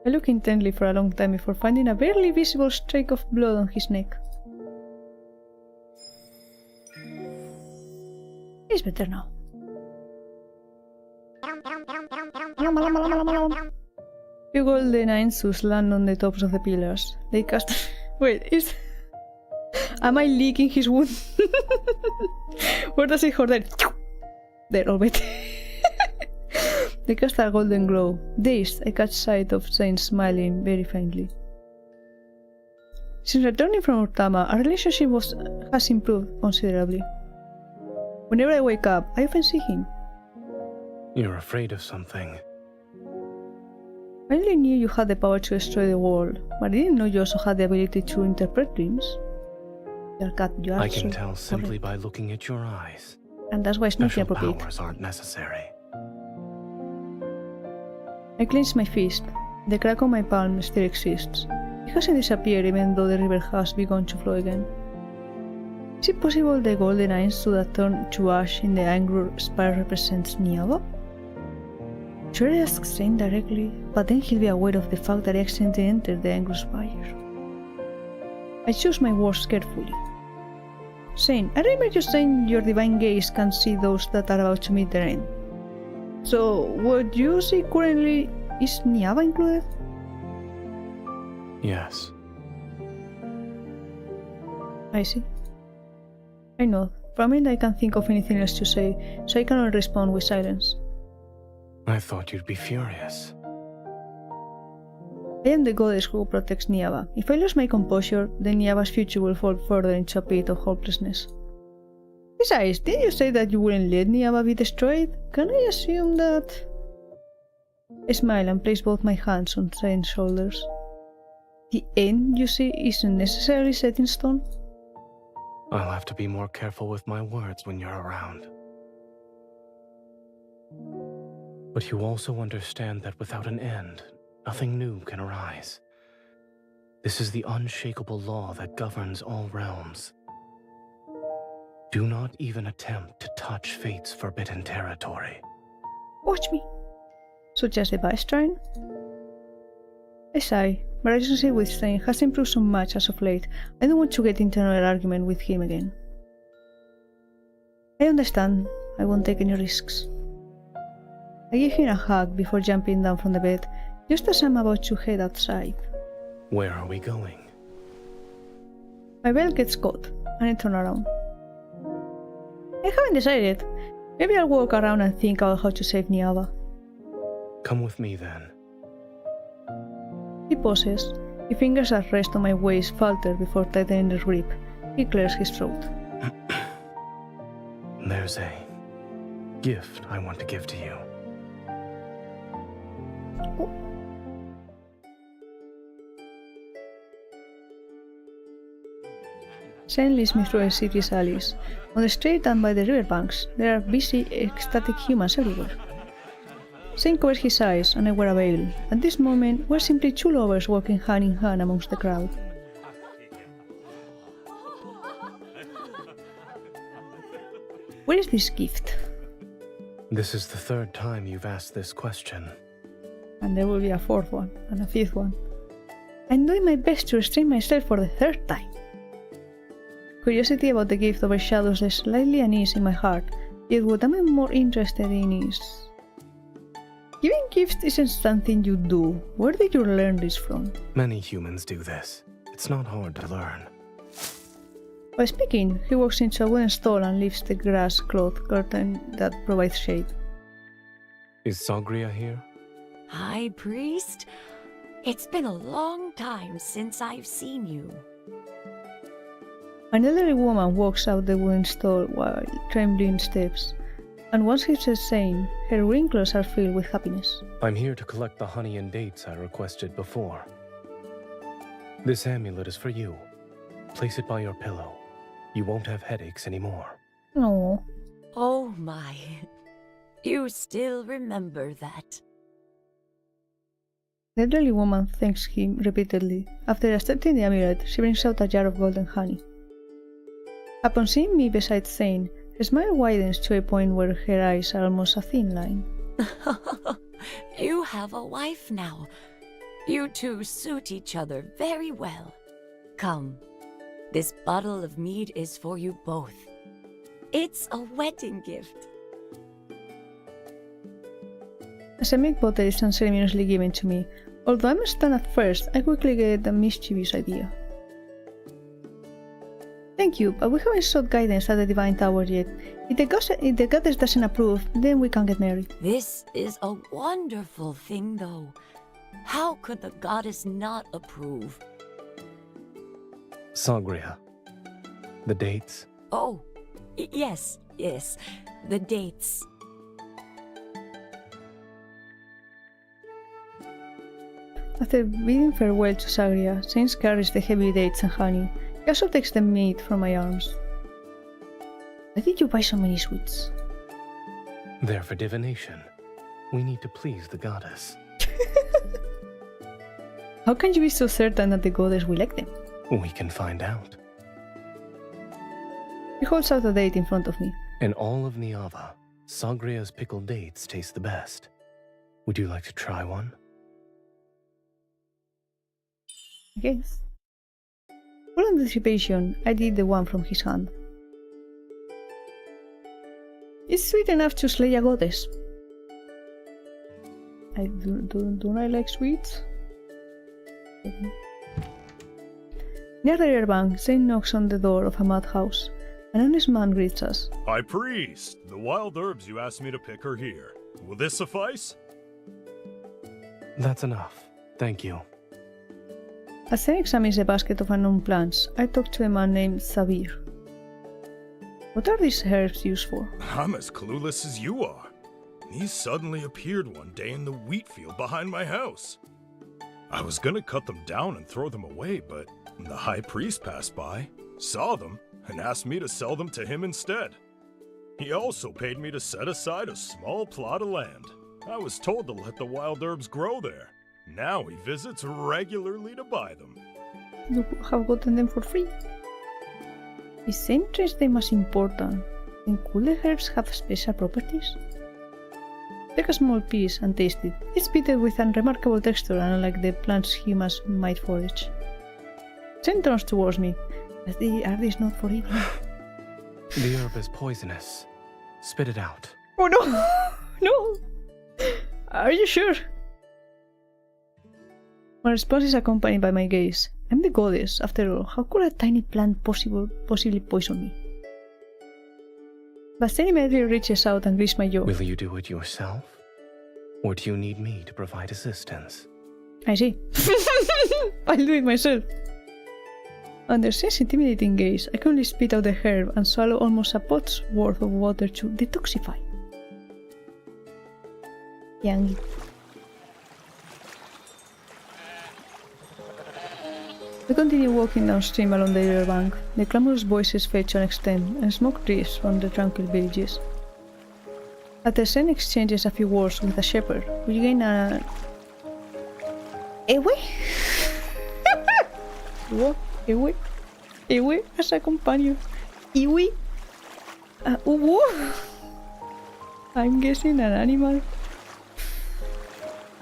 I look intently for a long time before finding a barely visible streak of blood on his neck. It's better now. Few golden Ainsus land on the tops of the pillars. They cast... Wait, is... Am I leaking his wound? Where does he hold it? There, albeit. They cast a golden glow. Dazed, I catch sight of Zayne smiling very faintly. Since returning from Urtama, our relationship has improved considerably. Whenever I wake up, I often see him. You're afraid of something. I only knew you had the power to destroy the world, but I didn't know you also had the ability to interpret dreams. I can tell simply by looking at your eyes. And that's why it's not Special inappropriate. powers aren't necessary. I clenched my fist. The crack on my palm still exists. It hasn't disappeared even though the river has begun to flow again. Is it possible the golden eyes that turn to ash in the angular spire represents Niava? Should I ask Zayne directly, but then he'll be aware of the fact that I accidentally entered the angular spire. I choose my words carefully. Zayne, I remember you saying your divine gaze can see those that are about to meet their end. So, what you see currently is Niava included? Yes. I see. I know. For a minute I can't think of anything else to say, so I cannot respond with silence. I thought you'd be furious. I am the goddess who protects Niava. If I lose my composure, then Niava's future will fall further into a pit of hopelessness. Besides, didn't you say that you wouldn't let Niava be destroyed? Can I assume that... I smile and place both my hands on Zayne's shoulders. The end, you see, isn't necessarily set in stone. I'll have to be more careful with my words when you're around. But you also understand that without an end, nothing new can arise. This is the unshakable law that governs all realms. Do not even attempt to touch fate's forbidden territory. Watch me. Such as the Bystine? I sigh. My relationship with Zayne has improved so much as of late, I don't want to get into another argument with him again. I understand. I won't take any risks. I give him a hug before jumping down from the bed, just as I'm about to head outside. Where are we going? My belt gets caught, and I turn around. I haven't decided. Maybe I'll walk around and think about how to save Niava. Come with me then. He pauses. His fingers at rest on my waist falter before tightening the grip. He clears his throat. There's a gift I want to give to you. Oh. Zayne leads me through a city's alleys. On the street and by the riverbanks, there are busy, ecstatic humans everywhere. Zayne covers his eyes and I wear a veil. At this moment, we're simply two lovers walking hand in hand amongst the crowd. Where is this gift? This is the third time you've asked this question. And there will be a fourth one, and a fifth one. I'm doing my best to restrain myself for the third time. Curiosity about the gift overshadows the slightly unease in my heart, yet what I'm more interested in is... Giving gifts isn't something you do. Where did you learn this from? Many humans do this. It's not hard to learn. While speaking, he walks into a wooden stall and lifts the grass cloth curtain that provides shade. Is Sagria here? High Priest? It's been a long time since I've seen you. An elderly woman walks out the wooden stall while trembling steps, and once he says Zayne, her wrinkles are filled with happiness. I'm here to collect the honey and dates I requested before. This amulet is for you. Place it by your pillow. You won't have headaches anymore. No. Oh my. You still remember that. The elderly woman thanks him repeatedly. After accepting the amulet, she brings out a jar of golden honey. Upon seeing me beside Zayne, her smile widens to a point where her eyes are almost a thin line. You have a wife now. You two suit each other very well. Come. This bottle of mead is for you both. It's a wedding gift. A ceramic bottle is unceremoniously given to me. Although I'm stunned at first, I quickly get a mischievous idea. Thank you, but we haven't sought guidance at the Divine Tower yet. If the goddess doesn't approve, then we can't get married. This is a wonderful thing, though. How could the goddess not approve? Sagria. The dates? Oh, yes, the dates. After bidding farewell to Sagria, Zayne carries the heavy dates and honey. He also takes the meat from my arms. Why did you buy so many sweets? They're for divination. We need to please the goddess. How can you be so certain that the goddess will like them? We can find out. He holds out a date in front of me. In all of Niava, Sagria's pickled dates taste the best. Would you like to try one? I guess. Full anticipation, I did the one from his hand. It's sweet enough to slay a goddess. Don't I like sweets? Near the riverbank, Zayne knocks on the door of a madhouse. An honest man greets us. High Priest, the wild herbs you asked me to pick are here. Will this suffice? That's enough. Thank you. As Zayne examines a basket of unknown plants, I talk to a man named Sabir. What are these herbs used for? I'm as clueless as you are. These suddenly appeared one day in the wheat field behind my house. I was gonna cut them down and throw them away, but the High Priest passed by, saw them, and asked me to sell them to him instead. He also paid me to set aside a small plot of land. I was told to let the wild herbs grow there. Now he visits regularly to buy them. You have gotten them for free. If Zayne treats them as important, then could the herbs have special properties? Take a small piece and taste it. It's bitter with unremarkable texture, unlike the plants humans might forage. Zayne turns towards me. Are these not for eating? The herb is poisonous. Spit it out. Oh no! No! Are you sure? My response is accompanied by my gaze. I'm the goddess, after all. How could a tiny plant possibly poison me? But Zayne immediately reaches out and grabs my jaw. Will you do it yourself? Or do you need me to provide assistance? I see. I'll do it myself. Under Zayne's intimidating gaze, I can only spit out the herb and swallow almost a pot's worth of water to detoxify. Yangi. We continue walking downstream along the riverbank. The clamorous voices fade to an extent, and smoke drifts from the tranquil villages. After Zayne exchanges a few words with a shepherd, we gain an... Ewe? What? Ewe? Ewe as a companion. Iwi? Uwu? I'm guessing an animal.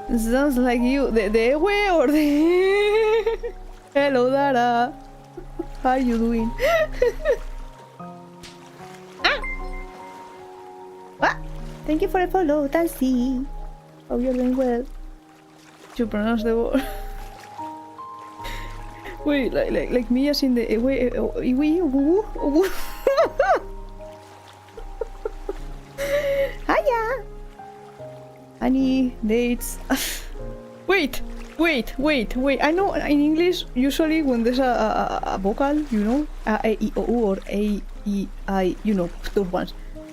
Sounds like you. The Ewe or the... Hello, Dara. How are you doing? Ah! Thank you for the follow, Tansy. Hope you're doing well. You pronounce the word. Wait, like me as in the Hiya! Honey, dates. Wait! I know in English, usually when there's a vocal, you know, a, e, o, u, or a, e, I, you know, those ones.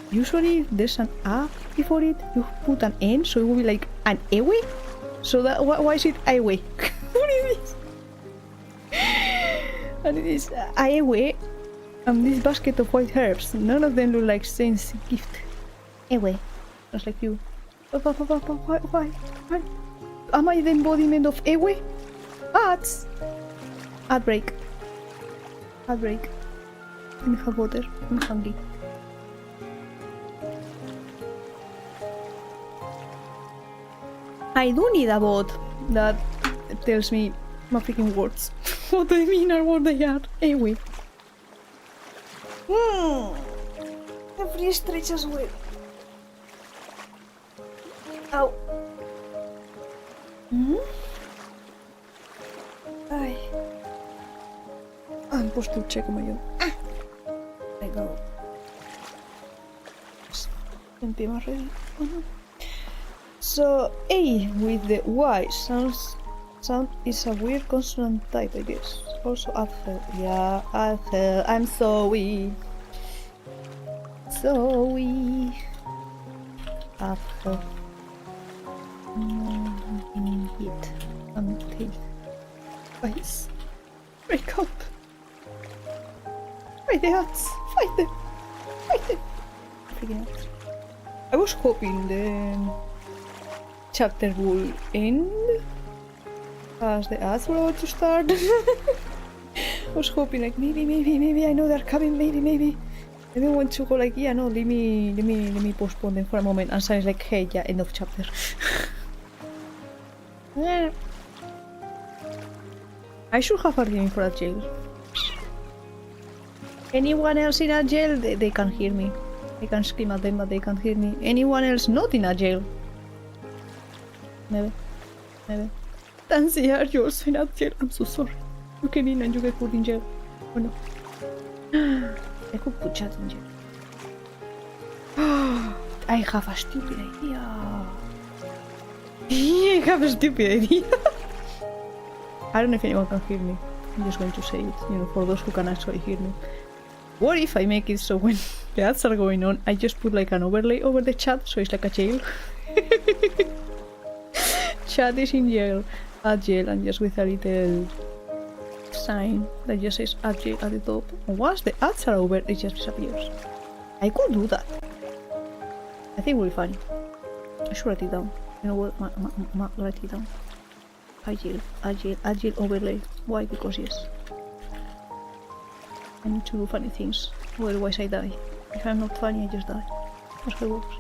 Usually there's an a before it, you put an n, so it will be like an ewe. So that, why is it ewe? What is this? And it is ewe, and this basket of white herbs, none of them look like Zayne's gift. Ewe, just like you. Why? Am I the embodiment of Ewe? Ads! Ad break. Let me have water. I'm hungry. I do need a bot that tells me my freaking words. What they mean or what they are. Ewe. The free stretch as well. Ow. Ay. Am pus tu ce cum eu. Plenty más ready. So A with the Y sound is a weird consonant type, I guess. Also Adhel. Yeah, Adhel. I'm sorry. Sorry. Adhel. Hit. Until. Guys. Break up. Fight the ads. Fight them. Fight them. Freaking out. I was hoping the chapter will end as the ads were about to start. I was hoping like maybe I know they're coming, maybe. I didn't want to go like, yeah, no, let me postpone them for a moment, and so it's like, hey, yeah, end of chapter. Yeah. I should have argued for a jail. Anyone else in a jail, they can hear me. I can scream at them, but they can't hear me. Anyone else not in a jail? Never. Tansy, are you also in a jail? I'm so sorry. You came in and you get put in jail. Oh no. I could put chat in jail. I have a stupid idea. I have a stupid idea. I don't know if anyone can hear me. I'm just going to say it, for those who can actually hear me. What if I make it so when the ads are going on, I just put like an overlay over the chat, so it's like a jail? Chat is in jail, at jail, and just with a little sign that just says at jail at the top. And once the ads are over, it just disappears. I could do that. I think it will be funny. I should write it down. You know what? Write it down. Agile overlay. Why? Because yes. I need to do funny things, otherwise I die. If I'm not funny, I just die. That's how it works.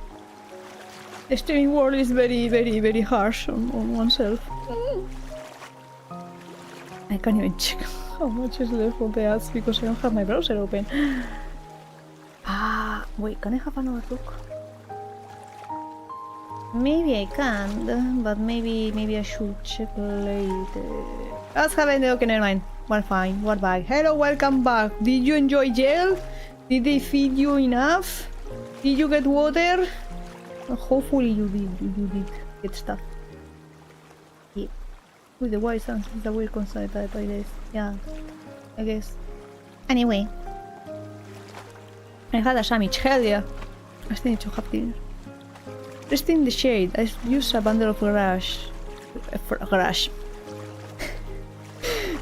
The streaming world is very harsh on oneself. I can't even check how much is left for the ads because I don't have my browser open. Wait, can I have another look? Maybe I can, but maybe I should check later. Let's have it. Okay, never mind. We're fine. We're back. Hello, welcome back. Did you enjoy jail? Did they feed you enough? Did you get water? Hopefully you did get stuff. Yeah. With the white sounds is a weird consonant type, I guess. Yeah, I guess. Anyway. I had a sandwich. Hell yeah. I still need to have dinner. Just in the shade, I use a bundle of grass.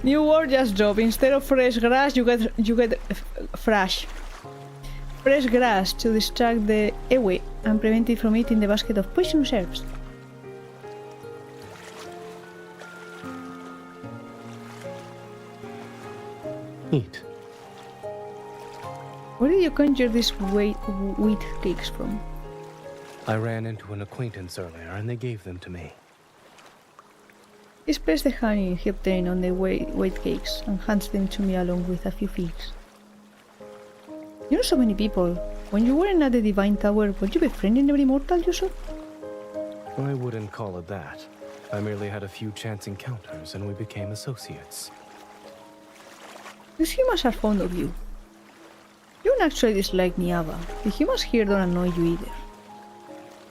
New word just dropped. Instead of fresh grass, you get fresh grass to distract the ewe and prevent it from eating the basket of poisonous herbs. Neat. Where did you conjure these wheat cakes from? I ran into an acquaintance earlier and they gave them to me. He spreads the honey he obtained on the wheat cakes and hands them to me along with a few figs. You know so many people. When you weren't at the Divine Tower, were you befriending every mortal you saw? I wouldn't call it that. I merely had a few chance encounters and we became associates. These humans are fond of you. You don't actually dislike Niava. The humans here don't annoy you either.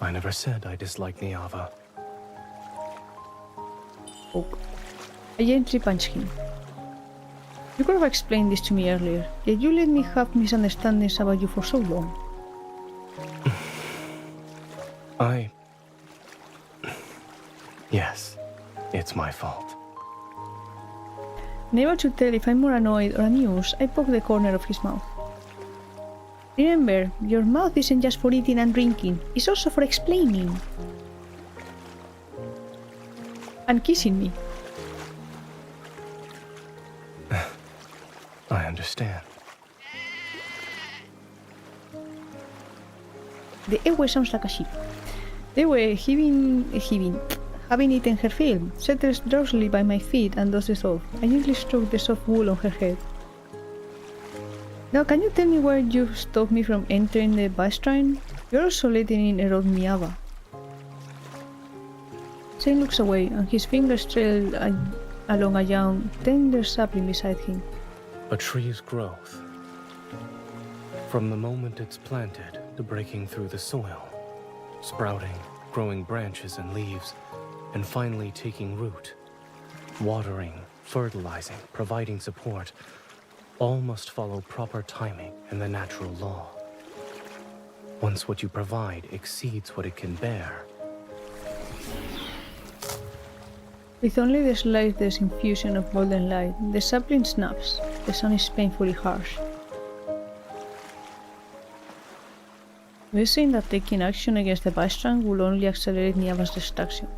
I never said I dislike Niava. Oh. I gently punched him. You could have explained this to me earlier, yet you let me have misunderstandings about you for so long. Yes, it's my fault. Unable to tell if I'm more annoyed or amused, I poke the corner of his mouth. Remember, your mouth isn't just for eating and drinking, it's also for explaining. And kissing me. I understand. The ewe sounds like a sheep. The ewe, having eaten her fill, settles drowsily by my feet and dozes off. I gently stroke the soft wool on her head. Now, can you tell me where you stopped me from entering the Bastrine? You're also letting in erode Niava. Zayne looks away, and his fingers trail along a young, tender sapling beside him. A tree's growth. From the moment it's planted to breaking through the soil, sprouting, growing branches and leaves, and finally taking root. Watering, fertilizing, providing support, all must follow proper timing and the natural law. Once what you provide exceeds what it can bear. With only the slightest infusion of golden light, the sapling snaps. The sun is painfully harsh. We're saying that taking action against the bystrand will only accelerate Niava's destruction.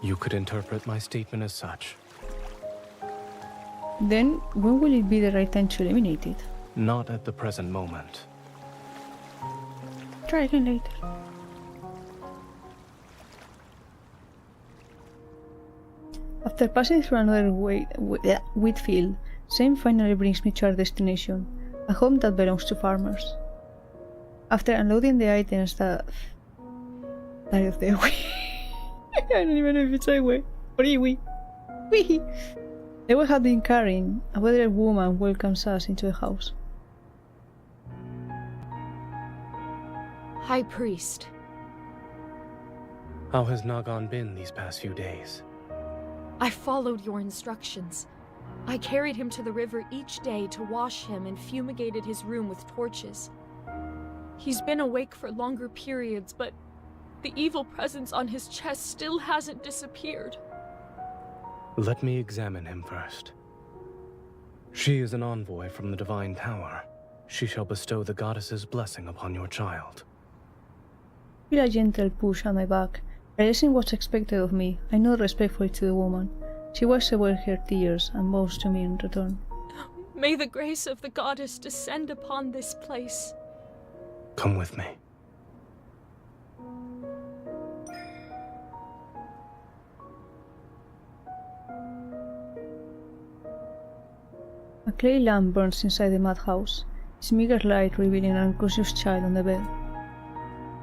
You could interpret my statement as such. Then, when will it be the right time to eliminate it? Not at the present moment. Try again later. After passing through another wheat field, Zayne finally brings me to our destination, a home that belongs to farmers. After unloading the items that die of the way, I don't even know if it's a way or iwi. Wee. They will have been carrying, a weathered woman welcomes us into the house. High Priest. How has Nagan been these past few days? I followed your instructions. I carried him to the river each day to wash him and fumigated his room with torches. He's been awake for longer periods, but the evil presence on his chest still hasn't disappeared. Let me examine him first. She is an envoy from the Divine Tower. She shall bestow the goddess's blessing upon your child. Feel a gentle push on my back. Realizing what's expected of me, I nod respectfully to the woman. She wipes away her tears and bows to me in return. May the grace of the goddess descend upon this place. Come with me. A clay lamp burns inside the madhouse, its meager light revealing an unconscious child on the bed.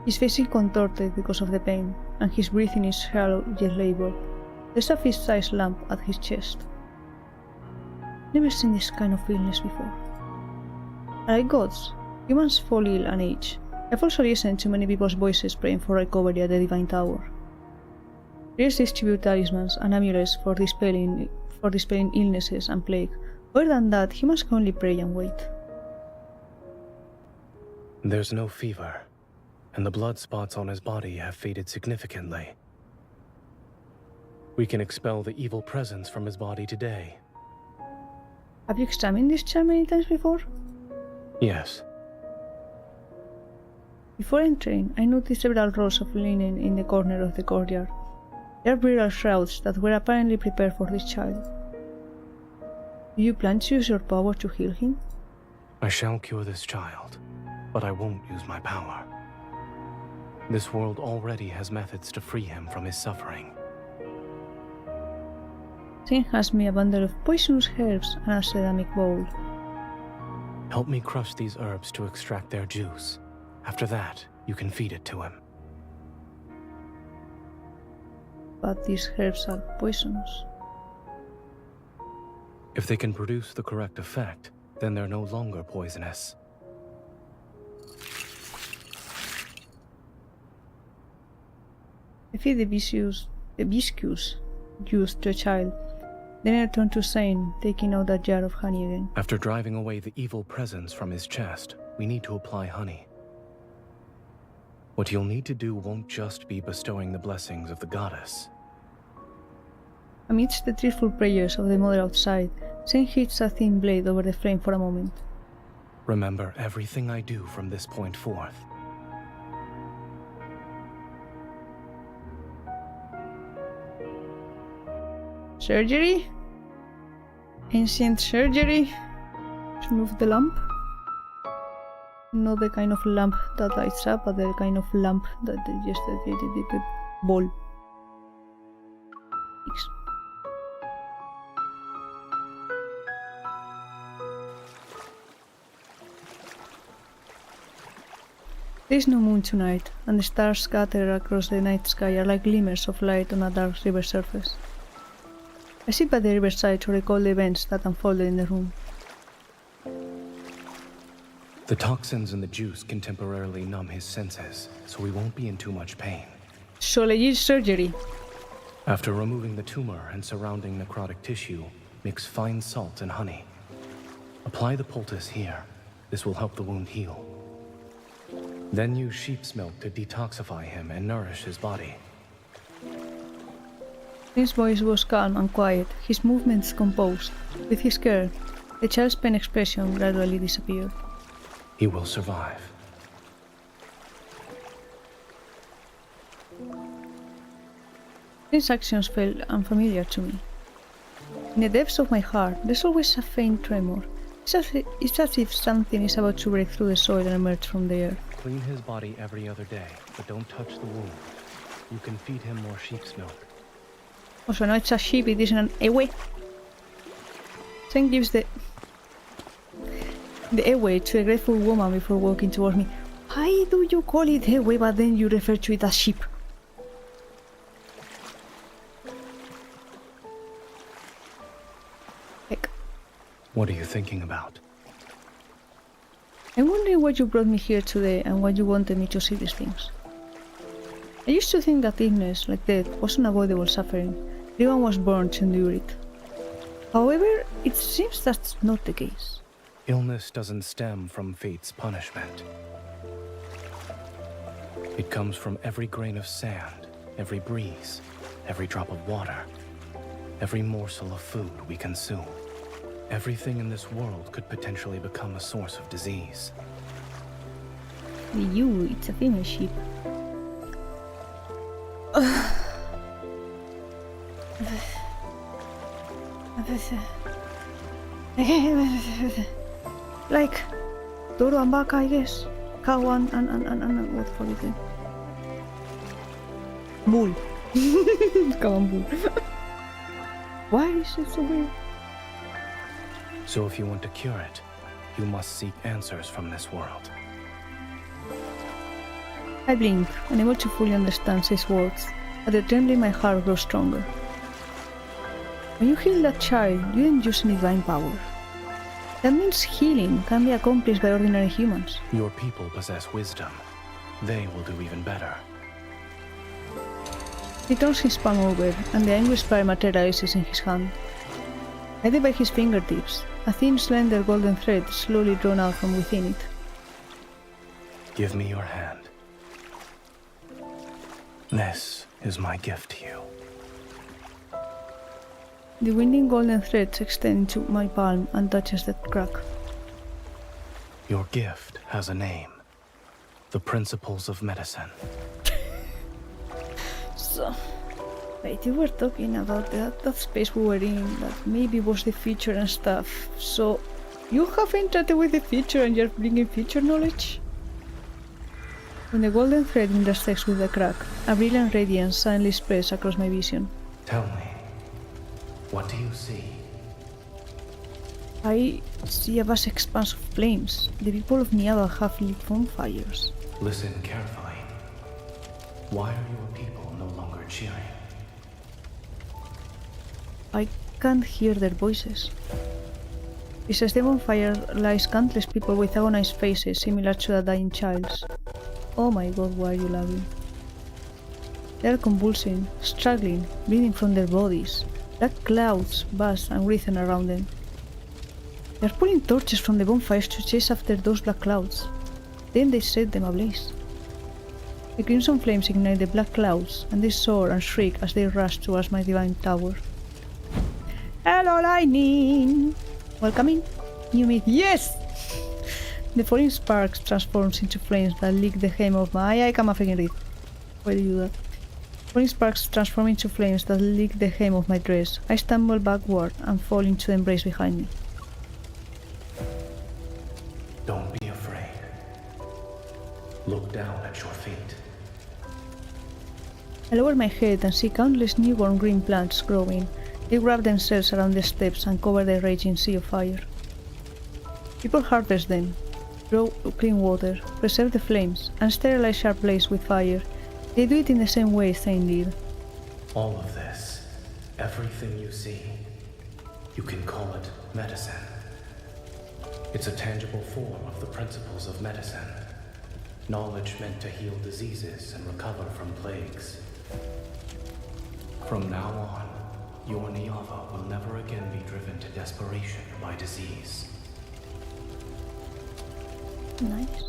His face is contorted because of the pain, and his breathing is shallow yet labored. There's a fist-sized lamp at his chest. Never seen this kind of illness before. Like gods, humans fall ill and age. I've also listened to many people's voices praying for recovery at the Divine Tower. Prayers distribute talismans and amulets for dispelling illnesses and plague. Other than that, humans can only pray and wait. There's no fever, and the blood spots on his body have faded significantly. We can expel the evil presence from his body today. Have you examined this child many times before? Yes. Before entering, I noticed several rolls of linen in the corner of the courtyard. They are burial shrouds that were apparently prepared for this child. Do you plan to use your power to heal him? I shall cure this child, but I won't use my power. This world already has methods to free him from his suffering. Zayne has me a bundle of poisonous herbs and a ceramic bowl. Help me crush these herbs to extract their juice. After that, you can feed it to him. But these herbs are poisonous. If they can produce the correct effect, then they're no longer poisonous. I feed the viscous juice to a child. Then I turn to Zayne, taking out that jar of honey again. After driving away the evil presence from his chest, we need to apply honey. What you'll need to do won't just be bestowing the blessings of the goddess. Amidst the tearful prayers of the mother outside, Zayne hits a thin blade over the frame for a moment. Remember everything I do from this point forth. Surgery? Ancient surgery? To move the lamp? Not the kind of lamp that lights up, but the kind of lamp that just the ball. Thanks. There is no moon tonight, and the stars scattered across the night sky are like glimmers of light on a dark river surface. I sit by the riverside to recall the events that unfolded in the room. The toxins in the juice can temporarily numb his senses, so he won't be in too much pain. So legit surgery. After removing the tumor and surrounding necrotic tissue, mix fine salt and honey. Apply the poultice here. This will help the wound heal. Then use sheep's milk to detoxify him and nourish his body. His voice was calm and quiet, his movements composed. With his care, the child's pain expression gradually disappeared. He will survive. His actions felt unfamiliar to me. In the depths of my heart, there's always a faint tremor. It's as if something is about to break through the soil and emerge from the earth. Clean his body every other day, but don't touch the wound. You can feed him more sheep's milk. Also, no, it's a sheep, it isn't an ewe. Zayne gives the ewe to a grateful woman before walking towards me. Why do you call it ewe, but then you refer to it as sheep? Heck. What are you thinking about? I'm wondering why you brought me here today and why you wanted me to see these things. I used to think that illness, like death, was unavoidable suffering. Everyone was born to endure it. However, it seems that's not the case. Illness doesn't stem from fate's punishment. It comes from every grain of sand, every breeze, every drop of water, every morsel of food we consume. Everything in this world could potentially become a source of disease. It's a female sheep. Like Toro and Baka, I guess. Cow and what the fuck is it? Bull. Cow and bull. Why is it so weird? So if you want to cure it, you must seek answers from this world. I blink, unable to fully understand his words, but the trembling in my heart grows stronger. When you heal that child, you didn't use any divine power. That means healing can be accomplished by ordinary humans. Your people possess wisdom. They will do even better. He turns his palm over, and the angry spire materializes in his hand. Guided by his fingertips, a thin, slender golden thread slowly drawn out from within it. Give me your hand. This is my gift to you. The winding golden threads extend into my palm and touches the crack. Your gift has a name. The Principles of Medicine. So, wait, you were talking about that space we were in, that maybe was the future and stuff. So, you have interacted with the future and you're bringing future knowledge? When the golden thread intersects with the crack, a brilliant radiance suddenly spreads across my vision. Tell me, what do you see? I see a vast expanse of flames. The people of Niava have lit bonfires. Listen carefully. Why are your people no longer cheering? I can't hear their voices. Besides the bonfire lies countless people with agonized faces similar to a dying child's. Oh my god, why are you laughing? They are convulsing, struggling, bleeding from their bodies. Black clouds buzz and writhen around them. They are pulling torches from the bonfires to chase after those black clouds. Then they set them ablaze. The crimson flames ignite the black clouds, and they soar and shriek as they rush towards my divine tower. Hello, lightning! Welcome in. You meet. Yes! The falling sparks transforms into flames that lick the hem of my. I can't freaking read. Why do you do that? Falling sparks transform into flames that lick the hem of my dress. I stumble backward and fall into the embrace behind me. Don't be afraid. Look down at your feet. I lower my head and see countless newborn green plants growing. They wrap themselves around the steps and cover the raging sea of fire. People harvest them, draw clean water, preserve the flames, and sterilize sharp blades with fire. They do it in the same way Zayne did. All of this, everything you see, you can call it medicine. It's a tangible form of the principles of medicine. Knowledge meant to heal diseases and recover from plagues. From now on, your Niava will never again be driven to desperation by disease. Nice.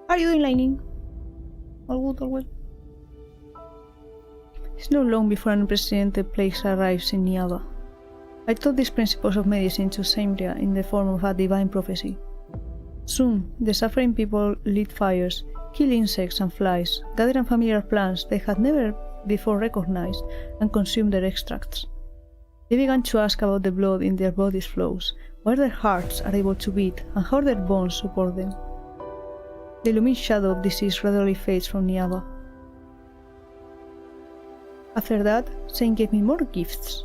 How are you doing, Lightning? All good, all well. It's not long before an unprecedented plague arrives in Niava. I taught these principles of medicine to Saimria in the form of a divine prophecy. Soon, the suffering people lit fires, killed insects and flies, gathered unfamiliar plants they had never before recognized, and consumed their extracts. They began to ask about the blood in their bodies' flows, where their hearts are able to beat, and how their bones support them. The looming shadow of disease gradually fades from Niava. After that, Zayne gave me more gifts.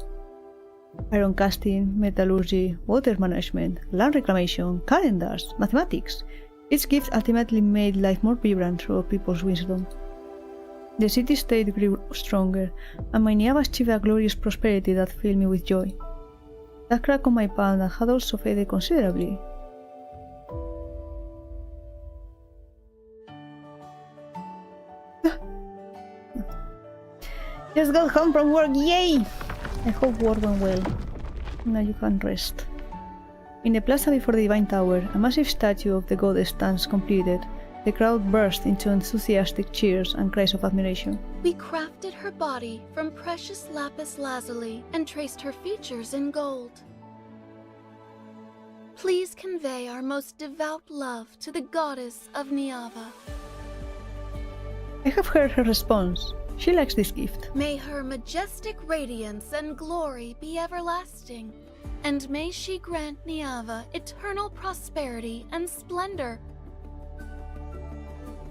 Iron casting, metallurgy, water management, land reclamation, calendars, mathematics. Each gift ultimately made life more vibrant through people's wisdom. The city-state grew stronger, and my Niava achieved a glorious prosperity that filled me with joy. That crack on my palm had also faded considerably. Just got home from work, yay! I hope work went well. Now you can rest. In the plaza before the Divine Tower, a massive statue of the goddess stands completed. The crowd burst into enthusiastic cheers and cries of admiration. We crafted her body from precious lapis lazuli and traced her features in gold. Please convey our most devout love to the goddess of Niava. I have heard her response. She likes this gift. May her majestic radiance and glory be everlasting, and may she grant Niava eternal prosperity and splendor.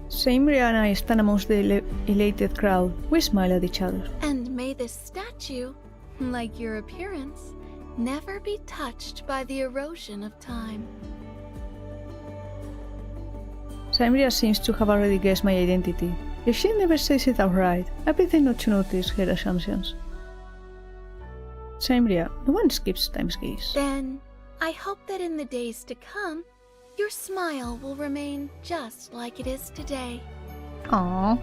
Saimria and I stand amongst the elated crowd. We smile at each other. And may this statue, like your appearance, never be touched by the erosion of time. Saimria seems to have already guessed my identity. If she never says it outright, I pretend not to notice her assumptions. Saimria, no one skips time's gaze. Then, I hope that in the days to come, your smile will remain just like it is today. Aww.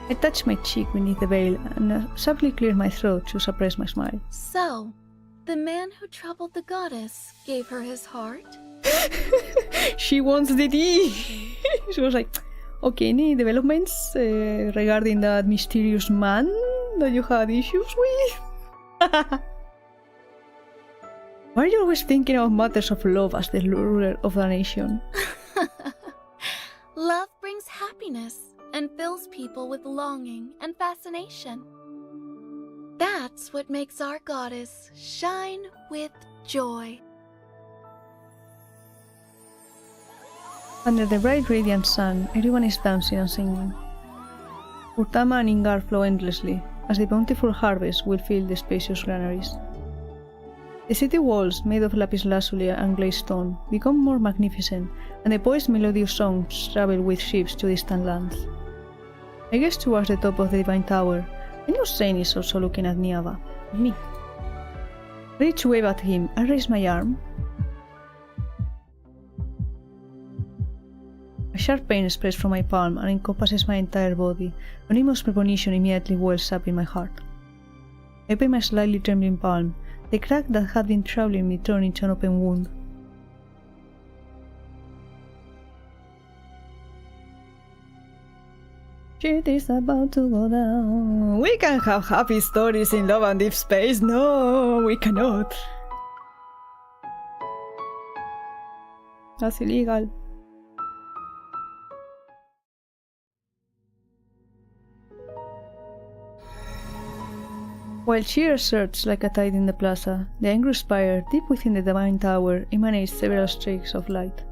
I touch my cheek beneath the veil and subtly clear my throat to suppress my smile. So, the man who troubled the goddess gave her his heart? She wants the tea! She was like, okay, any developments regarding that mysterious man that you had issues with? Why are you always thinking about matters of love as the ruler of the nation? Love brings happiness and fills people with longing and fascination. That's what makes our goddess shine with joy. Under the bright radiant sun, everyone is dancing and singing. Urtama and Ingar flow endlessly, as the bountiful harvest will fill the spacious granaries. The city walls, made of lapis lazuli and glazed stone, become more magnificent, and the poet's melodious songs travel with ships to distant lands. I guess towards the top of the Divine Tower. I know Zayne is also looking at Niava, me. Ready to wave at him, I raise my arm. A sharp pain spreads from my palm and encompasses my entire body. An immense premonition immediately wells up in my heart. I open my slightly trembling palm. The crack that had been troubling me turned into an open wound. Shit is about to go down. We can have happy stories in love and deep space. No, we cannot. That's illegal. While cheers surge like a tide in the plaza, the angry spire, deep within the Divine Tower, emanates several streaks of light.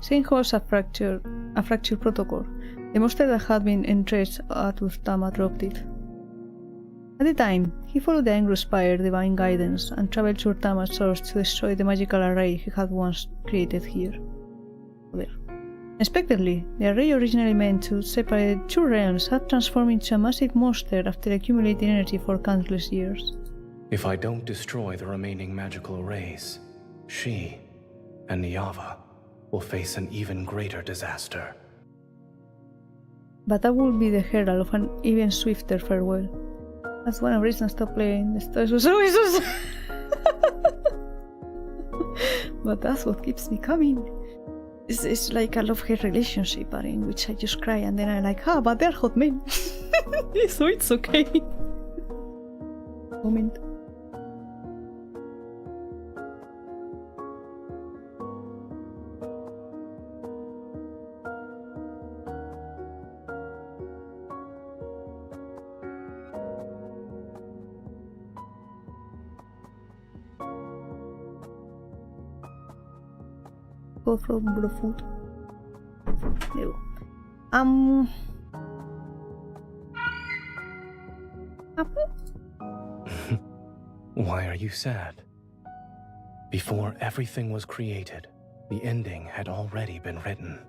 Zayne holds a fractured protocol. The monster that had been entrenched at Urtama dropped it. At the time, he followed the angry spire divine guidance and traveled to Urtama's source to destroy the magical array he had once created here. There. Unexpectedly, the array originally meant to separate two realms had transformed into a massive monster after accumulating energy for countless years. If I don't destroy the remaining magical arrays, she and Niava will face an even greater disaster. But that would be the herald of an even swifter farewell. That's one of the reasons I stopped playing. The stories was always so But that's what keeps me coming. It's like a love-hate relationship, but in which I just cry and then I'm like, but they're hot men. So it's okay. Moment. Go for the food. There we go. Why are you sad? Before everything was created, the ending had already been written.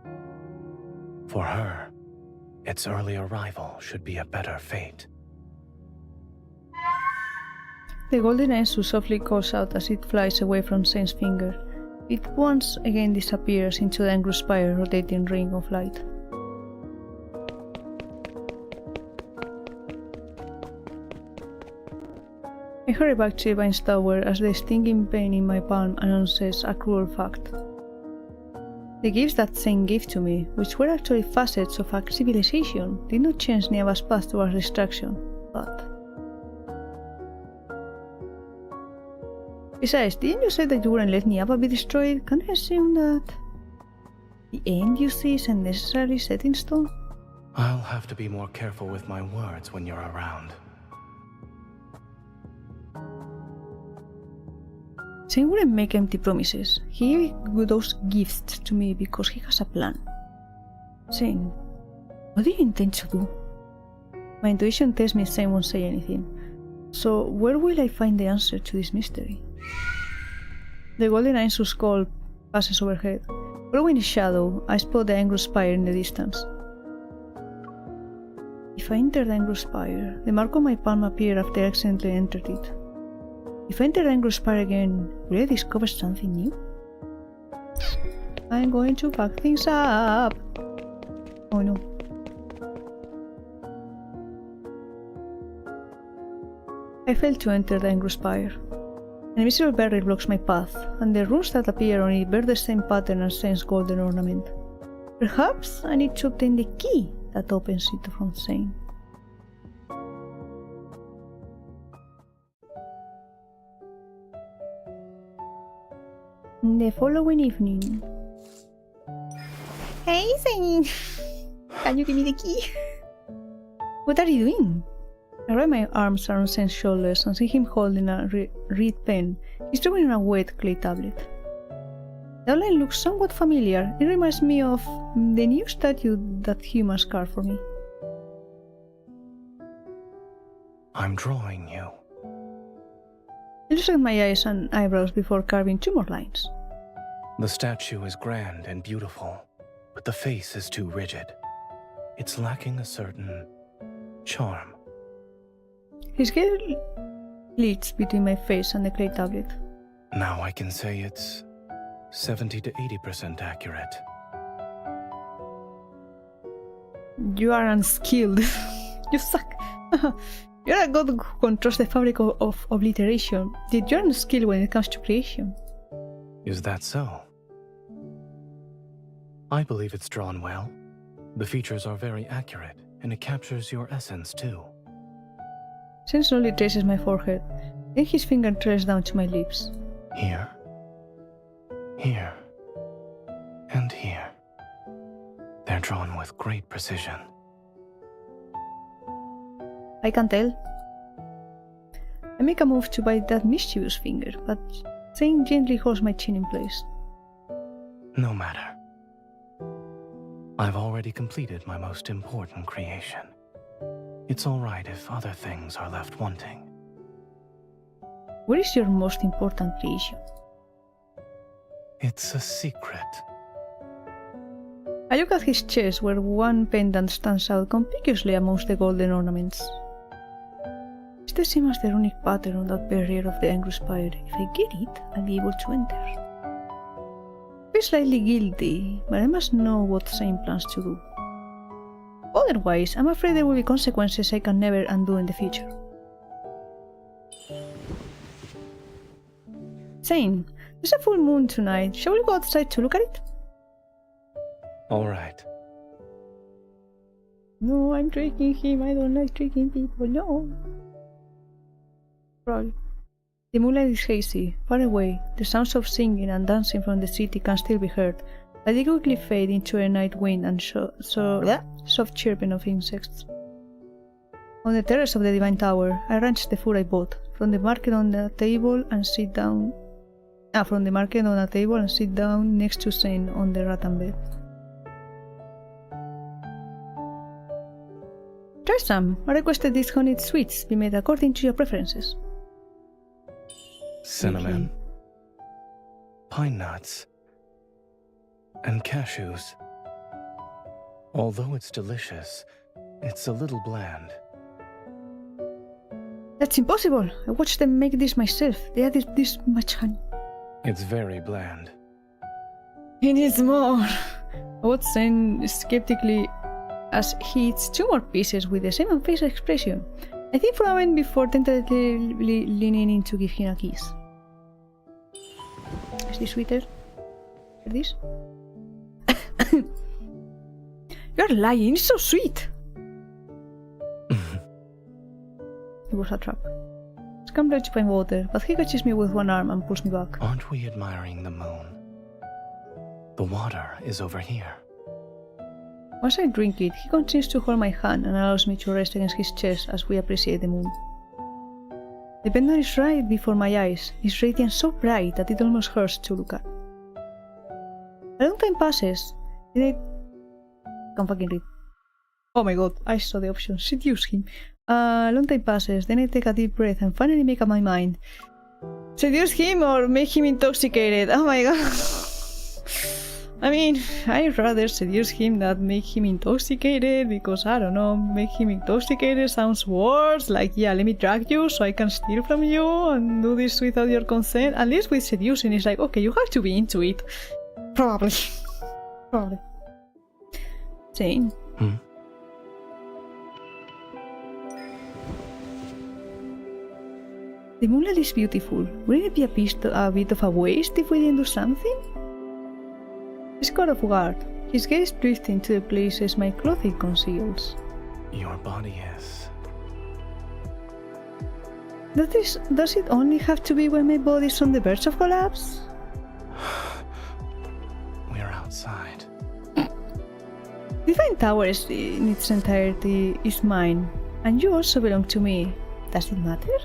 For her, its early arrival should be a better fate. The golden Ensu softly calls out as it flies away from Zayne's finger. It once again disappears into the Angry Spire rotating ring of light. I hurry back to Vine's tower as the stinging pain in my palm announces a cruel fact. The gifts that Zayne gave to me, which were actually facets of a civilization, did not change Niava's path towards destruction, but... Besides, didn't you say that you wouldn't let Niava be destroyed? Can I assume that the end you see isn't necessarily set in stone? I'll have to be more careful with my words when you're around. Zayne wouldn't make empty promises. He gave those gifts to me because he has a plan. Zayne, what do you intend to do? My intuition tells me Zayne won't say anything. So where will I find the answer to this mystery? The golden Ensu's call passes overhead. Following his shadow, I spot the Angry Spire in the distance. If I enter the Angry Spire, the mark on my palm appeared after I accidentally entered it. If I enter the Angry Spire again, will I discover something new? I'm going to fuck things up! Oh no. I failed to enter the Angry Spire. An invisible barrier blocks my path, and the runes that appear on it bear the same pattern as Zayne's golden ornament. Perhaps I need to obtain the key that opens it from Zayne. The following evening. Hey Zayne! Can you give me the key? What are you doing? I wrap my arms around Zayne's shoulders and see him holding a reed pen. He's drawing on a wet clay tablet. The outline looks somewhat familiar. It reminds me of the new statue that humans carved for me. I'm drawing you. I look at my eyes and eyebrows before carving 2 more lines. The statue is grand and beautiful, but the face is too rigid. It's lacking a certain charm. His gaze leads between my face and the clay tablet. Now I can say it's 70 to 80% accurate. You are unskilled. You suck. You're a god who controls the fabric of obliteration, yet you're unskilled when it comes to creation. Is that so? I believe it's drawn well. The features are very accurate, and it captures your essence too. Zayne slowly traces my forehead, then his finger trails down to my lips. Here, here, and here. They're drawn with great precision. I can tell. I make a move to bite that mischievous finger, but Zayne gently holds my chin in place. No matter. I've already completed my most important creation. It's all right if other things are left wanting. What is your most important creation? It's a secret. I look at his chest where one pendant stands out conspicuously amongst the golden ornaments. It's the same as the runic pattern on that barrier of the Angry Spire. If I get it, I'll be able to enter. I feel slightly guilty, but I must know what Zayne plans to do. Otherwise, I'm afraid there will be consequences I can never undo in the future. Zayne, there's a full moon tonight. Shall we go outside to look at it? All right. No, I'm tricking him. I don't like tricking people. No. Probably. The moonlight is hazy. Far away, the sounds of singing and dancing from the city can still be heard, but they quickly fade into a night wind and soft chirping of insects. On the terrace of the Divine Tower, I ranch the food I bought from the market on a table and sit down. From the market on a table and sit down next to Zayne on the rattan bed. Try some. I requested these honeyed sweets be made according to your preferences. Cinnamon, pine nuts, and cashews. Although it's delicious, it's a little bland. That's impossible. I watched them make this myself. They added this much honey. It's very bland. It is more. I watched Zayne skeptically as he eats 2 more pieces with the same unfazed expression. I think for a moment before tentatively leaning in to give him a kiss. Is this sweeter? This? You're lying, it's so sweet! It was a trap. I scrambled to find water, but he catches me with one arm and pulls me back. Aren't we admiring the moon? The water is over here. Once I drink it, he continues to hold my hand and allows me to rest against his chest as we appreciate the moon. The pendant is right before my eyes, its radiance so bright that it almost hurts to look at. A long time passes, then I can't fucking read. Oh my god, I saw the option, seduce him. A long time passes, then I take a deep breath and finally make up my mind. Seduce him or make him intoxicated? Oh my god. I mean, I'd rather seduce him than make him intoxicated, because I don't know, make him intoxicated sounds worse, like, yeah, let me drag you so I can steal from you and do this without your consent. At least with seducing, it's like, okay, you have to be into it. Probably. Probably. Zayne? The moonlight is beautiful. Wouldn't it be a bit of a waste if we didn't do something? He's caught off guard, his gaze drifting to the places my clothing conceals. Your body is... Does it only have to be when my body's on the verge of collapse? We're outside. Divine Tower in its entirety is mine, and you also belong to me. Does it matter?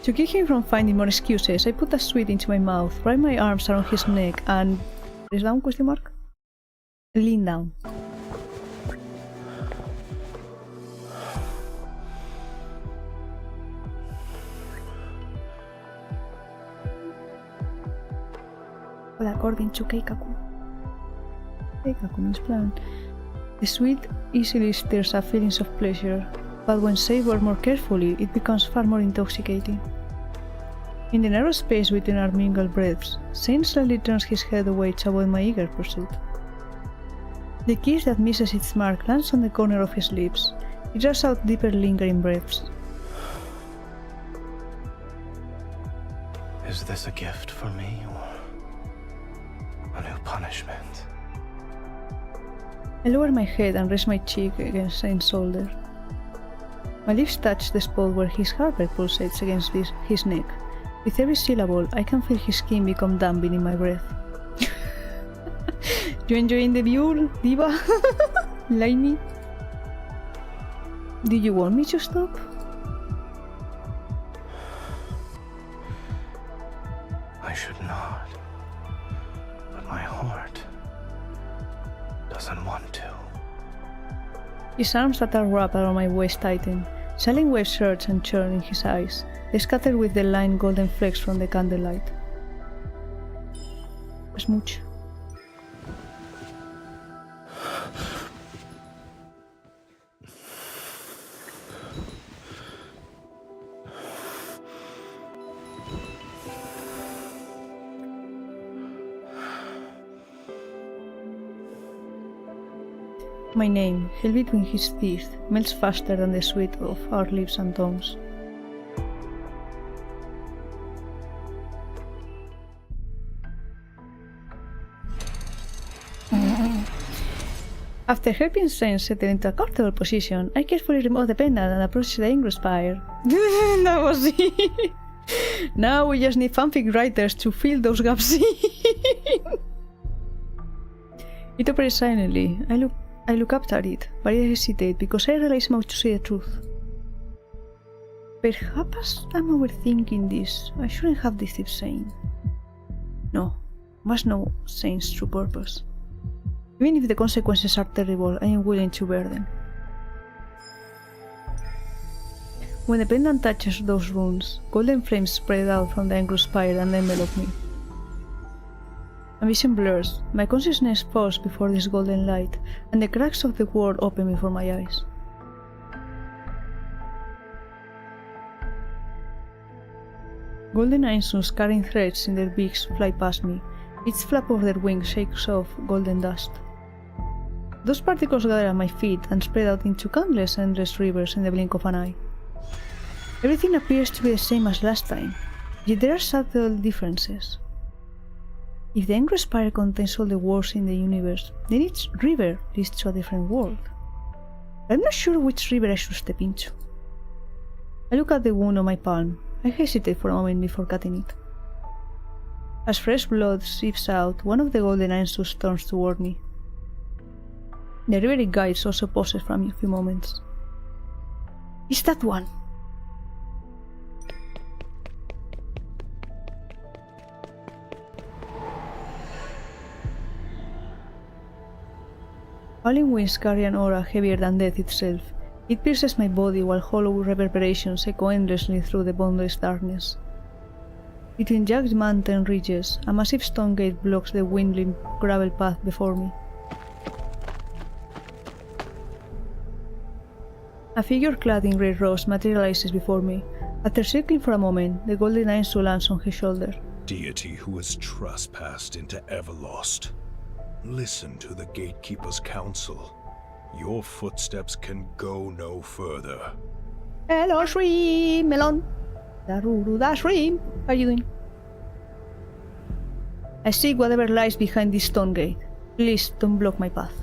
To keep him from finding more excuses, I put a sweet into my mouth, wrap my arms around his neck, and... press down, question mark? Lean down. Well, according to Keikaku. Keikaku means plan. The sweet easily stirs up feelings of pleasure, but when savored more carefully, it becomes far more intoxicating. In the narrow space between our mingled breaths, Zayne slightly turns his head away to avoid my eager pursuit. The kiss that misses its mark lands on the corner of his lips. It draws out deeper lingering breaths. Is this a gift for me, or a new punishment? I lower my head and rest my cheek against Zayne's shoulder. My lips touch the spot where his heartbeat pulsates against his neck. With every syllable, I can feel his skin become damp beneath my breath. You enjoying the view, diva? Like me? Do you want me to stop? I should not, but my heart doesn't want to. His arms that are wrapped around my waist tighten. Silent waves surge and churn in his eyes. They scatter with the line golden flecks from the candlelight. A smooch. My name, held between his teeth, melts faster than the sweat of our lips and tongues. After helping Zayne settle into a comfortable position, I carefully remove the pendant and approach the Ingress Spire. That was it. Now we just need fanfic writers to fill those gaps in. It operates silently. I look up at it, but I hesitate because I realize I'm about to say the truth. Perhaps I'm overthinking this. I shouldn't have deceived Zayne. No, must know Zayne's true purpose. Even if the consequences are terrible, I am willing to bear them. When the pendant touches those runes, golden flames spread out from the Ingress Spire and envelop me. My vision blurs, my consciousness falls before this golden light, and the cracks of the world open before my eyes. Golden Ainsuns carrying threads in their beaks fly past me. Each flap of their wings shakes off golden dust. Those particles gather at my feet and spread out into countless endless rivers in the blink of an eye. Everything appears to be the same as last time, yet there are subtle differences. If the Ingress Spire contains all the worlds in the universe, then each river leads to a different world. I'm not sure which river I should step into. I look at the wound on my palm. I hesitate for a moment before cutting it. As fresh blood seeps out, one of the golden Ainsuns turns toward me. The river it guides also pauses for a few moments. It's that one! Falling winds carry an aura heavier than death itself. It pierces my body while hollow reverberations echo endlessly through the boundless darkness. Between jagged mountain ridges, a massive stone gate blocks the winding gravel path before me. A figure clad in grey robes materializes before me. After circling for a moment, the golden Ainsu lands on his shoulder. Deity who has trespassed into Everlost, listen to the Gatekeeper's counsel. Your footsteps can go no further. Hello, Shrimp! Melon! Daruruda Shrimp! How are you doing? I seek whatever lies behind this stone gate. Please don't block my path.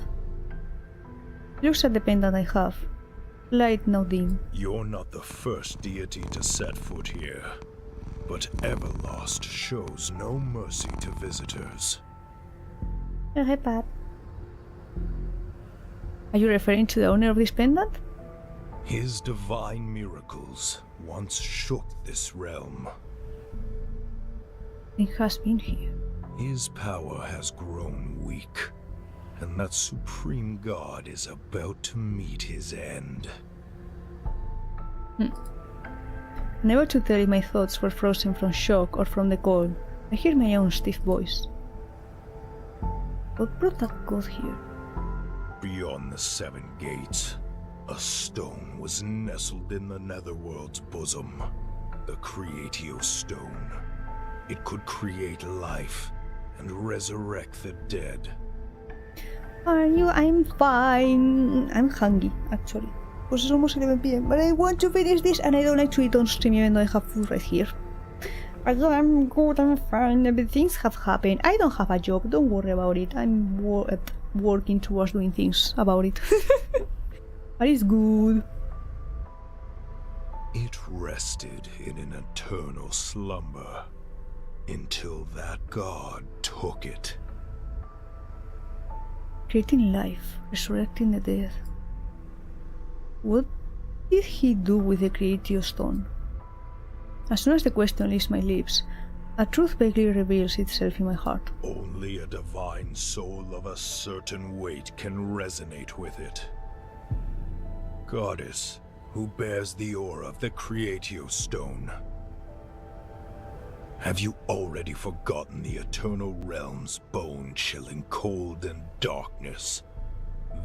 Looks at the pendant I have. Light now dim. You're not the first deity to set foot here, but Everlost shows no mercy to visitors. Okay, Pat. Are you referring to the owner of this pendant? His divine miracles once shook this realm. It has been here. His power has grown weak, and that supreme god is about to meet his end. Never to tell if my thoughts were frozen from shock or from the cold, I hear my own stiff voice. What brought that god here? Beyond the seven gates, a stone was nestled in the Netherworld's bosom. The Creatio Stone. It could create life and resurrect the dead. Are you? I'm fine. I'm hungry, actually. Because it's almost 11 PM, but I want to finish this and I don't like to eat on stream even though I have food right here. I'm good, I'm fine, but things have happened. I don't have a job, don't worry about it. I'm working towards doing things about it. But it's good. It rested in an eternal slumber until that god took it. Creating life, resurrecting the dead. What did he do with the Creatio Stone? As soon as the question leaves my lips, a truth vaguely reveals itself in my heart. Only a divine soul of a certain weight can resonate with it. Goddess, who bears the aura of the Creatio Stone. Have you already forgotten the eternal realm's bone-chilling cold and darkness?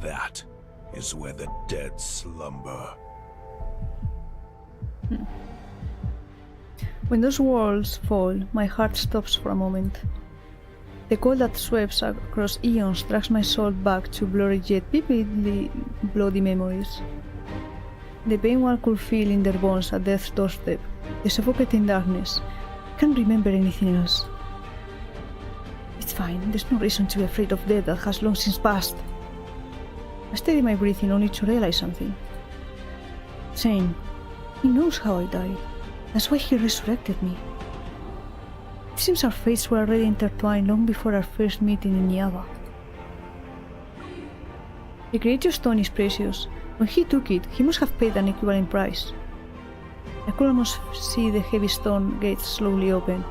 That is where the dead slumber. When those walls fall, my heart stops for a moment. The cold that sweeps across eons drags my soul back to blurry yet vividly bloody memories. The pain one could feel in their bones at death's doorstep, the suffocating darkness. I can't remember anything else. It's fine, there's no reason to be afraid of death that has long since passed. I steady my breathing only to realize something. Zayne, he knows how I died. That's why he resurrected me. It seems our fates were already intertwined long before our first meeting in Niava. The creative stone is precious. When he took it, he must have paid an equivalent price. I could almost see the heavy stone gates slowly open.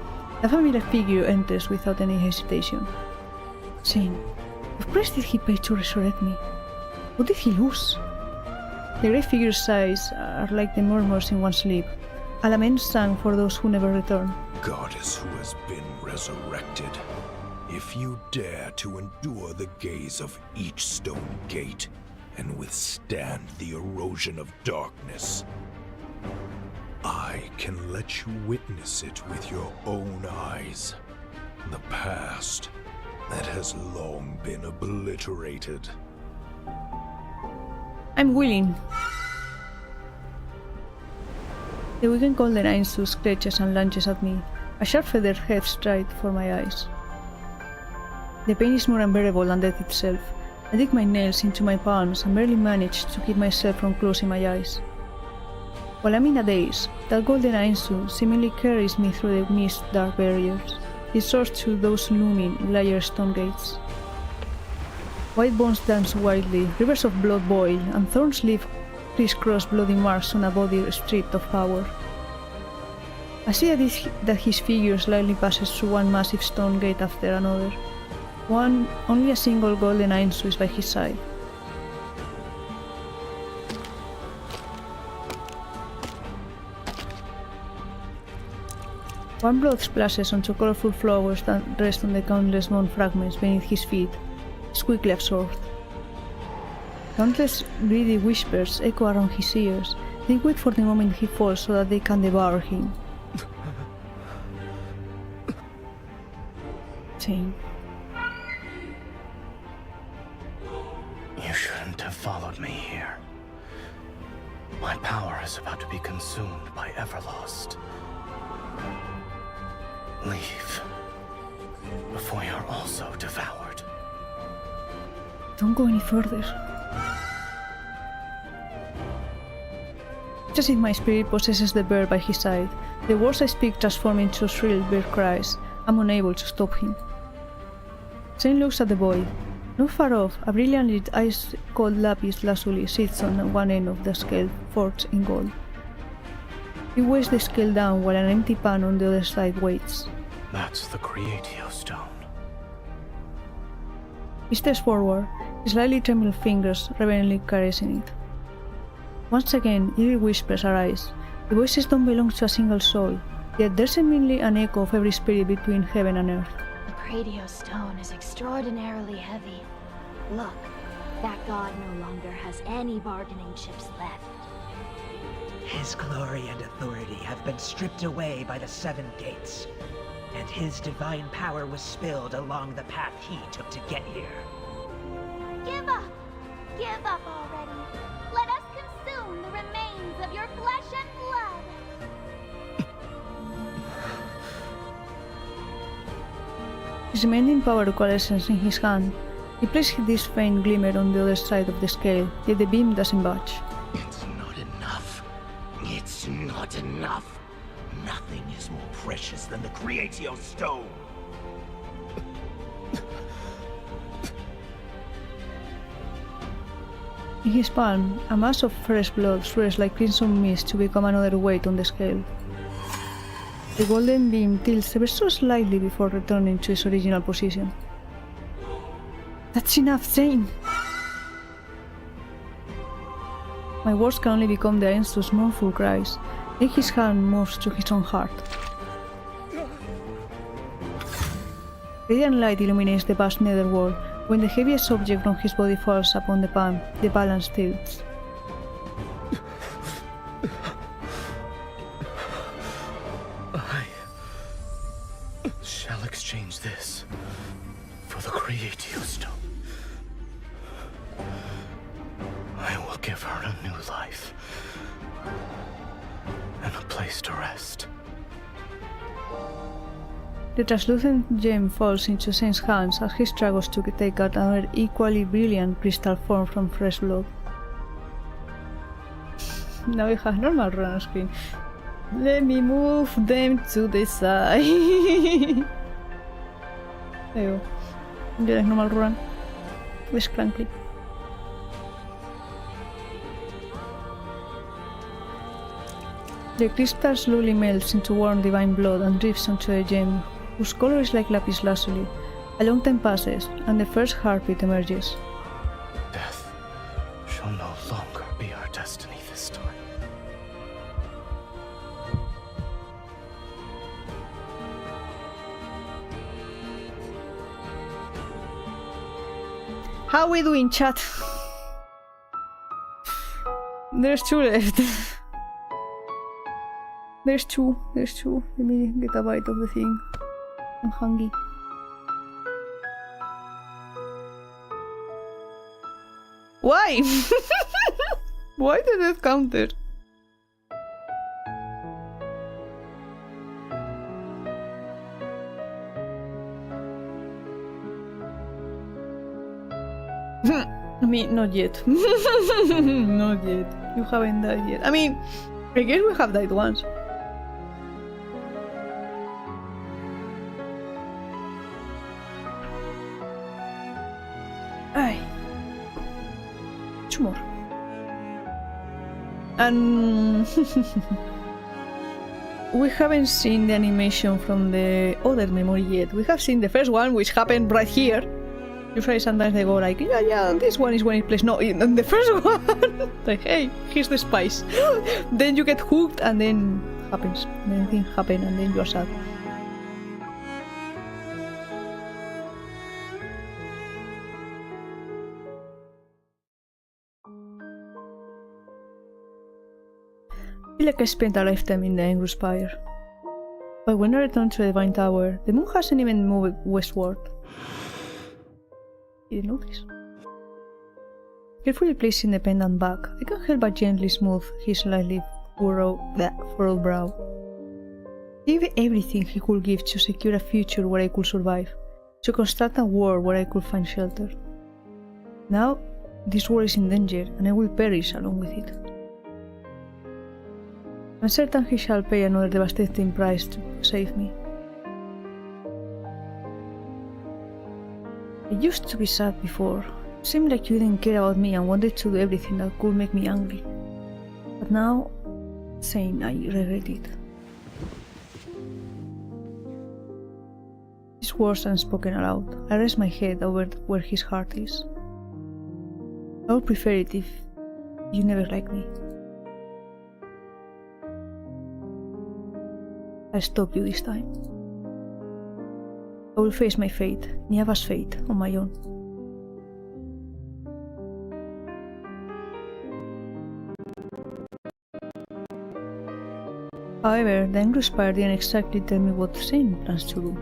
A familiar figure enters without any hesitation. Zayne, what price did he pay to resurrect me? What did he lose? The grey figure's eyes are like the murmurs in one's sleep, a lament sung for those who never return. Goddess who has been resurrected, if you dare to endure the gaze of each stone gate and withstand the erosion of darkness, I can let you witness it with your own eyes. The past that has long been obliterated. I'm willing. The weakened golden Ainsu scratches and lunges at me, a sharp feathered head straight for my eyes. The pain is more unbearable than death itself. I dig my nails into my palms and barely manage to keep myself from closing my eyes. While I'm in a daze, that golden Ainsu seemingly carries me through the mist-dark barriers. It soars to those looming, layered stone gates. White bones dance wildly, rivers of blood boil, and thorns leave crisscross bloody marks on a body stripped of power. I see that his figure slightly passes through one massive stone gate after another. Only a single golden Ainsu is by his side. One blood splashes onto colorful flowers that rest on the countless bone fragments beneath his feet. Is quickly absorbed. Countless greedy whispers echo around his ears. They wait for the moment he falls so that they can devour him. Zayne. You shouldn't have followed me here. My power is about to be consumed by Everlost. Leave, before you're also devoured. Don't go any further. Just as if my spirit possesses the bear by his side, the words I speak transform into shrill bear cries. I'm unable to stop him. Zayne looks at the boy. Not far off, a brilliantly ice-cold lapis lazuli sits on one end of the scale forged in gold. He weighs the scale down while an empty pan on the other side waits. That's the Creatio Stone. He steps forward, his slightly trembling fingers reverently caressing it. Once again, eerie whispers arise. The voices don't belong to a single soul, yet there's seemingly an echo of every spirit between heaven and earth. The Creatio Stone is extraordinarily heavy. Look, that god no longer has any bargaining chips left. His glory and authority have been stripped away by the Seven Gates, and his divine power was spilled along the path he took to get here. Give up! Give up already! Let us consume the remains of your flesh and blood! His remaining power coalesces in his hand. He places this faint glimmer on the other side of the scale, yet the beam doesn't budge. It's not enough. It's not enough. Nothing is more precious than the Creatio Stone. In his palm, a mass of fresh blood swirls like crimson mist to become another weight on the scale. The golden beam tilts ever so slightly before returning to its original position. That's enough, Zayne! My words can only become the Ainsu's mournful cries. Then his hand moves to his own heart. Radiant light illuminates the vast netherworld. When the heaviest object from his body falls upon the palm, the balance tilts. shall exchange this for the Creatio Stone. I will give her a new life and a place to rest. The translucent gem falls into Zayne's hands as he struggles to take out another equally brilliant crystal form from fresh blood. Now we have normal run on screen. Let me move them to the side. There you go. Do like normal run. With crankly. The crystal slowly melts into warm divine blood and drifts onto the gem, whose color is like lapis lazuli. A long time passes, and the first heartbeat emerges. Death shall no longer be our destiny this time. How we doing, chat? There's 2 left. There's two. Let me get a bite of the thing. I'm hungry. Why? Why did it counter? I mean, not yet. Not yet. You haven't died yet. I mean, I guess we have died once. Aye. 2 more. And we haven't seen the animation from the other memory yet. We have seen the first one, which happened right here. Usually sometimes they go like, yeah, this one is when it plays. No, in the first one, like, hey, here's the spice. Then you get hooked and then happens. Then things happen and then you're sad. I feel like I spent a lifetime in the Angry Spire. But when I return to the Divine Tower, the moon hasn't even moved westward. Didn't notice. Carefully placing the pendant back, I can't help but gently smooth his slightly furrowed brow. He gave everything he could give to secure a future where I could survive, to construct a world where I could find shelter. Now, this world is in danger, and I will perish along with it. I'm certain he shall pay another devastating price to save me. I used to be sad before. It seemed like you didn't care about me and wanted to do everything that could make me angry. But now, saying I regret it. These words are spoken aloud. I rest my head over where his heart is. I would prefer it if you never liked me. I'll stop you this time. I will face my fate, Niava's fate, on my own. However, the Angry Spire didn't exactly tell me what Zayne plans to do.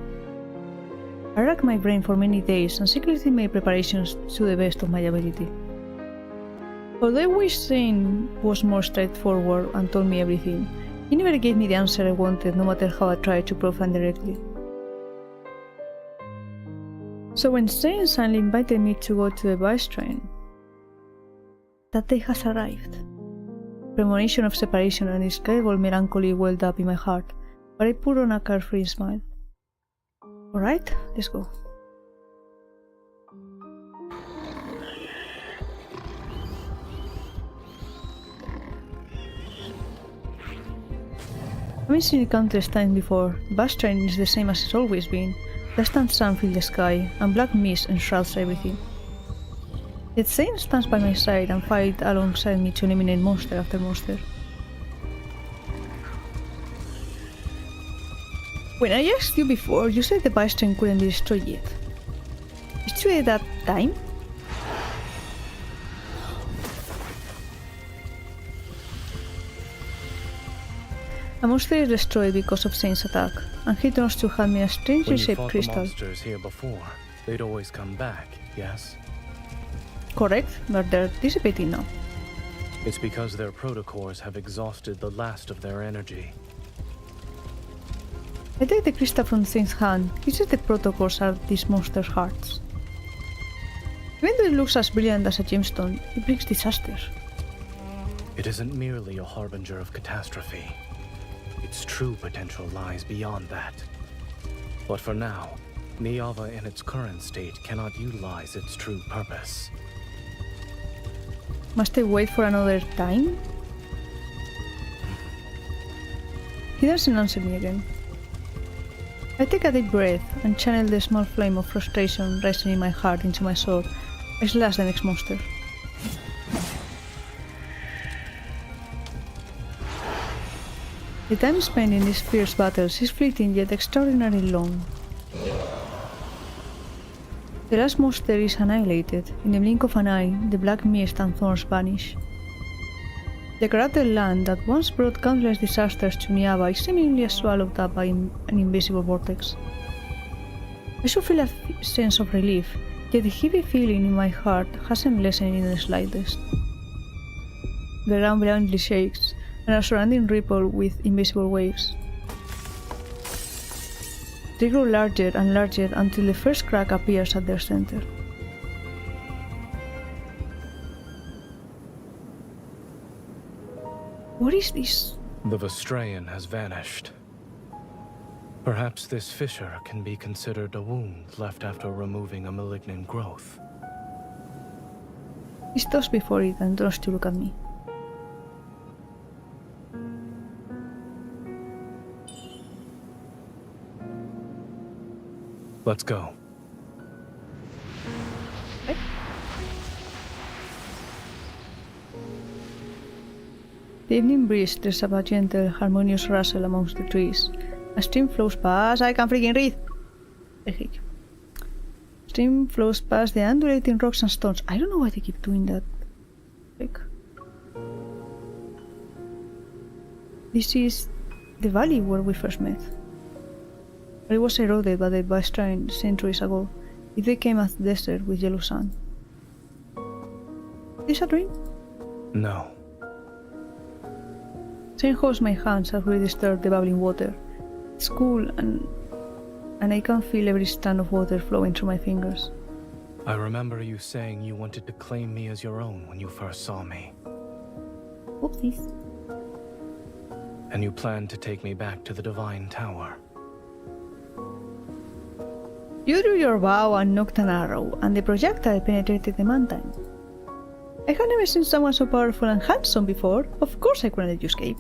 I racked my brain for many days and secretly made preparations to the best of my ability. Although I wish Zayne was more straightforward and told me everything, he never gave me the answer I wanted, no matter how I tried to probe him directly. So when Zayne suddenly invited me to go to the vice train, that day has arrived. Premonition of separation and indescribable melancholy welled up in my heart, but I put on a carefree smile. Alright, let's go. I've seen it countless times before. The bus train is the same as it's always been. Distant sun fills the sky, and black mist enshrouds everything. Yet Zayne stands by my side and fights alongside me to eliminate monster after monster. When I asked you before, you said the bus train couldn't be destroyed yet. Is today that time? A monster is destroyed because of Zayne's attack, and he turns to hand me a strangely When you shaped fought crystal. the monsters here before, they'd always come back, yes? Correct, but they're dissipating now. It's because their protocores have exhausted the last of their energy. I take the crystal from Zayne's hand. He says the protocols are these monsters' hearts. Even though it looks as brilliant as a gemstone, it brings disaster. It isn't merely a harbinger of catastrophe. Its true potential lies beyond that. But for now, Niava in its current state cannot utilize its true purpose. Must I wait for another time? He doesn't answer me again. I take a deep breath and channel the small flame of frustration rising in my heart into my sword. I slash the next monster. The time spent in these fierce battles is fleeting yet extraordinarily long. The last monster is annihilated. In the blink of an eye, the black mist and thorns vanish. The corrupted land that once brought countless disasters to Niava is seemingly swallowed up by an invisible vortex. I should feel a sense of relief, yet the heavy feeling in my heart hasn't lessened in the slightest. The ground violently shakes, and a surrounding ripple with invisible waves. They grow larger and larger until the first crack appears at their center. What is this? The Vstrayan has vanished. Perhaps this fissure can be considered a wound left after removing a malignant growth. He stops before it and turns to look at me. Let's go. The evening breeze stirs up a gentle, harmonious rustle amongst the trees. A stream flows past. I can freaking read! Stream flows past the undulating rocks and stones. I don't know why they keep doing that. Like, this is the valley where we first met. But it was eroded by the Vstrayan centuries ago. It became a desert with yellow sand. Is this a dream? No. Zayne holds my hands as we disturb the bubbling water. It's cool and I can feel every strand of water flowing through my fingers. I remember you saying you wanted to claim me as your own when you first saw me. Oopsies. And you planned to take me back to the Divine Tower. You drew your bow and knocked an arrow, and the projectile penetrated the mountain. I have never seen someone so powerful and handsome before. Of course I couldn't let you escape.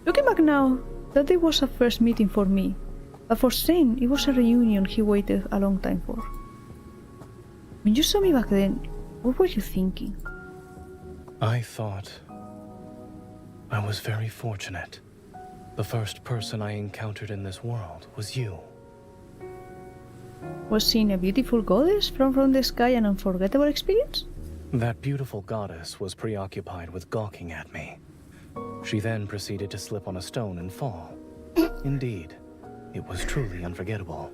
Looking back now, that day was a first meeting for me, but for Zayne it was a reunion he waited a long time for. When you saw me back then, what were you thinking? I thought I was very fortunate. The first person I encountered in this world was you. Was seeing a beautiful goddess from the sky an unforgettable experience? That beautiful goddess was preoccupied with gawking at me. She then proceeded to slip on a stone and fall. Indeed, it was truly unforgettable.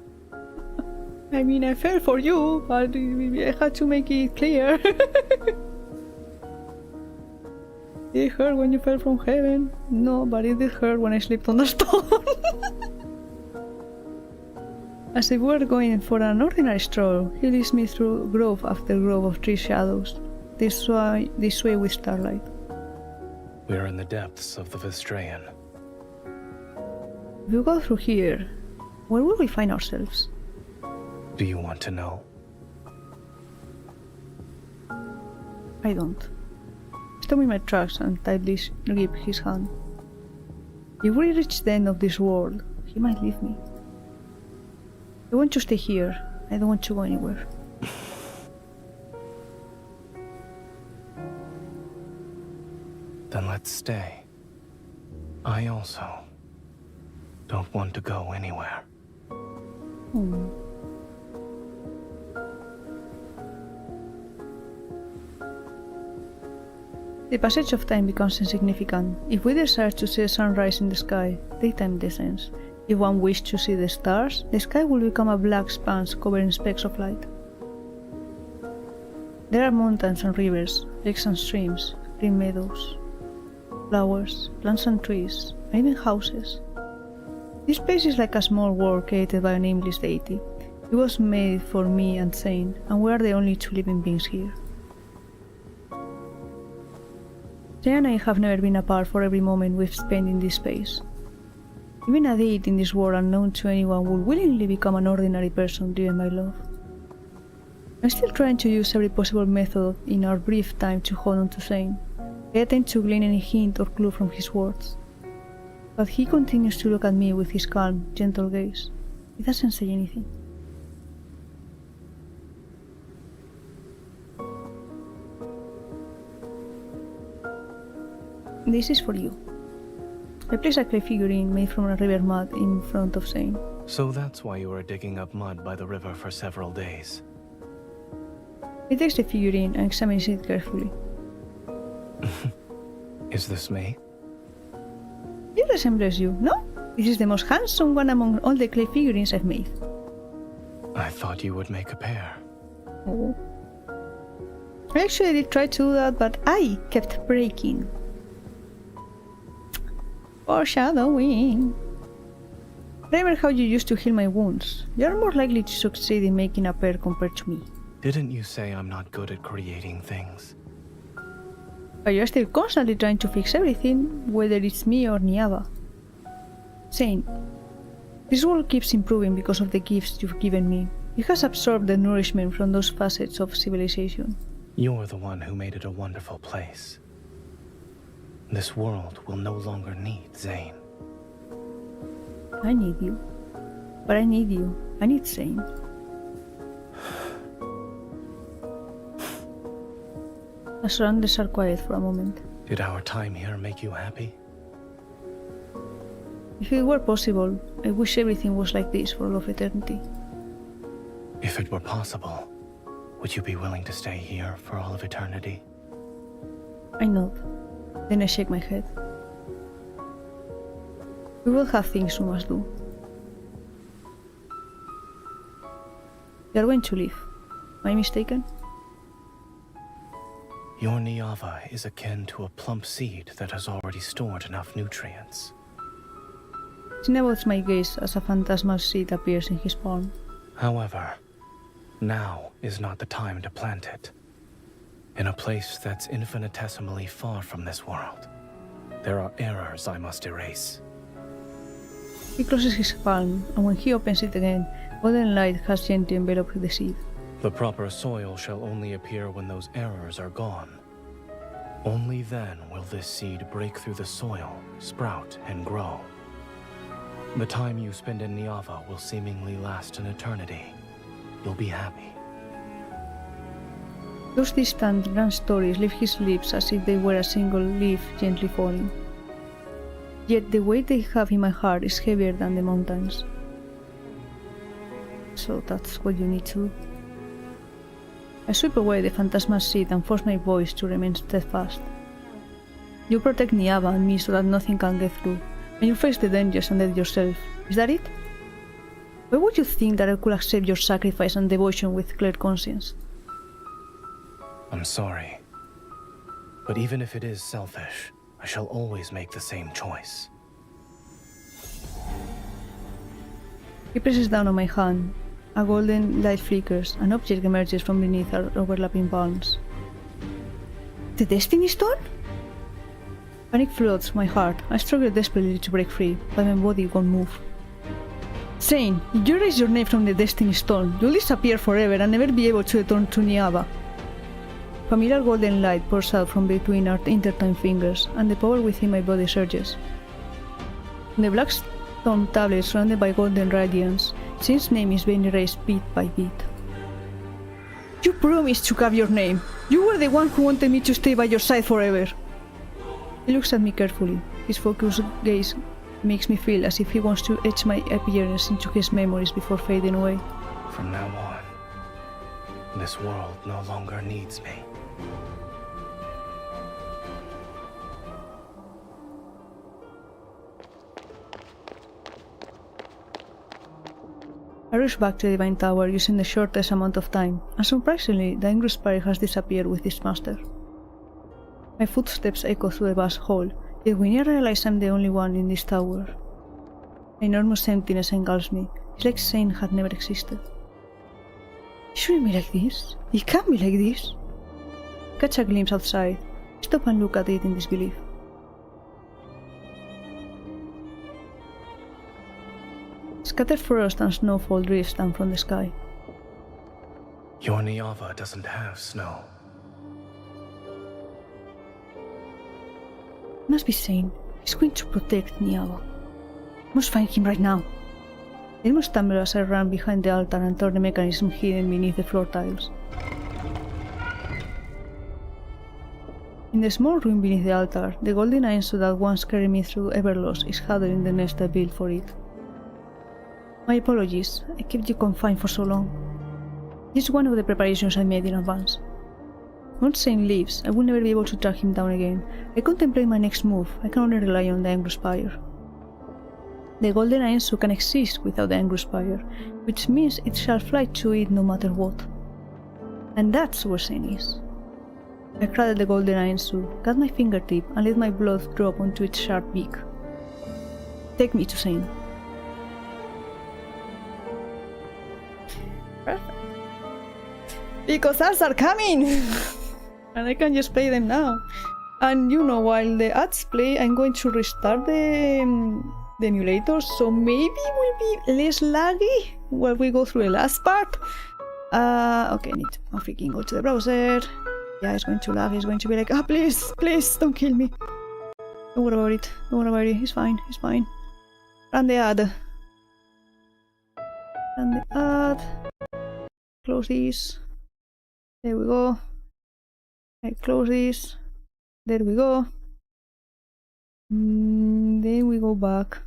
I mean, I fell for you, but I had to make it clear. It hurt when you fell from heaven. No, but it did hurt when I slipped on the stone. As if we were going for an ordinary stroll, he leads me through grove after grove of tree shadows, this way with starlight. We are in the depths of the Vstrayan. If we go through here, where will we find ourselves? Do you want to know? I don't. Stop in my tracks and tightly grip his hand. If we reach the end of this world, he might leave me. I want to stay here. I don't want to go anywhere. Then let's stay. I also don't want to go anywhere. The passage of time becomes insignificant. If we desire to see a sunrise in the sky, daytime descends. If one wishes to see the stars, the sky will become a black expanse covered in specks of light. There are mountains and rivers, lakes and streams, green meadows, flowers, plants and trees, and even houses. This place is like a small world created by a nameless deity. It was made for me and Zayne, and we are the only two living beings here. Zayne and I have never been apart for every moment we've spent in this space. Even a deity in this world unknown to anyone would willingly become an ordinary person driven by love. I'm still trying to use every possible method in our brief time to hold on to Zayne. I attempt to glean any hint or clue from his words. But he continues to look at me with his calm, gentle gaze. He doesn't say anything. This is for you. I place a clay figurine made from a river mud in front of Zayne. So that's why you were digging up mud by the river for several days. He takes the figurine and examines it carefully. Is this me? It resembles you, no? This is the most handsome one among all the clay figurines I've made. I thought you would make a pair. Oh. I actually did try to do that, but I kept breaking. Foreshadowing. Remember how you used to heal my wounds. You're more likely to succeed in making a pair compared to me. Didn't you say I'm not good at creating things? But you're still constantly trying to fix everything, whether it's me or Niava. Zayne, this world keeps improving because of the gifts you've given me. It has absorbed the nourishment from those facets of civilization. You're the one who made it a wonderful place. This world will no longer need Zayne. I need you. But I need you. I need Zayne. The surroundings are quiet for a moment. Did our time here make you happy? If it were possible, I wish everything was like this for all of eternity. If it were possible, would you be willing to stay here for all of eternity? I nod. Then I shake my head. We will have things we must do. We are going to leave. Am I mistaken? Your Niava is akin to a plump seed that has already stored enough nutrients. Zayne avoids my gaze as a phantasmal seed appears in his palm. However, now is not the time to plant it. In a place that's infinitesimally far from this world, there are errors I must erase. He closes his palm, and when he opens it again, golden light has gently enveloped the seed. The proper soil shall only appear when those errors are gone. Only then will this seed break through the soil, sprout, and grow. The time you spend in Niava will seemingly last an eternity. You'll be happy. Those distant grand stories leave his lips as if they were a single leaf gently falling. Yet the weight they have in my heart is heavier than the mountains. So that's what you need to do. I sweep away the phantasmal seed and force my voice to remain steadfast. You protect Niava and me so that nothing can get through, and you face the dangers and death yourself. Is that it? Why would you think that I could accept your sacrifice and devotion with clear conscience? I'm sorry. But even if it is selfish, I shall always make the same choice. He presses down on my hand. A golden light flickers. An object emerges from beneath our overlapping palms. The Destiny Stone? Panic floods my heart. I struggle desperately to break free, but my body won't move. Zayne, if you erase your name from the Destiny Stone, you'll disappear forever and never be able to return to Niava. Familiar golden light pours out from between our intertwined fingers, and the power within my body surges. On the black stone tablet surrounded by golden radiance, Zayne's name is being erased bit by bit. You promised to have your name! You were the one who wanted me to stay by your side forever! He looks at me carefully. His focused gaze makes me feel as if he wants to etch my appearance into his memories before fading away. From now on, this world no longer needs me. I rush back to the Divine Tower using the shortest amount of time, and surprisingly, the angry spire has disappeared with its master. My footsteps echo through the vast hall, yet when I realize I'm the only one in this tower, enormous emptiness engulfs me. It's like Zayne had never existed. It shouldn't be like this. It can't be like this. I catch a glimpse outside. Stop and look at it in disbelief. Scattered frost and snowfall drifts down from the sky. Your Niava doesn't have snow. Must be Zayne. He's going to protect Niava. Must find him right now. I almost stumble as I run behind the altar and turn the mechanism hidden beneath the floor tiles. In the small room beneath the altar, the golden Ainsu that once carried me through Everlost is huddled in the nest I built for it. My apologies, I kept you confined for so long. This is one of the preparations I made in advance. Once Zayne leaves, I will never be able to track him down again. I contemplate my next move. I can only rely on the Angry Spire. The golden Ainsu can exist without the Angry Spire, which means it shall fly to it no matter what. And that's where Zayne is. I cradle the golden Ainsu, cut my fingertip, and let my blood drop onto its sharp beak. Take me to Zayne. Perfect. Because ads are coming! And I can just play them now. And you know, while the ads play, I'm going to restart the emulator, so maybe it will be less laggy while we go through the last part. Okay, I need to freaking go to the browser. Yeah, it's going to lag, it's going to be like, ah, please, please, don't kill me. Don't worry about it, don't worry about it, it's fine, it's fine. Run the ad. Run the ad. Close these. There we go. I close this. There we go. Then we go back.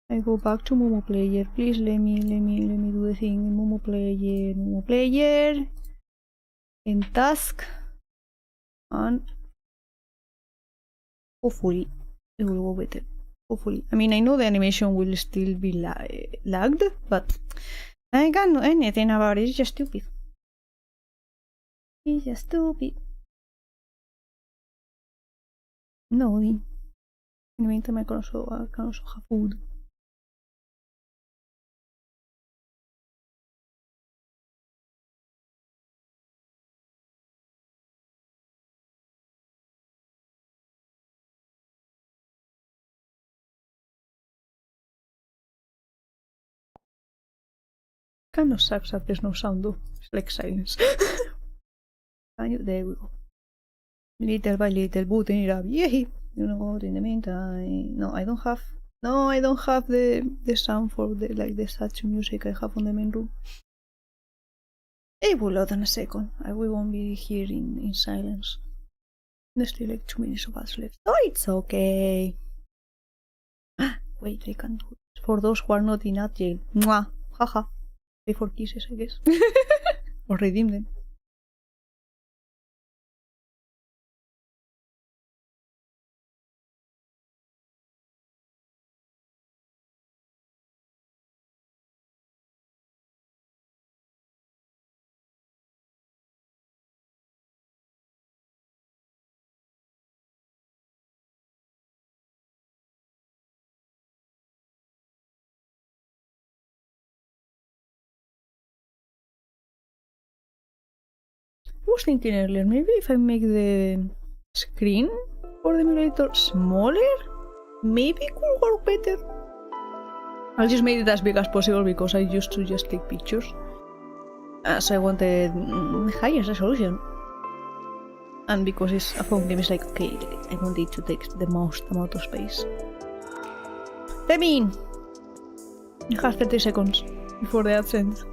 I go back to Momo Player. Please let me do the thing. Momo Player. In task. And hopefully it will go better. Hopefully. I mean, I know the animation will still be lagged, but I can't do anything about it. It's just stupid. It's just stupid. No, in the meantime I can also have food. Kind of sucks that there's no sound though. It's like silence. There we go. Little by little, booting it up. Yay! You know what? In the meantime, no, I don't have the sound for the statue music I have on the main room. It will load in a second. We won't be here in silence. There's still like 2 minutes of us left. Oh, it's okay. Wait, I can do it for those who are not in ad jail. Mwah! Haha. Pay for kisses, I guess. Or redeem them. I was thinking earlier, maybe if I make the screen for the emulator smaller, maybe it could work better. I just made it as big as possible because I used to just take pictures. So I wanted higher resolution. And because it's a phone game, it's like, okay, I want it to take the most amount of space. Let me in! You have 30 seconds before the ad ends.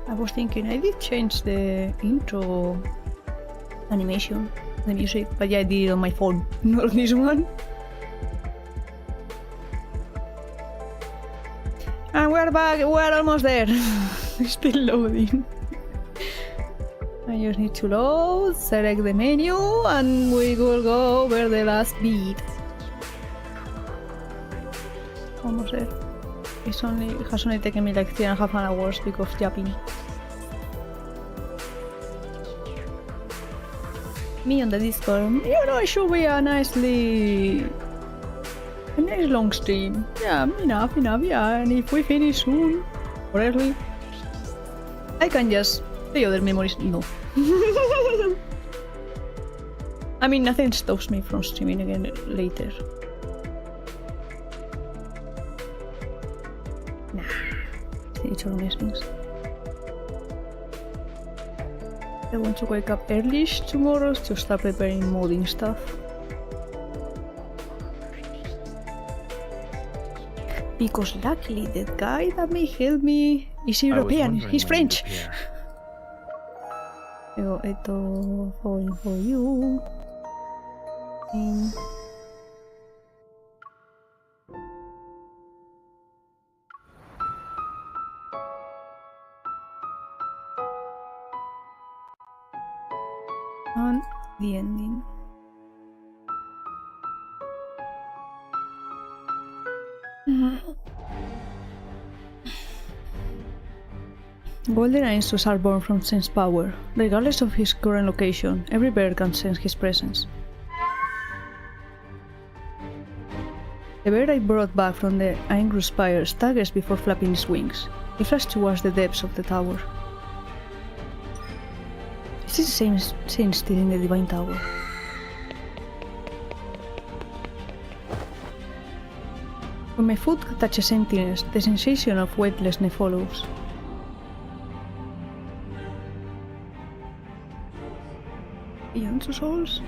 I was thinking I did change the intro animation the music, but yeah, I did it on my phone, not on this one. And we're back, we're almost there. It's still loading. I just need to load, select the menu, and we will go over the last bit. Almost there. It has only taken me like 3.5 hours because of yapping. Me on the Discord, you know, it should be a nice long stream. Yeah, enough, yeah, and if we finish soon, or early, I can just play other memories. No. I mean, nothing stops me from streaming again later. Nah, it's all nice things. I want to wake up early-ish tomorrow to start preparing modding stuff. Because luckily that guy that may help me is European, he's French. Esto falling for you. And the ending. Golden Ainsus are born from sense power. Regardless of his current location, every bird can sense his presence. The bird I brought back from the Aingrus Spire staggers before flapping his wings. He flies towards the depths of the tower. Is this the same scene still in the Divine Tower? When my foot touches emptiness, the sensation of weightlessness follows. Beyond two souls?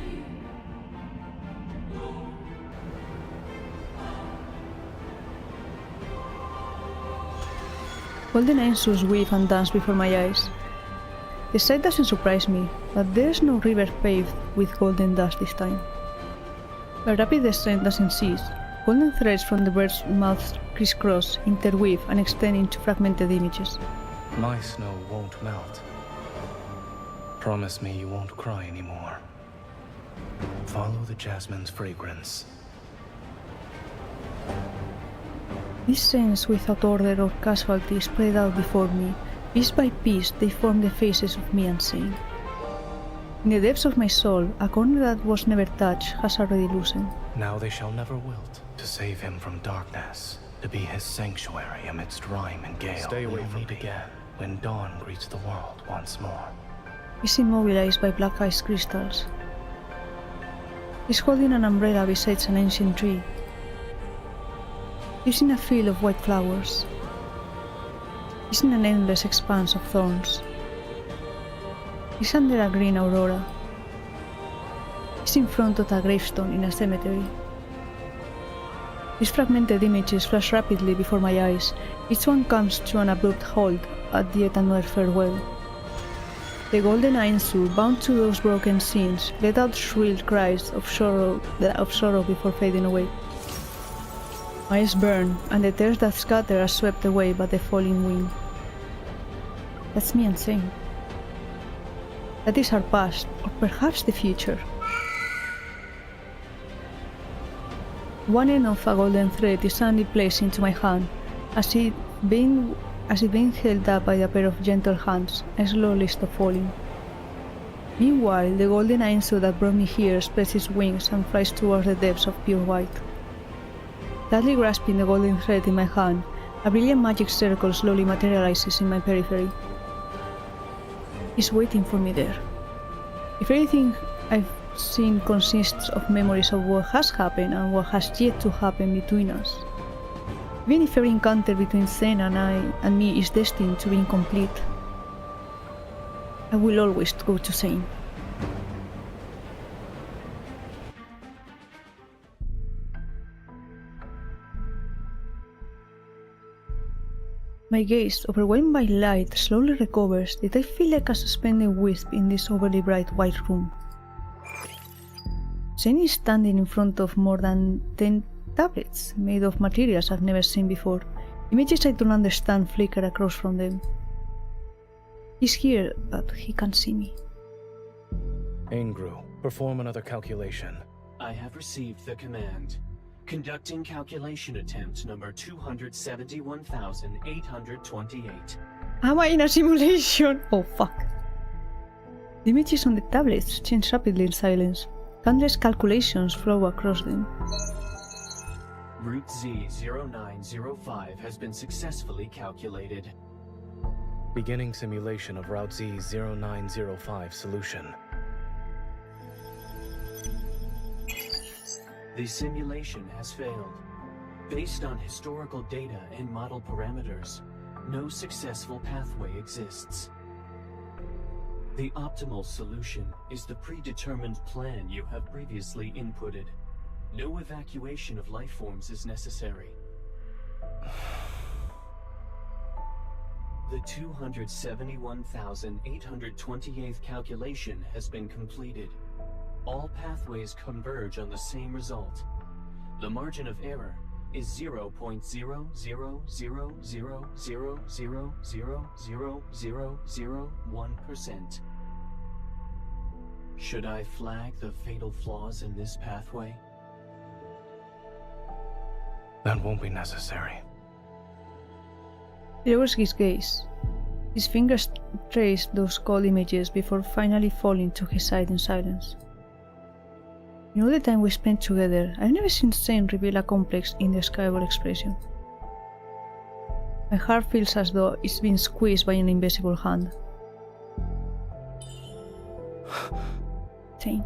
Golden Ainsus weave and dance before my eyes. The sight doesn't surprise me, but there's no river paved with golden dust this time. The rapid descent doesn't cease. Golden threads from the bird's mouths crisscross, interweave, and extend into fragmented images. My snow won't melt. Promise me you won't cry anymore. Follow the jasmine's fragrance. These scenes without order or casualty spread out before me. Piece by piece they form the faces of me and Zayne. In the depths of my soul, a corner that was never touched has already loosened. Now they shall never wilt, to save him from darkness, to be his sanctuary amidst rime and gale. Stay away from me again, when dawn greets the world once more. He's immobilized by black ice crystals. He's holding an umbrella beside an ancient tree. He's in a field of white flowers. He's in an endless expanse of thorns. He's under a green aurora. He's in front of a gravestone in a cemetery. These fragmented images flash rapidly before my eyes. Each one comes to an abrupt halt at yet another farewell. The golden Ainsu, bound to those broken scenes, let out shrill cries of sorrow before fading away. Eyes burn, and the tears that scatter are swept away by the falling wind. That's me and Zayne. That is our past, or perhaps the future. One end of a golden thread is suddenly placed into my hand. As it being held up by a pair of gentle hands, I slowly stop falling. Meanwhile, the golden Ainsu that brought me here spreads its wings and flies towards the depths of pure white. Tightly grasping the golden thread in my hand, a brilliant magic circle slowly materializes in my periphery. It's waiting for me there. If everything I've seen consists of memories of what has happened and what has yet to happen between us, even if every encounter between Zayne and me is destined to be incomplete, I will always go to Zayne. My gaze, overwhelmed by light, slowly recovers, yet I feel like a suspended wisp in this overly bright white room. Zayne is standing in front of more than 10 tablets made of materials I've never seen before. Images I don't understand flicker across from them. He's here, but he can't see me. Angru, perform another calculation. I have received the command. Conducting calculation attempt number 271,828. Am I in a simulation? Oh fuck. The images on the tablets change rapidly in silence. Countless calculations flow across them. Route Z0905 has been successfully calculated. Beginning simulation of Route Z0905 solution. The simulation has failed. Based on historical data and model parameters, no successful pathway exists. The optimal solution is the predetermined plan you have previously inputted. No evacuation of life forms is necessary. The 271,828th calculation has been completed. All pathways converge on the same result. The margin of error is 0.00000000001%. Should I flag the fatal flaws in this pathway? That won't be necessary. He lowers his gaze. His fingers trace those cold images before finally falling to his side in silence. In all the time we spent together, I've never seen Zayne reveal a complex, indescribable expression. My heart feels as though it's been squeezed by an invisible hand. Zayne.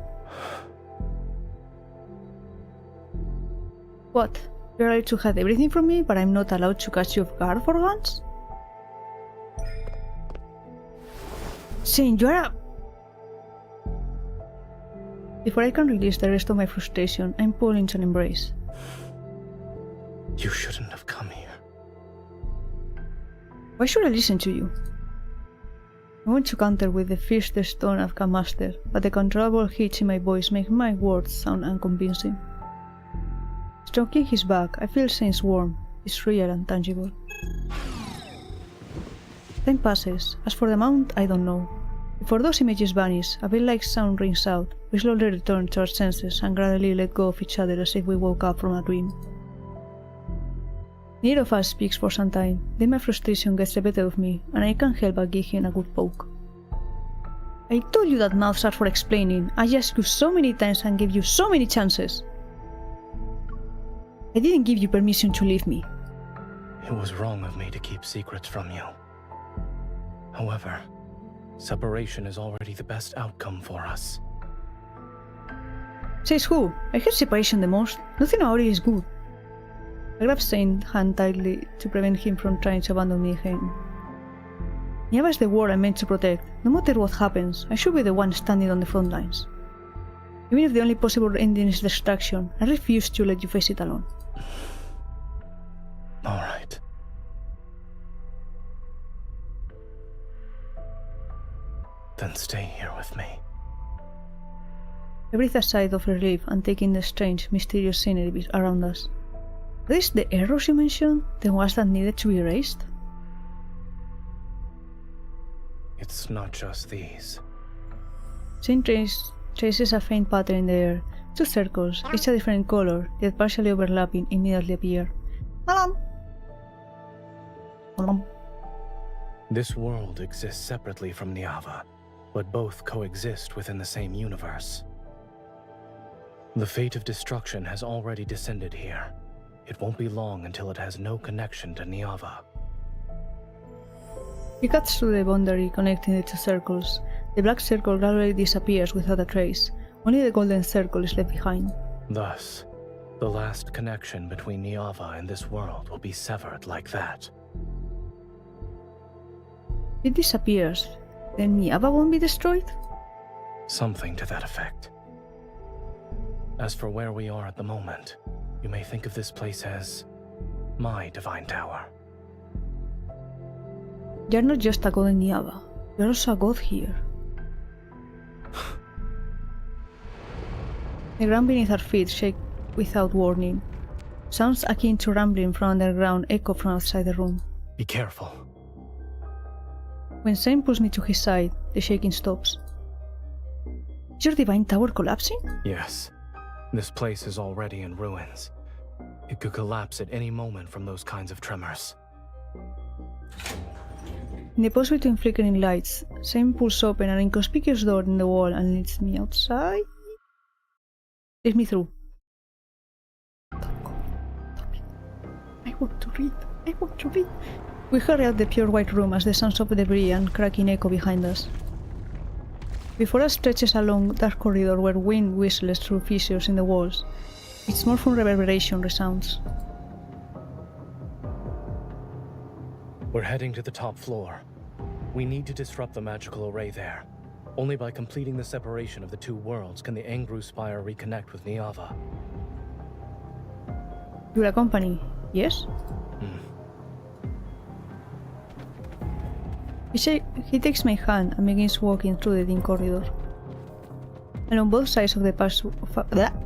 What? You're allowed to hide everything from me, but I'm not allowed to catch you off guard for once? Zayne, you're a... Before I can release the rest of my frustration, I'm pulled into an embrace. You shouldn't have come here. Why should I listen to you? I want to counter with the fiercest tone I've can master, but the controllable hitch in my voice makes my words sound unconvincing. Stroking his back, I feel Zayne's warmth. It's real and tangible. Time passes. As for the amount, I don't know. Before those images vanish, a bit-like sound rings out. We slowly return to our senses and gradually let go of each other as if we woke up from a dream. Neither of us speaks for some time, then my frustration gets the better of me, and I can't help but give him a good poke. I told you that mouths are for explaining. I asked you so many times and gave you so many chances. I didn't give you permission to leave me. It was wrong of me to keep secrets from you. However, separation is already the best outcome for us. Says who? I hate separation the most. Nothing about it is good. I grab Zayne's hand tightly to prevent him from trying to abandon me again. Niava is the world I'm meant to protect. No matter what happens, I should be the one standing on the front lines. Even if the only possible ending is destruction, I refuse to let you face it alone. Alright. Then stay here with me. I breathe a sigh of relief and take in the strange, mysterious scenery around us. Are these the errors you mentioned? The ones that needed to be erased? It's not just these. Zayne traces a faint pattern in the air. Two circles, each a different color, yet partially overlapping, immediately appear. Alarm! Alarm. This world exists separately from Niava, but both coexist within the same universe. The fate of destruction has already descended here. It won't be long until it has no connection to Niava. He cuts through the boundary connecting the two circles. The black circle gradually disappears without a trace. Only the golden circle is left behind. Thus, the last connection between Niava and this world will be severed like that. If it disappears, then Niava won't be destroyed? Something to that effect. As for where we are at the moment, you may think of this place as my divine tower. You're not just a god in Niava, you're also a god here. The ground beneath our feet shake without warning. Sounds akin to rumbling from underground echo from outside the room. Be careful. When Zayne pulls me to his side, the shaking stops. Is your divine tower collapsing? Yes. This place is already in ruins. It could collapse at any moment from those kinds of tremors. In the pause between flickering lights, Zayne pulls open an inconspicuous door in the wall and leads me outside. Lead me through. I want to read. I want to read. We hurry out the pure white room as the sounds of debris and cracking echo behind us. Before us stretches a long, dark corridor where wind whistles through fissures in the walls. Its mournful reverberation resounds. We're heading to the top floor. We need to disrupt the magical array there. Only by completing the separation of the two worlds can the Angru Spire reconnect with Niava. You'll accompany, yes? He takes my hand and begins walking through the dim corridor. Along both sides of the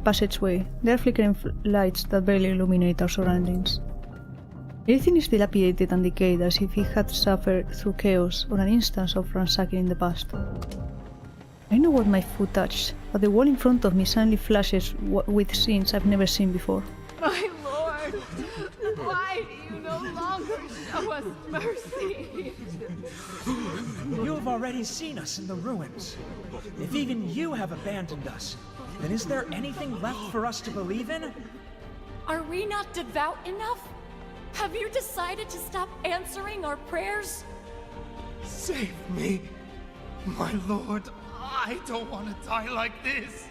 passageway, there are flickering lights that barely illuminate our surroundings. Everything is dilapidated and decayed as if it had suffered through chaos or an instance of ransacking in the past. I know what my foot touched, but the wall in front of me suddenly flashes with scenes I've never seen before. My lord, why do you no longer show us mercy? You have already seen us in the ruins. If even you have abandoned us, then is there anything left for us to believe in? Are we not devout enough? Have you decided to stop answering our prayers? Save me, my lord. I don't want to die like this.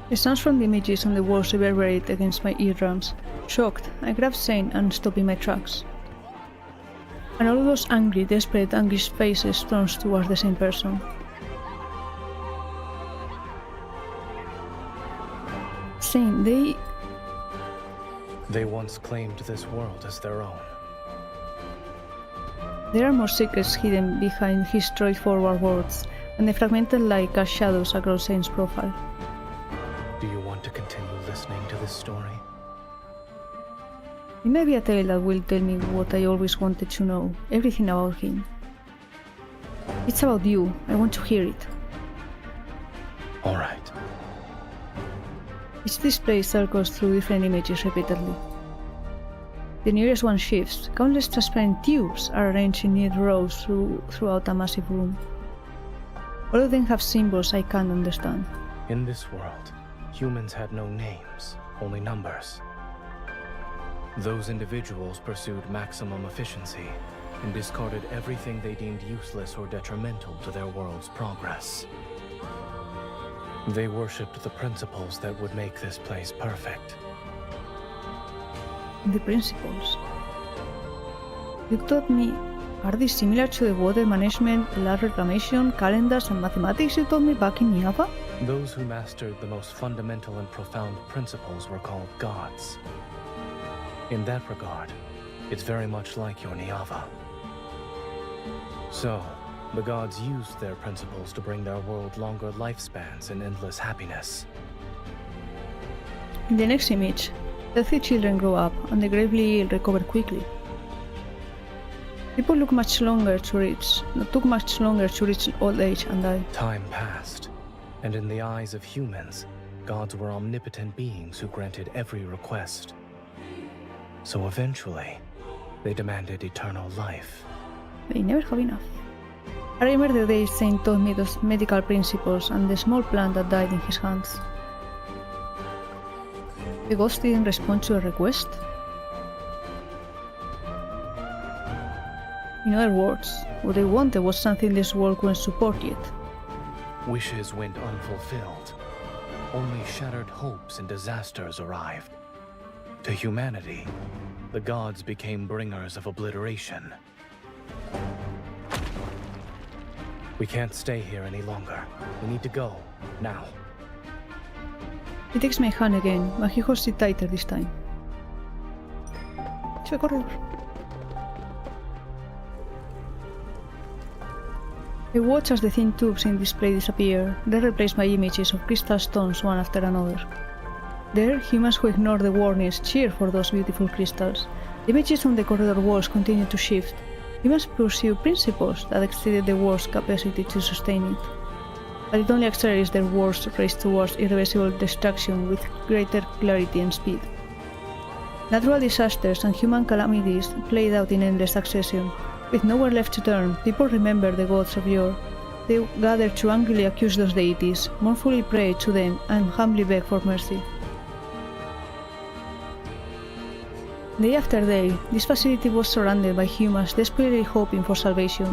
The sounds from the images on the walls reverberate against my eardrums. Shocked, I grab Zayne and stop in my tracks. And all those angry, desperate, anguished faces turn towards the same person. Zayne, They once claimed this world as their own. There are more secrets hidden behind his straightforward words, and they fragmented like as shadows across Zayne's profile. Do you want to continue listening to this story? It may be a tale that will tell me what I always wanted to know, everything about him. It's about you, I want to hear it. Alright. Each display circles through different images repeatedly. The nearest one shifts. Countless transparent tubes are arranged in neat rows throughout a massive room. All of them have symbols I can't understand. In this world, humans had no names, only numbers. Those individuals pursued maximum efficiency and discarded everything they deemed useless or detrimental to their world's progress. They worshipped the principles that would make this place perfect. The principles? You taught me, are these similar to the water management, land reclamation, calendars and mathematics you taught me back in Niava? Those who mastered the most fundamental and profound principles were called gods. In that regard, it's very much like your Niava. So, the gods used their principles to bring their world longer lifespans and endless happiness. In the next image, healthy children grow up and the gravely ill recover quickly. People took much longer to reach old age and die. Time passed, and in the eyes of humans, gods were omnipotent beings who granted every request. So eventually, they demanded eternal life. They never have enough. I remember the day Zayne taught me those medical principles and the small plant that died in his hands. The gods didn't respond to a request? In other words, what they wanted was something this world couldn't support yet. Wishes went unfulfilled. Only shattered hopes and disasters arrived. To humanity, the gods became bringers of obliteration. We can't stay here any longer. We need to go, now. He takes my hand again, but he holds it tighter this time. To the corridor. I watch as the thin tubes in display disappear, then replaced by images of crystal stones one after another. There, humans who ignore the warnings cheer for those beautiful crystals. Images on the corridor walls continue to shift. Humans pursue principles that exceeded the world's capacity to sustain it. But it only accelerates their war's race towards irreversible destruction with greater clarity and speed. Natural disasters and human calamities played out in endless succession. With nowhere left to turn, people remember the gods of yore. They gather to angrily accuse those deities, mournfully pray to them, and humbly beg for mercy. Day after day, this facility was surrounded by humans desperately hoping for salvation.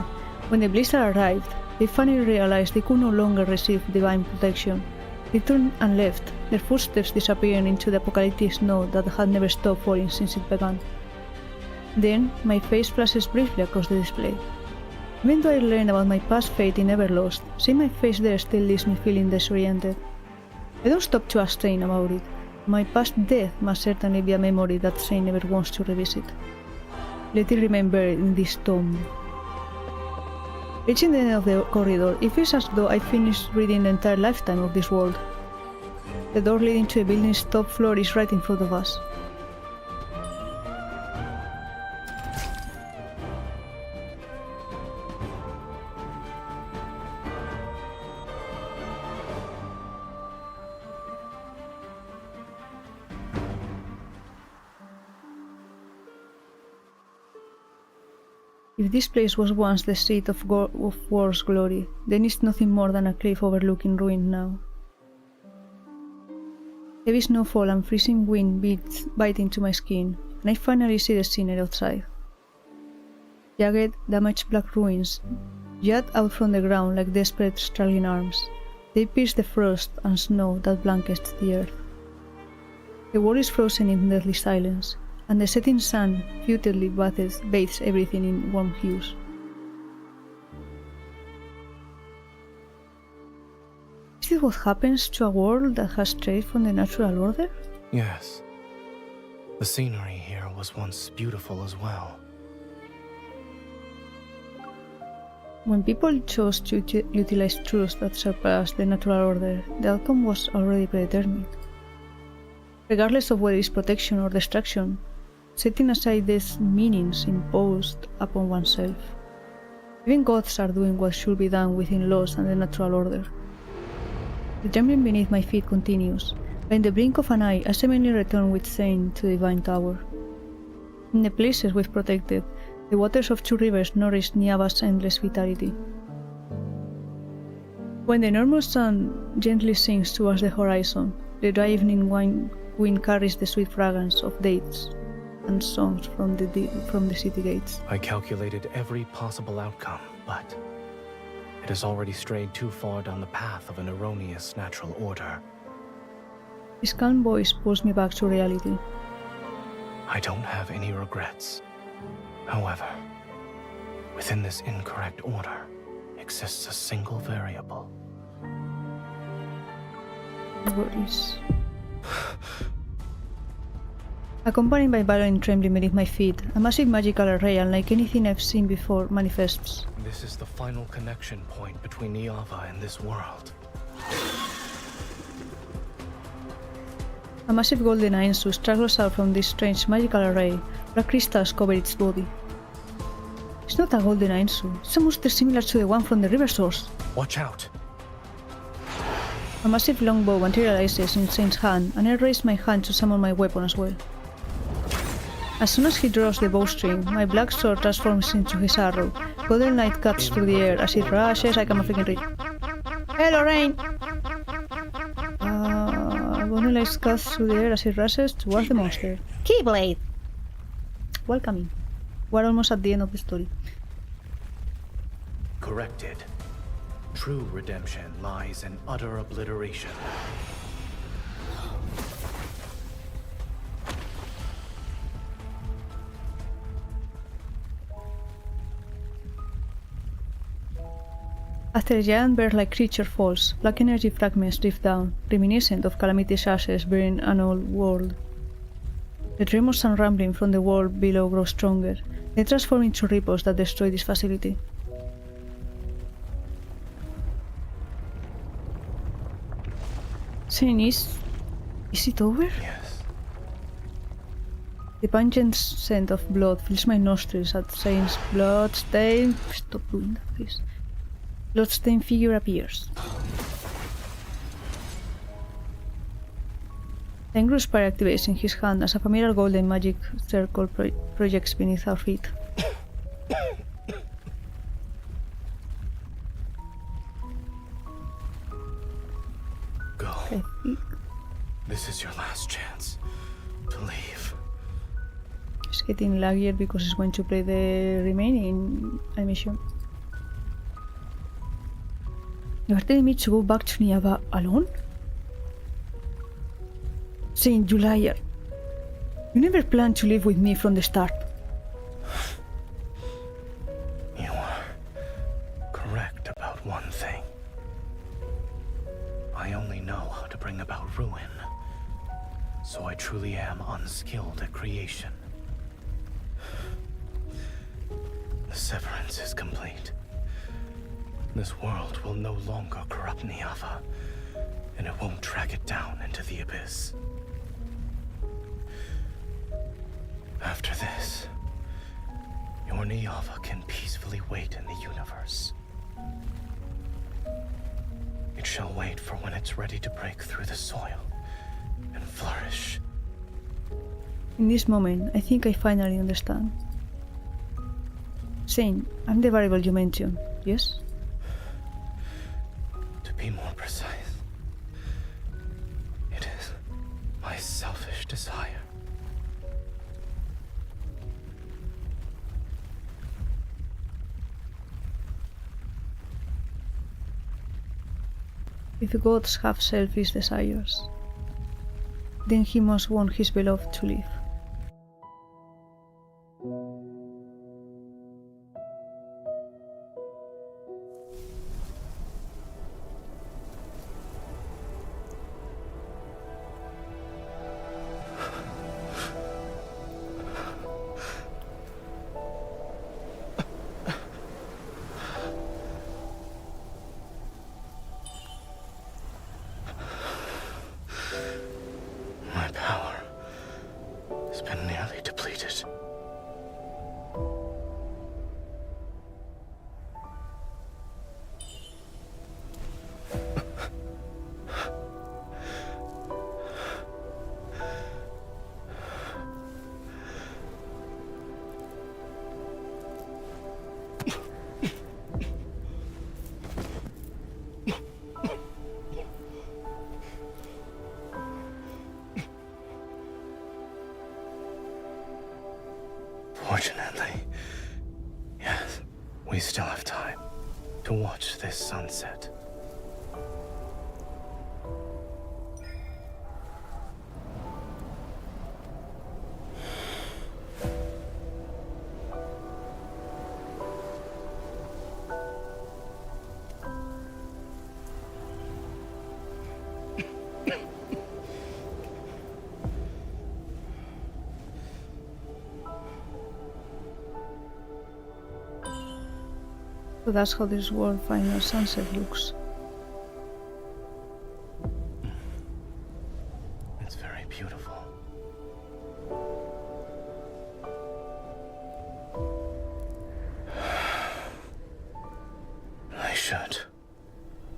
When the blizzard arrived, they finally realized they could no longer receive divine protection. They turned and left, their footsteps disappearing into the apocalyptic snow that had never stopped falling since it began. Then, my face flashes briefly across the display. Even though I learned about my past fate in Everlost, seeing my face there still leaves me feeling disoriented. I don't stop to ask Zayne about it. My past death must certainly be a memory that Zayne never wants to revisit. Let it remain buried in this tomb. Reaching the end of the corridor, it feels as though I finished reading the entire lifetime of this world. The door leading to the building's top floor is right in front of us. If this place was once the seat of war's glory, then it's nothing more than a cliff overlooking ruin now. Heavy snowfall and freezing wind bite into my skin, and I finally see the scenery outside. Jagged, damaged black ruins jut out from the ground like desperate struggling arms. They pierce the frost and snow that blankets the earth. The world is frozen in deathly silence, and the setting sun futilely bathes everything in warm hues. Is this what happens to a world that has strayed from the natural order? Yes. The scenery here was once beautiful as well. When people chose to utilize truths that surpassed the natural order, the outcome was already predetermined. Regardless of whether it's protection or destruction, setting aside these meanings imposed upon oneself. Even gods are doing what should be done within laws and the natural order. The trembling beneath my feet continues, but in the blink of an eye I seemingly return with Zayne to the Divine Tower. In the places we've protected, the waters of two rivers nourish Niava's endless vitality. When the enormous sun gently sinks towards the horizon, the dry evening wind carries the sweet fragrance of dates and songs from the city gates. I calculated every possible outcome, but it has already strayed too far down the path of an erroneous natural order. His calm voice pulls me back to reality. I don't have any regrets. However, within this incorrect order exists a single variable. What is? Accompanied by violent trembling beneath my feet, a massive magical array unlike anything I've seen before manifests. This is the final connection point between Niava and this world. A massive golden Ainsu struggles out from this strange magical array. Black crystals cover its body. It's not a golden Ainsu, it's a monster similar to the one from the river source. Watch out! A massive longbow materializes in Zayne's hand, and I raise my hand to summon my weapon as well. As soon as he draws the bowstring, my black sword transforms into his arrow. Golden light cuts through the air as it rushes like a freaking reach. Hello, Rain! Golden light cuts through the air as it rushes towards the monster. Keyblade! Welcoming. We're almost at the end of the story. Corrected. True redemption lies in utter obliteration. After a giant bear-like creature falls, black energy fragments drift down, reminiscent of Calamity's ashes burying an old world. The tremors and rumbling from the world below grow stronger. They transform into ripples that destroy this facility. Zayne, is it over? Yes. The pungent scent of blood fills my nostrils at Zayne's blood-stained... Stop doing that, please. Blood-stained figure appears. The angry spire activates in his hand as a familiar golden magic circle projects beneath our feet. Go. Okay. This is your last chance to leave. It's getting laggier because it's going to play the remaining animation. You are telling me to go back to Niava alone? Zayne, you liar. You never planned to live with me from the start. You are correct about one thing. I only know how to bring about ruin, so I truly am unskilled at creation. The severance is complete. This world will no longer corrupt Niava, and it won't drag it down into the abyss. After this, your Niava can peacefully wait in the universe. It shall wait for when it's ready to break through the soil and flourish. In this moment, I think I finally understand. Zayne, I'm the variable you mentioned, yes? To be more precise, it is my selfish desire. If gods have selfish desires, then he must want his beloved to live. My power has been nearly depleted. Fortunately, yes, we still have time to watch this sunset. So that's how this world final sunset looks. It's very beautiful. I should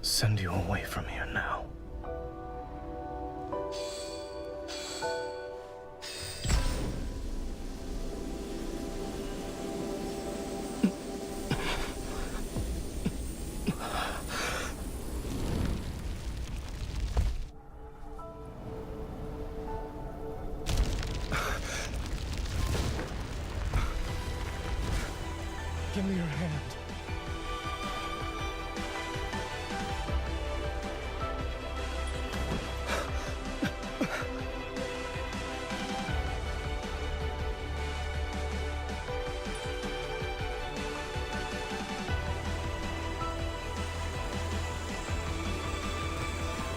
send you away from here now. Give me your hand.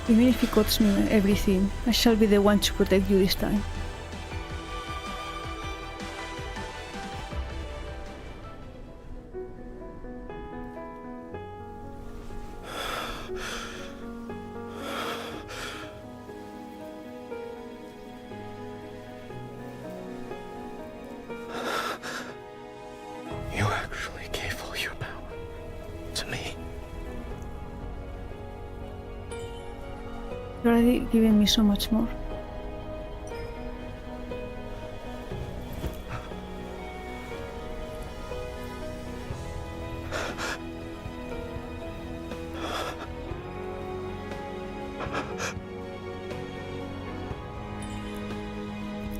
Even if it costs me everything, I shall be the one to protect you this time. already giving me so much more.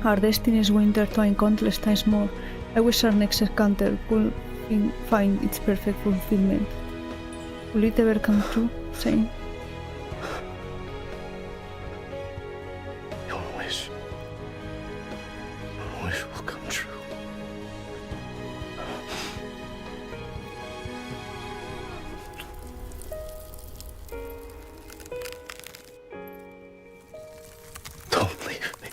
Our destinies will intertwine countless times more. I wish our next encounter could find its perfect fulfillment. Will it ever come true, Zayne? Your wish will come true. Don't leave me.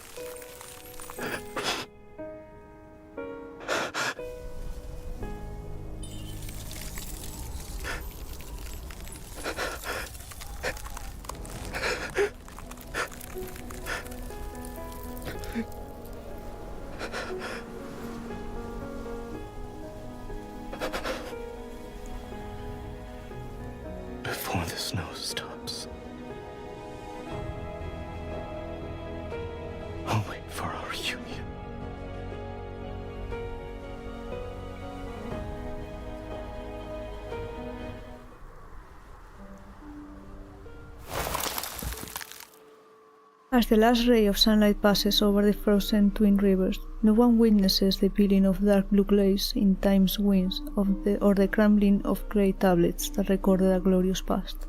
Before the snow stops, I'll wait for our union. As the last ray of sunlight passes over the frozen twin rivers, no one witnesses the peeling of dark blue glaze in time's winds or the crumbling of grey tablets that recorded a glorious past.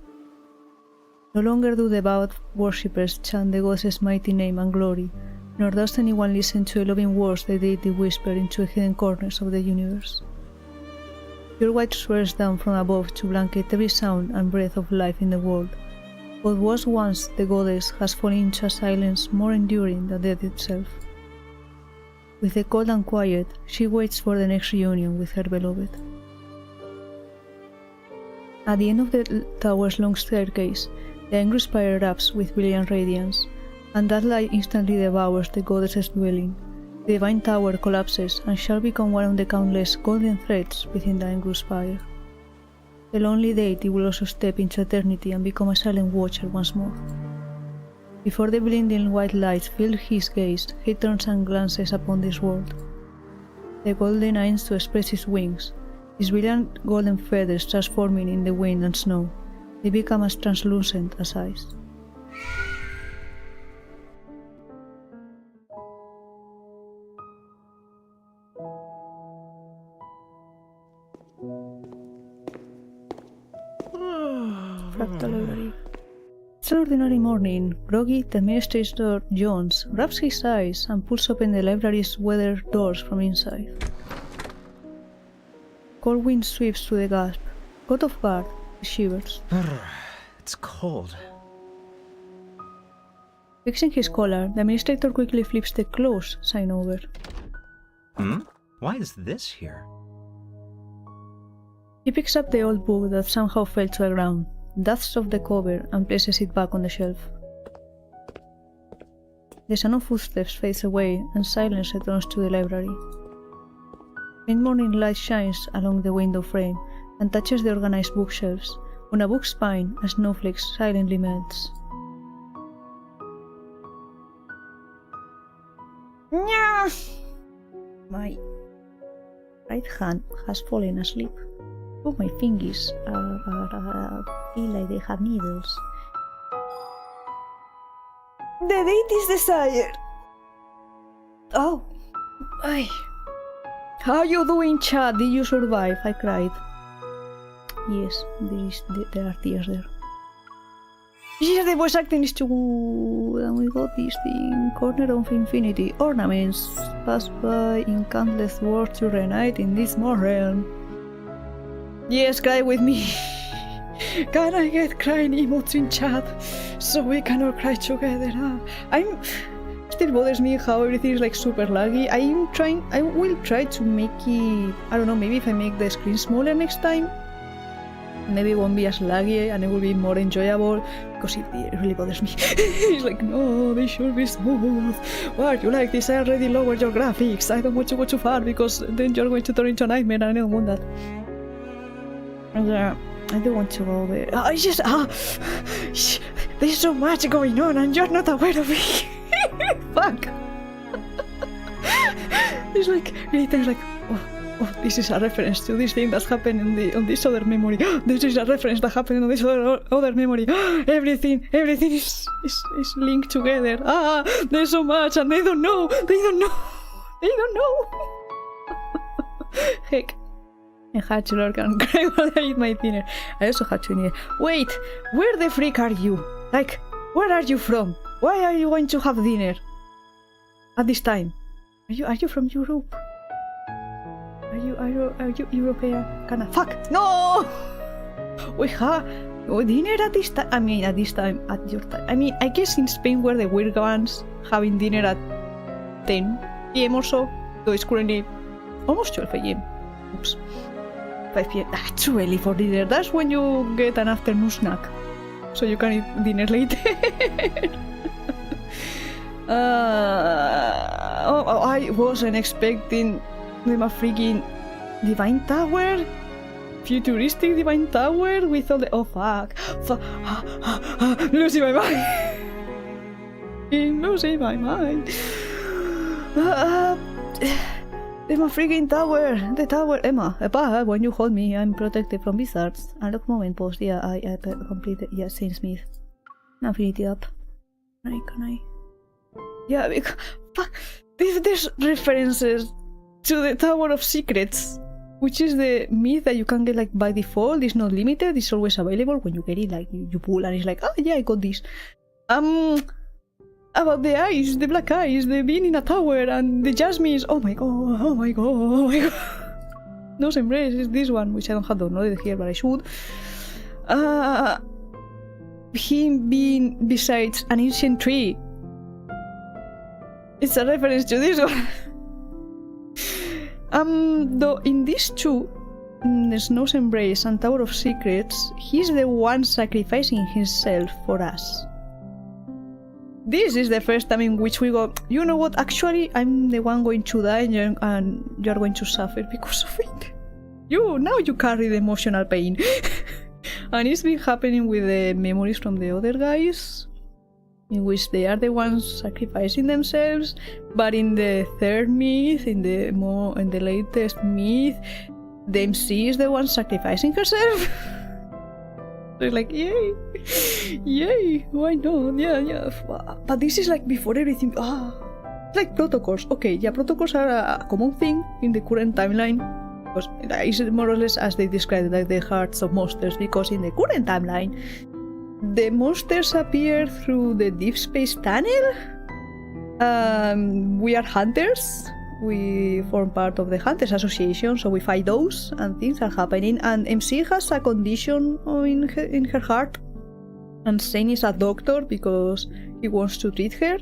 No longer do devout worshippers chant the goddess's mighty name and glory, nor does anyone listen to the loving words the deity whisper into the hidden corners of the universe. Pure white swirls down from above to blanket every sound and breath of life in the world. What was once the goddess has fallen into a silence more enduring than death itself. With the cold and quiet, she waits for the next reunion with her beloved. At the end of the tower's long staircase, the angry spire erupts with brilliant radiance, and that light instantly devours the goddess's dwelling. The divine tower collapses and shall become one of the countless golden threads within the angry spire. The lonely deity will also step into eternity and become a silent watcher once more. Before the blinding white light fills his gaze, he turns and glances upon this world. The golden eyes to express his wings, his brilliant golden feathers transforming in the wind and snow. They become as translucent as ice. Fractal library. It's an ordinary morning. Groggy, the administrator Jones rubs his eyes and pulls open the library's weathered doors from inside. Cold wind sweeps through the gasp. Caught off guard, he shivers. It's cold. Fixing his collar, the administrator quickly flips the close sign over. Why is this here? He picks up the old book that somehow fell to the ground, dusts off the cover, and places it back on the shelf. The sound of footsteps fades away, and silence returns to the library. Faint morning light shines along the window frame and touches the organized bookshelves. On a book spine, a snowflake silently melts. My right hand has fallen asleep. Oh, my fingers feel like they have needles. The deity's desire! Oh, ay. How you doing, Chad? Did you survive? I cried. Yes, there are tears there. Yes, the voice acting is too good, and we got this thing. Corner of Infinity. Ornaments pass by in countless worlds to reunite in this more realm. Yes, cry with me. Can I get crying emotes in chat so we can all cry together? Still bothers me how everything is like super laggy. I will try to make it, I don't know, maybe if I make the screen smaller next time, maybe it won't be as laggy and it will be more enjoyable, because it really bothers me. It's like, no, they should be smooth. Why are you like this? I already lowered your graphics. I don't want to go too far because then you're going to turn into a nightmare and I don't want that. Yeah, I don't want to go there. There's so much going on and you're not aware of it. Fuck. It's like, Ethan's like, oh, this is a reference to this thing that's happened on this other memory. This is a reference that happened on this other memory. Everything is linked together. There's so much and they don't know. Heck. I had to lurk and cry while I eat my dinner. I also had to eat. Wait, where the freak are you? Like, where are you from? Why are you going to have dinner at this time? Are you from Europe? Are you European? Fuck! No! We have dinner at this time. I mean, at this time, at your time. I mean, I guess in Spain we're the weird ones having dinner at 10 p.m. or so. Though it's currently almost 12 a.m. Oops. 5 p.m. Too early for dinner. That's when you get an afternoon snack. So you can eat dinner later. I wasn't expecting them a freaking Divine Tower. Futuristic Divine Tower with all the... Oh, fuck. Losing my mind. Losing my mind. Emma freaking tower! The tower! Emma! Epa, when you hold me, I'm protected from wizards. Unlock moment post. Yeah, I completed. Yeah, Saint Smith. Infinity up. Can I? Yeah, because... Fuck! There's references to the Tower of Secrets, which is the myth that you can get like by default. It's not limited. It's always available. When you get it, like you pull and it's like, oh yeah, I got this. About the eyes, the black eyes, the being in a tower, and the jasmines. Oh my god, oh my god, oh my god. Nose Embrace is this one, which I don't have downloaded here, but I should. Him being besides an ancient tree. It's a reference to this one. Though in these two, there's Nose Embrace and Tower of Secrets, he's the one sacrificing himself for us. This is the first time in which we go, you know what, actually I'm the one going to die and you're going to suffer because of it. Now you carry the emotional pain. And it's been happening with the memories from the other guys, in which they are the ones sacrificing themselves, but in the third myth, in the latest myth, the MC is the one sacrificing herself. So it's like, yay! Yay! Why not? Yeah. But this is like before everything. Like protocols. Okay, yeah, protocols are a common thing in the current timeline. Because it's more or less as they describe it, like the hearts of monsters. Because in the current timeline, the monsters appear through the Deepspace tunnel. We are hunters. We form part of the Hunters Association, so we fight those, and things are happening. And MC has a condition in her heart, and Zayne is a doctor because he wants to treat her.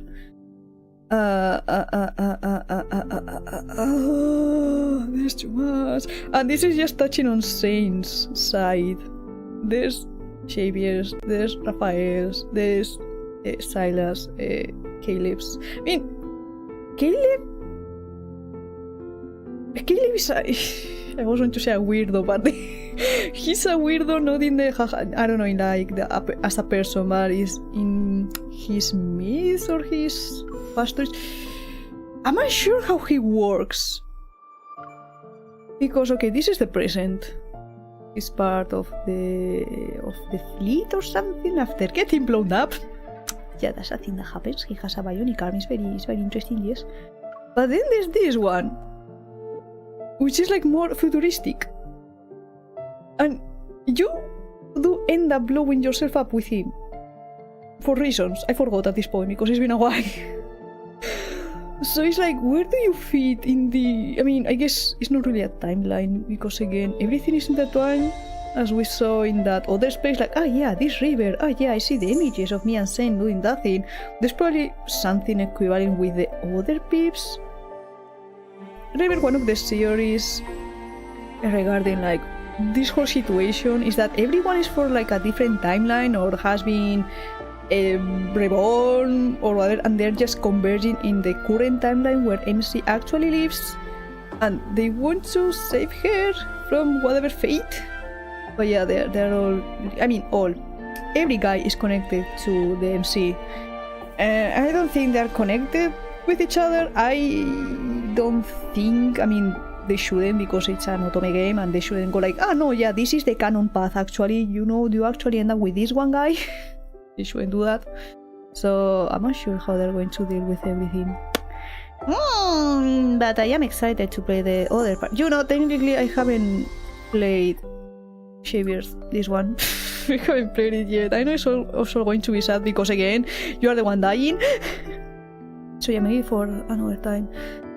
There's too much. And this is just touching on Zayne's side. There's Xavier's, there's Raphael's, there's Silas, Caleb's. I mean, Caleb is a... I was going to say a weirdo, but he's a weirdo not in the... I don't know, in like as a person, but is in his myths or his past stories. I'm not sure how he works. Because, okay, this is the present. He's part of the fleet or something after getting blown up. Yeah, that's a thing that happens. He has a bionic arm. It's very interesting, yes. But then there's this one, which is like more futuristic. And you do end up blowing yourself up with him. For reasons I forgot at this point, because it's been a while. So it's like, where do you fit in the... I mean, I guess it's not really a timeline, because again, everything is intertwined, as we saw in that other space, like, yeah, this river, yeah, I see the images of me and Zayne doing that thing. There's probably something equivalent with the other peeps. Remember, one of the theories regarding like this whole situation is that everyone is for like a different timeline or has been reborn or whatever, and they're just converging in the current timeline where MC actually lives, and they want to save her from whatever fate. But yeah, they're all... I mean, all. every guy is connected to the MC. I don't think they're connected with each other. I don't think, I mean, they shouldn't because it's an otome game and they shouldn't go like, ah, no, yeah, this is the canon path actually, you know, you actually end up with this one guy. They shouldn't do that. So I'm not sure how they're going to deal with everything. But I am excited to play the other part. You know, technically I haven't played Xavier's, this one. I haven't played it yet. I know it's also going to be sad because again, you are the one dying. So yeah, maybe for another time.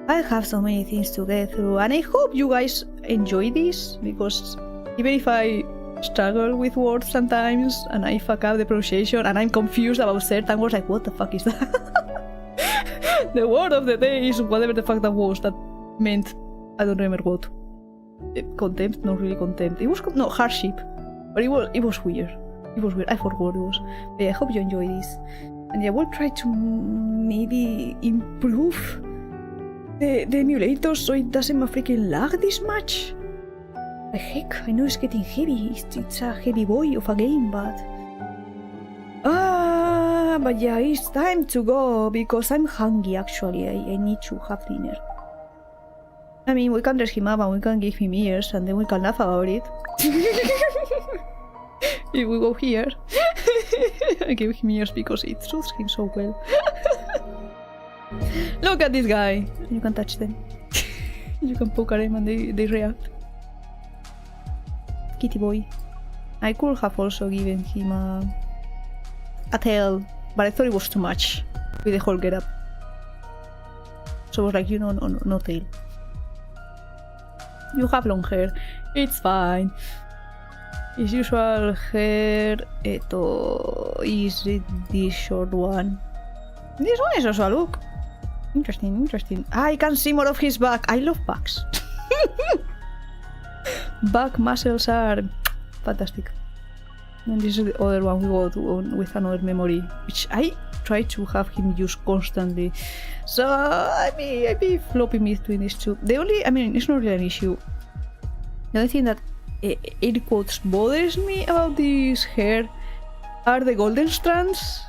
I have so many things to get through and I hope you guys enjoy this because even if I struggle with words sometimes and I fuck up the pronunciation and I'm confused about certain words, like what the fuck is that? The word of the day is whatever the fuck that was. That meant, I don't remember what. Contempt? Not really contempt. It was no hardship, but it was weird. It was weird. I forgot what it was. But yeah, I hope you enjoy this. And yeah, we'll try to maybe improve the emulator so it doesn't freaking lag this much. The heck, I know it's getting heavy. It's a heavy boy of a game, but yeah, it's time to go because I'm hungry actually. I need to have dinner. I mean, we can dress him up and we can give him ears and then we can laugh about it. If we go here, I give him ears because it suits him so well. Look at this guy! You can touch them. You can poke at them and they react. Kitty boy. I could have also given him a tail, but I thought it was too much with the whole getup. So I was like, you know, no tail. You have long hair. It's fine. His usual hair is this short one. This one is also a look. Interesting. I can see more of his back. I love backs. Back muscles are fantastic. And this is the other one we got with another memory, which I try to have him use constantly. So I be flopping between these two. The only, I mean, it's not really an issue. The only thing that it quotes bothers me about this hair are the golden strands,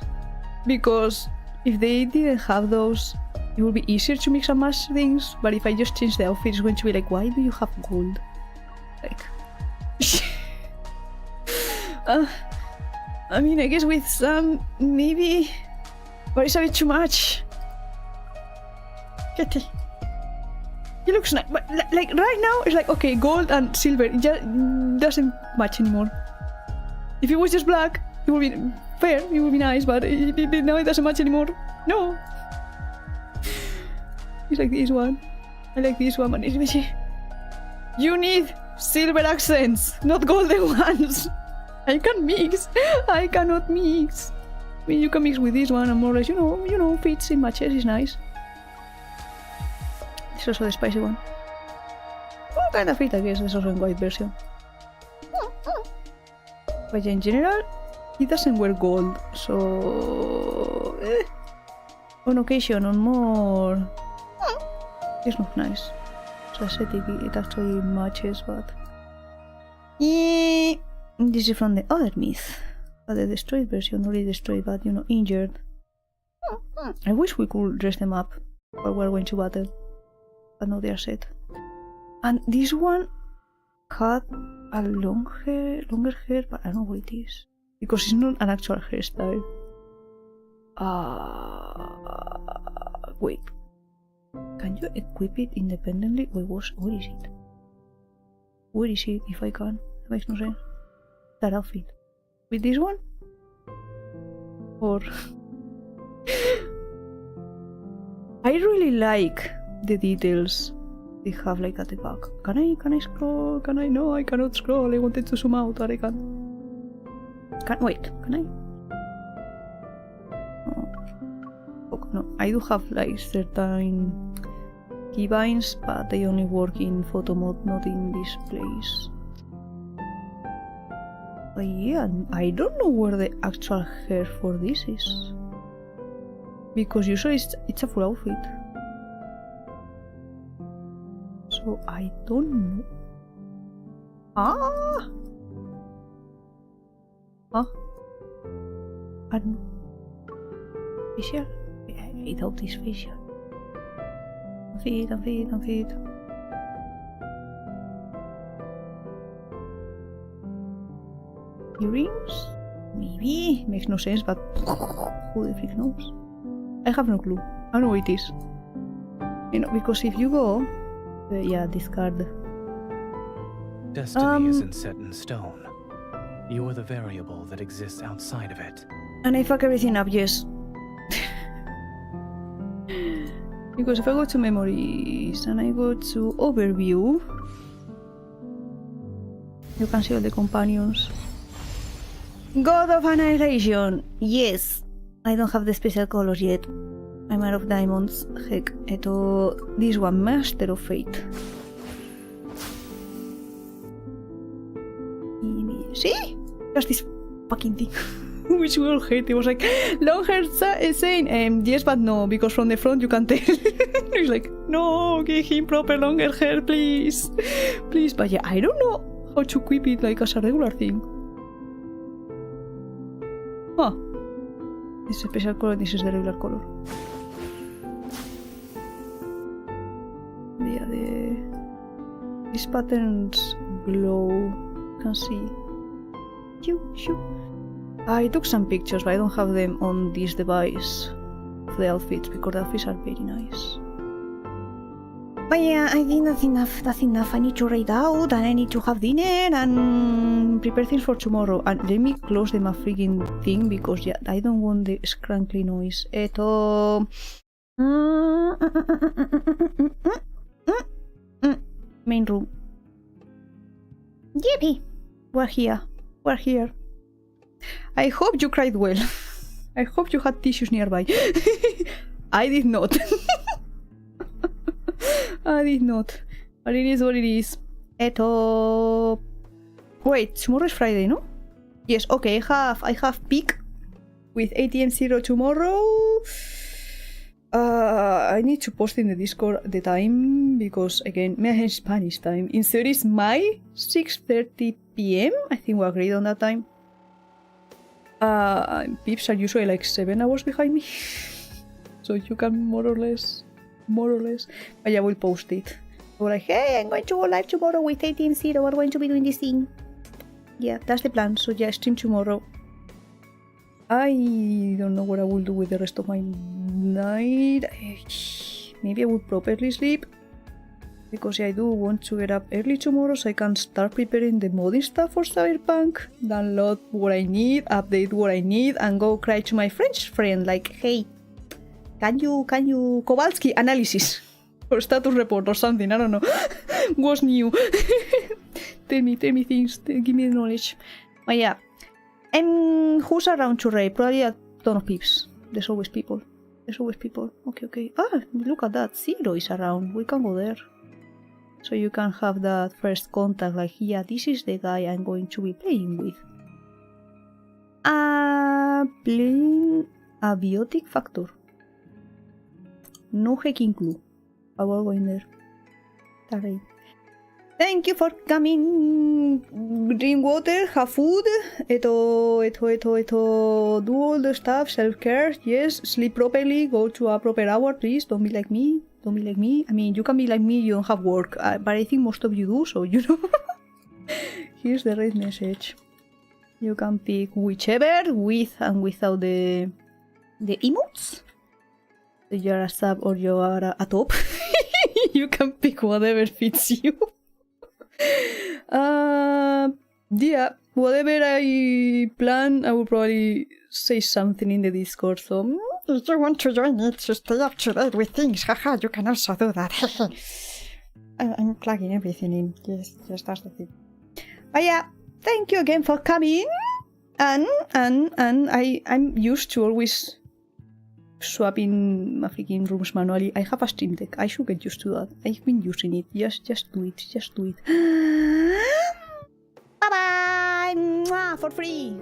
because if they didn't have those, it would be easier to mix and match things. But if I just change the outfit, it's going to be like, why do you have gold? Like, I mean, I guess with some maybe, but it's a bit too much. Get it. He looks nice, but like right now it's like, okay, gold and silver, it just doesn't match anymore. If it was just black, it would be fair, it would be nice, but now it doesn't match anymore. No. It's like this one. I like this one, but you need silver accents, not golden ones. I can mix. I cannot mix. I mean, you can mix with this one and more or less, you know, fits in matches, is nice. It's also the spicy one. Oh, kind of fit, I guess. It's also in white version. But in general, he doesn't wear gold, so on occasion, on more, it's not nice. So I said it actually matches, but this is from the other myth, but the destroyed version, not really destroyed, but you know, injured. I wish we could dress them up while we're going to battle. But no, they are set. And this one had a longer hair, but I don't know what it is. Because it's not an actual hairstyle. Wait. Can you equip it independently? Wait, what is it? Where is it, if I can? That makes no sense. That outfit. With this one? Or... I really like the details they have like at the back. Can I scroll? Can I? No, I cannot scroll. I wanted to zoom out, but I can't. Wait, can I? Oh, no, I do have like certain keybinds, but they only work in photo mode, not in this place. But yeah, I don't know where the actual hair for this is. Because usually it's a full outfit. So I don't know. I don't know. Facial? I doubt this facial. Feet. Earrings? Maybe. Makes no sense, but who the freak knows? I have no clue. I don't know what it is. You know, because if you go... yeah, discard. Destiny isn't set in stone. You are the variable that exists outside of it. And I fuck everything up, yes. Because if I go to memories and I go to overview, you can see all the companions. God of Annihilation! Yes! I don't have the special colors yet. I'm out of diamonds. Heck, this one, Master of Fate. See? Just this fucking thing. Which we all hate. It was like, long hair Zayne. Yes, but no, because from the front you can tell. He's like, no, give him proper longer hair, please. Please. But yeah, I don't know how to keep it like as a regular thing. Huh. This is a special color, this is the regular color. Yeah, these patterns glow. You can see. Shoo. I took some pictures, but I don't have them on this device of the outfits because the outfits are very nice. But yeah, I think that's enough. I need to ride out and I need to have dinner and prepare things for tomorrow. And let me close the freaking thing because yeah, I don't want the scrankly noise. Main room. Yippee! We're here. I hope you cried well. I hope you had tissues nearby. I did not. I did not. But it is what it is. Wait, tomorrow is Friday, no? Yes, okay, I have peak with ATM0 tomorrow. I need to post in the Discord the time because again, me Spanish time. In theory is my 6:30 PM. I think we agreed on that time. Peeps are usually like 7 hours behind me. So you can more or less. But yeah, we'll post it. We're like, hey, I'm going to go live tomorrow with ATM0. We're going to be doing this thing. Yeah, that's the plan. So yeah, stream tomorrow. I don't know what I will do with the rest of my night. Maybe I will properly sleep. Because yeah, I do want to get up early tomorrow so I can start preparing the modding stuff for Cyberpunk. Download what I need, update what I need, and go cry to my French friend like, hey, can you Kowalski analysis or status report or something, I don't know. What's new? tell me things, give me the knowledge. But yeah, who's around to raid? Probably a ton of peeps. There's always people. Okay. Ah, look at that, Zero is around, we can go there. So you can have that first contact, like, yeah, this is the guy I'm going to be playing with. Playing Abiotic Factor. No hacking clue about going there. Alright. Thank you for coming. Drink water, have food. Do all the stuff, self-care, yes. Sleep properly, go to a proper hour, please. Don't be like me. I mean, you can be like me, you don't have work, but I think most of you do, so you know. Here's the right message. You can pick whichever, with and without the emotes. So you're a sub or you are a top. You can pick whatever fits you. Yeah, whatever I plan, I will probably say something in the Discord, so if you want to join it to stay up to date with things, haha, you can also do that. I'm plugging everything in, yes, that's the thing. But yeah, thank you again for coming, and I'm used to always swapping my freaking rooms manually. I have a Stream Deck, I should get used to that. I've been using it, just do it. Bye bye! Mwah, for free!